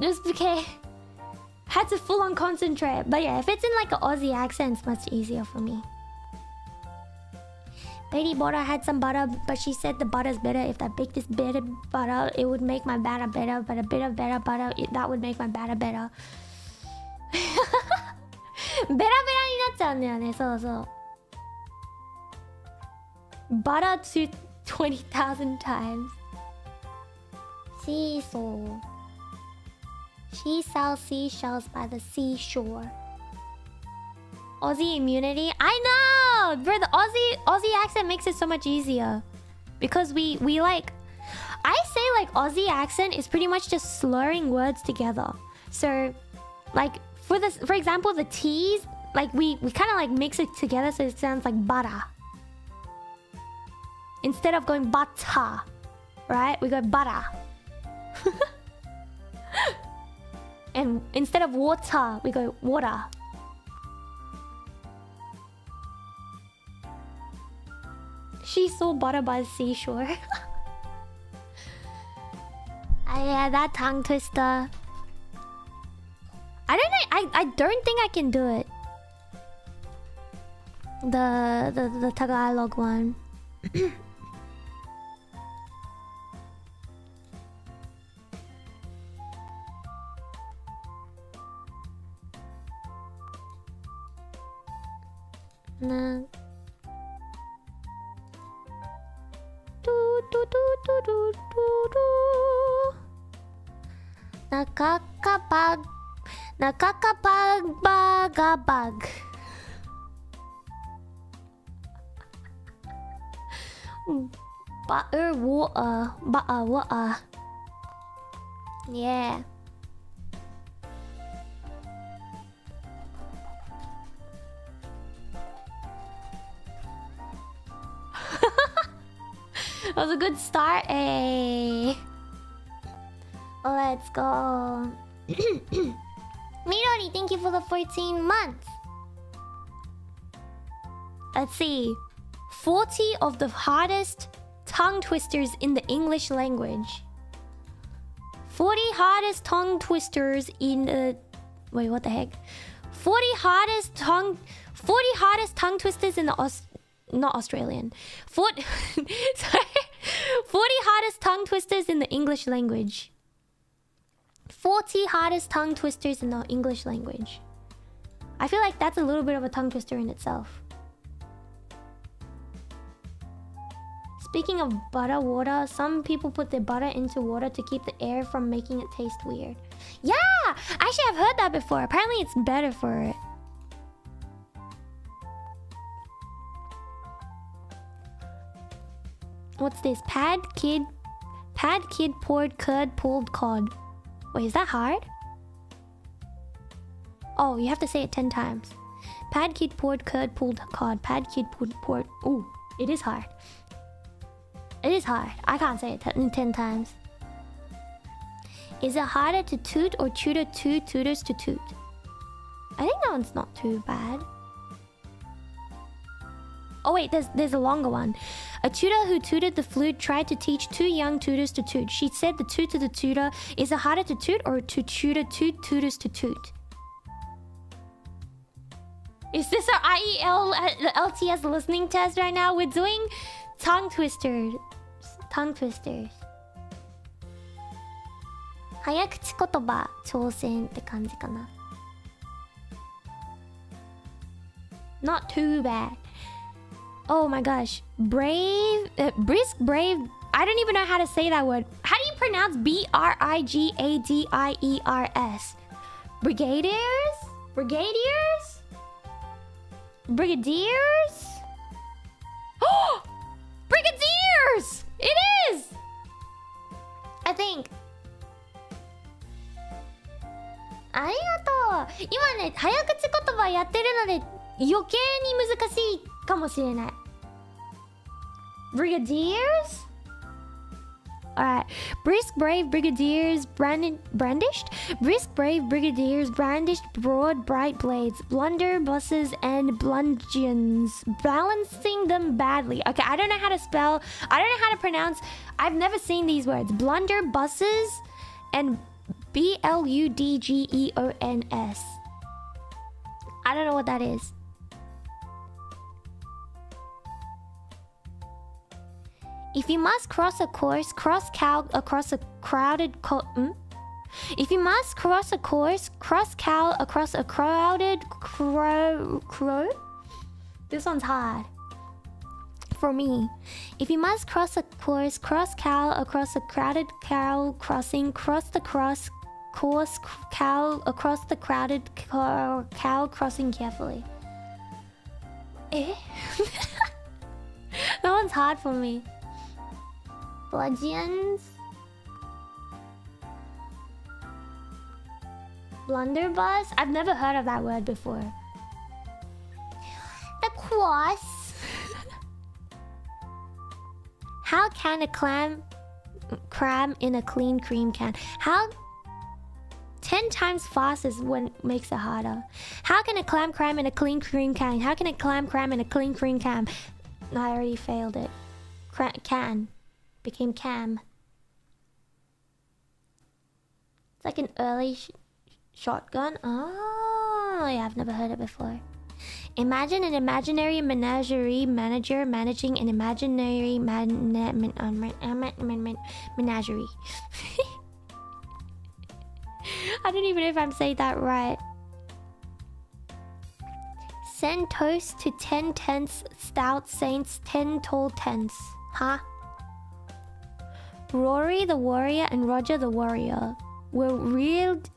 Just okay. Had to full on concentrate. But yeah, if it's in like an Aussie accent, it's much easier for me. Betty Butter had some butter, but she said the butter's better. If I bake this better butter, it would make my batter better. But a bit of better butter, that would make my batter better. ベラベラになっちゃうんだよね。そうそう。Butter to 20,000 times. Seesaw. She sells seashells by the seashore. Aussie immunity? I know! Bro, the Aussie accent makes it so much easier. Because we like... I say like Aussie accent is pretty much just slurring words together. So, like, for example, the T's, like we kind of like mix it together so it sounds like butter. Instead of going butter, right? We go butter. And instead of water, we go water. She saw butter by the seashore. Yeah, that tongue twister. I don't think I can do it. The Tagalog one. Nah. Nakakapag-bagabag. Water. Yeah. That was a good start, eh? Let's go. Midori, thank you for the 14 months. Let's see. 40 of the hardest tongue twisters in the English language. 40 hardest tongue twisters in the... Wait, what the heck? 40 hardest tongue twisters in the not Australian. 40 hardest tongue twisters in the English language. 40 hardest tongue twisters in the English language. I feel like that's a little bit of a tongue twister in itself. Speaking of butter water, some people put their butter into water to keep the air from making it taste weird. Yeah! Actually, I've heard that before. Apparently, it's better for it. What's this? Pad kid poured curd pulled cod. Wait, is that hard? Oh, you have to say it 10 times. Pad kid poured curd pulled cod. Pad kid poured... Ooh, it is hard. It is hard. I can't say it 10 times. Is it harder to toot or tutor two tutors to toot? I think that one's not too bad. Oh wait, there's a longer one. A tutor who tutored the flute tried to teach two young tutors to toot. She said the toot to the tutor, is it harder to toot or to tutor two tutors to toot? Is this our IEL LTS listening test right now? We're doing tongue twisters. Tongue twisters. 早口言葉挑戦って感じかな。Not too bad. Oh my gosh. Brave, brisk, brave. I don't even know how to say that word. How do you pronounce B-R-I-G-A-D-I-E-R-S? Brigadiers? Brigadiers? Brigadiers? Oh! Brigadiers! It is! I think. ありがとう。今ね、早口言葉やってるので余計に難しいかもしれない。Brigadiers? Alright. Brisk, brave brigadiers brandished? Brisk, brave brigadiers brandished broad, bright blades, blunderbusses and bludgeons, balancing them badly. Okay, I don't know how to spell. I don't know how to pronounce. I've never seen these words. Blunderbusses and B-L-U-D-G-E-O-N-S. I don't know what that is. If you must cross a course, cross cow across a crowded If you must cross a course, cross cow across a crowded crow? This one's hard. For me. If you must cross a course, cross cow across a crowded cow crossing, cross course cow across the crowded cow crossing carefully. Eh? That one's hard for me. Bludgeons? Blunderbuss? I've never heard of that word before. The cross. How can a cram in a clean cream can? How 10 times fast is when it makes it harder. How can a cram in a clean cream can? How can a cram in a clean cream can? No, I already failed it. Can. Became cam. It's like an early shotgun. Oh, yeah, I've never heard it before. Imagine an imaginary menagerie manager managing an imaginary menagerie. I don't even know if I'm saying that right. Send toast to 10 tense stout saints, 10 tall tents. Huh? Rory the warrior and Roger the warrior were reared.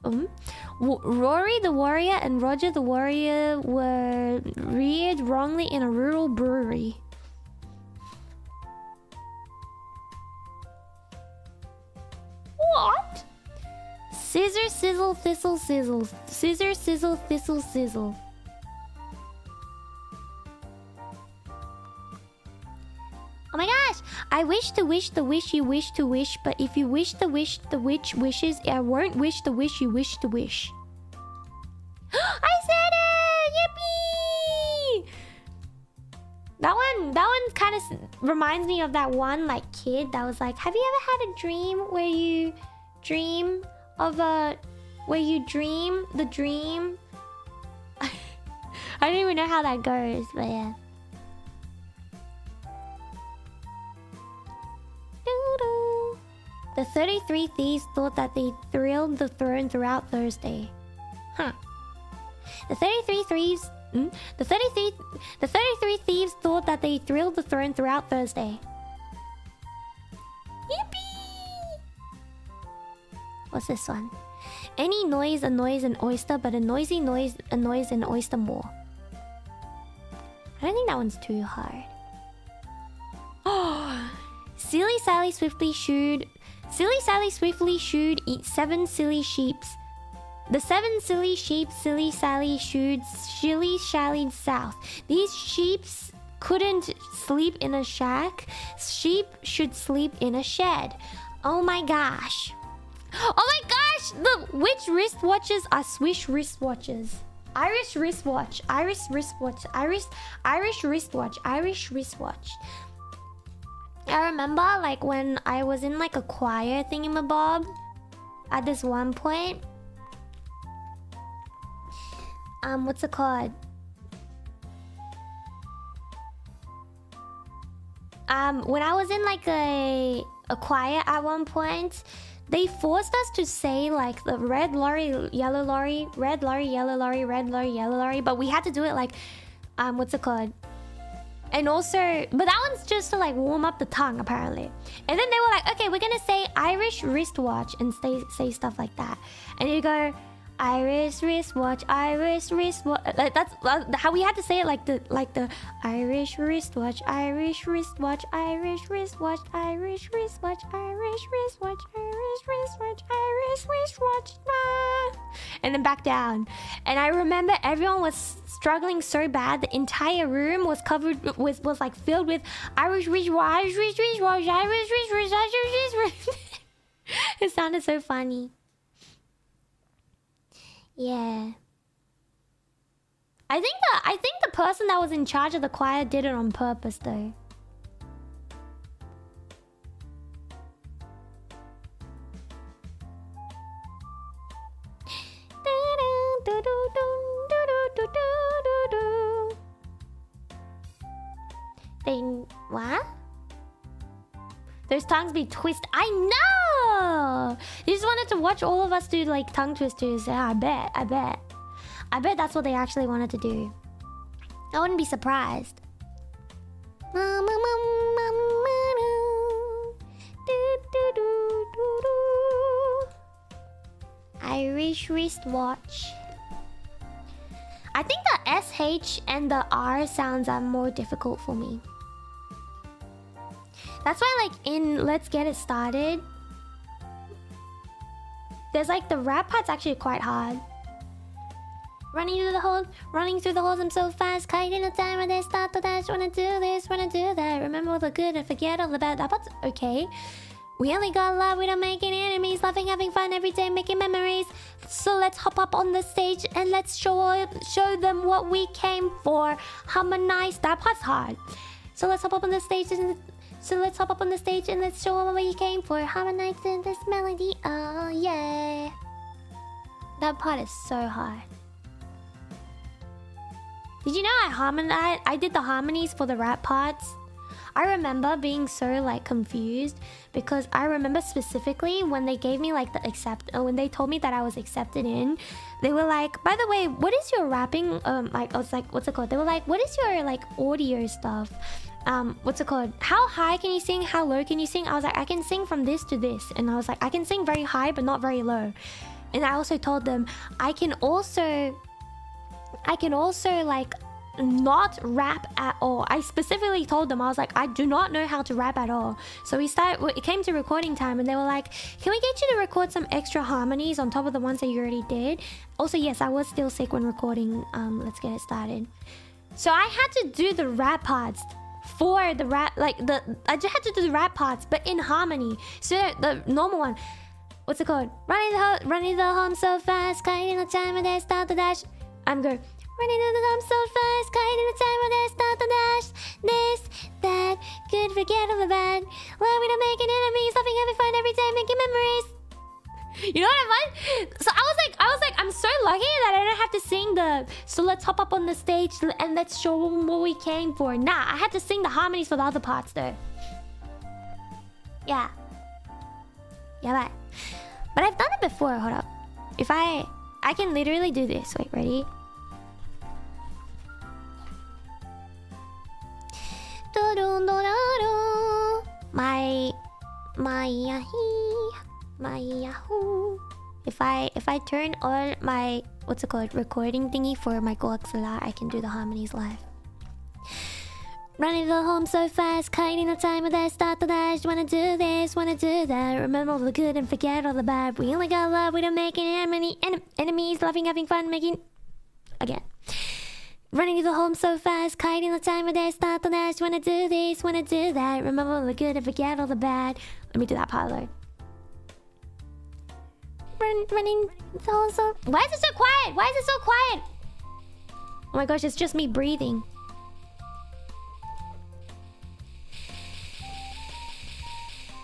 Rory the warrior and Roger the warrior were reared wrongly in a rural brewery. What? Scissor, sizzle, thistle, sizzle. Scissor, sizzle, thistle, sizzle. Oh my gosh! I wish the wish the wish you wish to wish, but if you wish the wish the witch wishes, I won't wish the wish you wish to wish. I said it! Yippee! That one kind of reminds me of that one like kid that was like, have you ever had a dream where you dream of where you dream the dream? I don't even know how that goes, but yeah. The 33 thieves thought that they thrilled the throne throughout Thursday. Huh. The 33 thieves thought that they thrilled the throne throughout Thursday. Yippee! What's this one? Any noise annoys an oyster, but a noisy noise annoys an oyster more. I don't think that one's too hard. Oh! Silly Sally swiftly shooed 7 silly sheeps. The 7 silly sheep Silly Sally shooed shilly-shallied south. These sheeps couldn't sleep in a shack. Sheep should sleep in a shed. Oh my gosh. Oh my gosh! Which wristwatches are Swish wristwatches? Irish wristwatch. Irish wristwatch. Irish wristwatch. Irish wristwatch. I remember like when I was in like a choir thingamabob at this one point. What's it called? When I was in like a choir at one point, they forced us to say like the red lorry, yellow lorry, red lorry, yellow lorry, red lorry, yellow lorry, but we had to do it like what's it called? And also, but that one's just to like warm up the tongue apparently. And then they were like, okay, we're gonna say Irish wristwatch and say stuff like that. And you go Irish wristwatch, Irish wristwatch. That's how we had to say it, like the Irish wristwatch, Irish wristwatch, Irish wristwatch, Irish wristwatch, Irish wristwatch, Irish wristwatch, Irish wristwatch, and then back down. And I remember everyone was struggling so bad. The entire room was covered was like filled with Irish wristwatch, Irish wristwatch, Irish wristwatch, Irish wristwatch. It sounded so funny. Yeah. I think the person that was in charge of the choir did it on purpose though. What? Those tongues be twist. I know. You just wanted to watch all of us do like tongue twisters. Yeah, I bet that's what they actually wanted to do. I wouldn't be surprised. Irish wristwatch. I think the SH and the R sounds are more difficult for me. That's why, like, in Let's Get It Started, there's like the rap part's actually quite hard. Running through the holes, I'm so fast. Kiting the time when they start to dash. Wanna do this, wanna do that. Remember all the good and forget all the bad. That part's okay. We only got love, we don't make any enemies. Laughing, having fun every day, making memories. So let's hop up on the stage and let's show them what we came for. Harmonize. That part's hard. So let's hop up on the stage and let's show them what we came for. Harmonize in this melody. Oh yeah. That part is so hard. Did you know I did the harmonies for the rap parts? I remember being so like confused because I remember specifically when they gave me like when they told me that I was accepted in, they were like, by the way, what is your rapping like I was like, what's it called? They were like, what is your like audio stuff? What's it called? How high can you sing? How low can you sing? I was like, I can sing from this to this. And I was like, I can sing very high but not very low. And I also told them I can also like not rap at all. I specifically told them, I was like, I do not know how to rap at all. So it came to recording time and they were like, can we get you to record some extra harmonies on top of the ones that you already did? Also, yes, I was still sick when recording Let's Get It Started. So I had to do the rap parts for the rap, I just had to do the rap parts but in harmony. So the normal one, what's it called? Running the home so fast, kiting the time when they start to dash. I'm good. Running the home so fast, kiting the time when they start to dash. This, that, good, forget all the bad. Well, we don't make enemies, laughing, having fun every day, making memories. You know what I mean? So I was like, I'm so lucky that I don't have to sing so let's hop up on the stage and let's show them what we came for. Nah, I had to sing the harmonies for the other parts though. Yeah. Yeah, but I've done it before. Hold up. If I can literally do this. Wait, ready? My Yahoo. If I turn on my what's it called recording thingy for my Goxala, I can do the harmonies live. Running the home so fast, kiting the time when they start to dash. Wanna do this, wanna do that. Remember all the good and forget all the bad. We only got love, we don't make any enemies. Laughing, having fun, making again. Running the home so fast, kiting the time when they start to dash. Wanna do this, wanna do that. Remember all the good and forget all the bad. Let me do that part alone. Running so. Why is it so quiet? Why is it so quiet? Oh my gosh, it's just me breathing.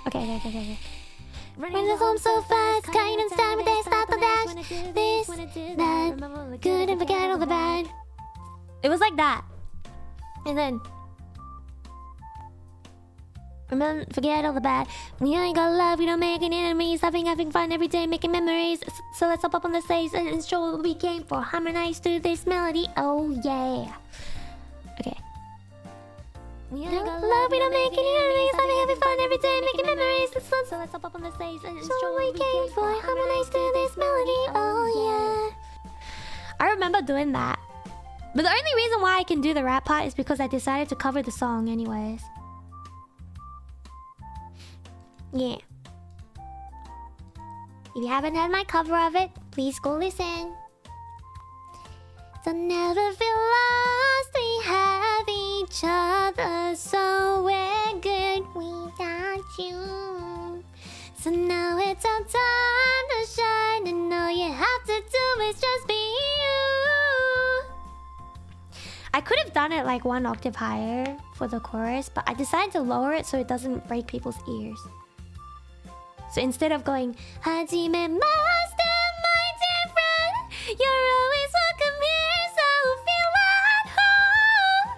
Okay. Running the home so fast, kiting the time when they start to dash. This, that, good and forget all the bad. It was like that. And then Remember, forget all the bad. We only got love, we don't make any enemies. Having fun every day, making memories. So let's hop up on the stage and show what we came for. Harmonize to this melody. Oh yeah. Okay. We only got love, we don't make any enemies. Having fun every day, making memories. So let's hop up on the stage and show what we came for. Harmonize to this melody. Oh yeah. I remember doing that. But the only reason why I can do the rap part is because I decided to cover the song anyways. Yeah. If you haven't had my cover of it, please go listen. So never feel lost, we have each other, so we're good without you. So now it's our time to shine, and all you have to do is just be you. I could have done it like 1 octave higher for the chorus, but I decided to lower it so it doesn't break people's ears. So instead of going Hajime master, my dear friend, you're always welcome here, so feel at home.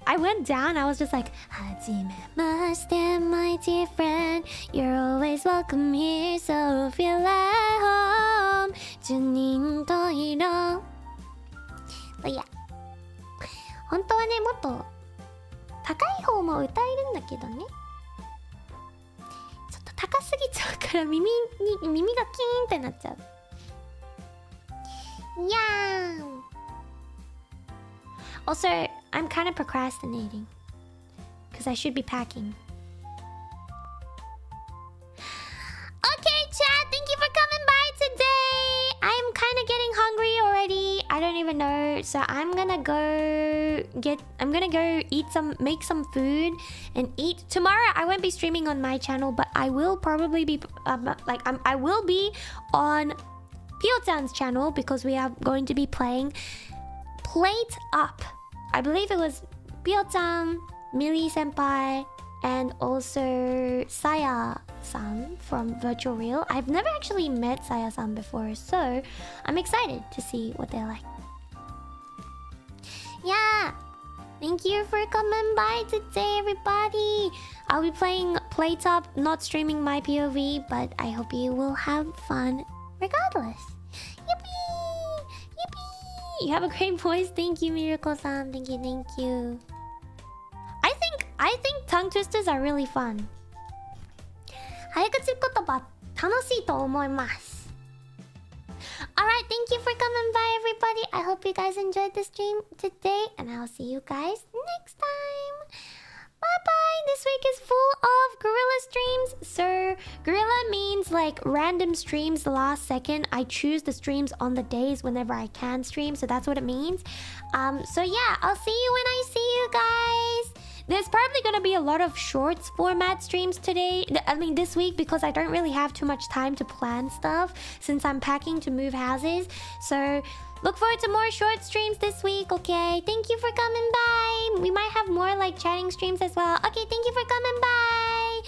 I went down, I was just like Hajime master, my dear friend, you're always welcome here, so feel at home. 주님 더 이뤄. But yeah. 本当はね、もっと高い方も歌えるんだけどね。高すぎちゃうから耳がキーンってなっちゃう。Yeah. Also, I'm kind of procrastinating because I should be packing. Okay, chat, thank you for coming by today. I'm kind of getting hungry already. I don't even know, so I'm gonna go make some food and eat. Tomorrow I won't be streaming on my channel, but I will probably be I will be on Pio-chan's channel because we are going to be playing Plate Up. I believe it was Pio-chan, Millie Senpai, and also Saya-san from Virtual Real. I've never actually met Saya-san before, so I'm excited to see what they're like. Yeah, thank you for coming by today, everybody. I'll be playing Plate Up, not streaming my POV, but I hope you will have fun regardless. Yippee! Yippee! You have a great voice. Thank you, Miracle-san. Thank you, thank you. I think tongue twisters are really fun. 早口言葉楽しいと思います。Alright, thank you for coming by, everybody. I hope you guys enjoyed the stream today, and I'll see you guys next time. Bye-bye. This week is full of gorilla streams. So, gorilla means like random streams the last second. I choose the streams on the days whenever I can stream, so that's what it means. So yeah, I'll see you when I see you guys. There's probably gonna be a lot of shorts format streams today. I mean this week, because I don't really have too much time to plan stuff since I'm packing to move houses. So look forward to more short streams this week, okay? Thank you for coming by. We might have more like chatting streams as well. Okay, thank you for coming by.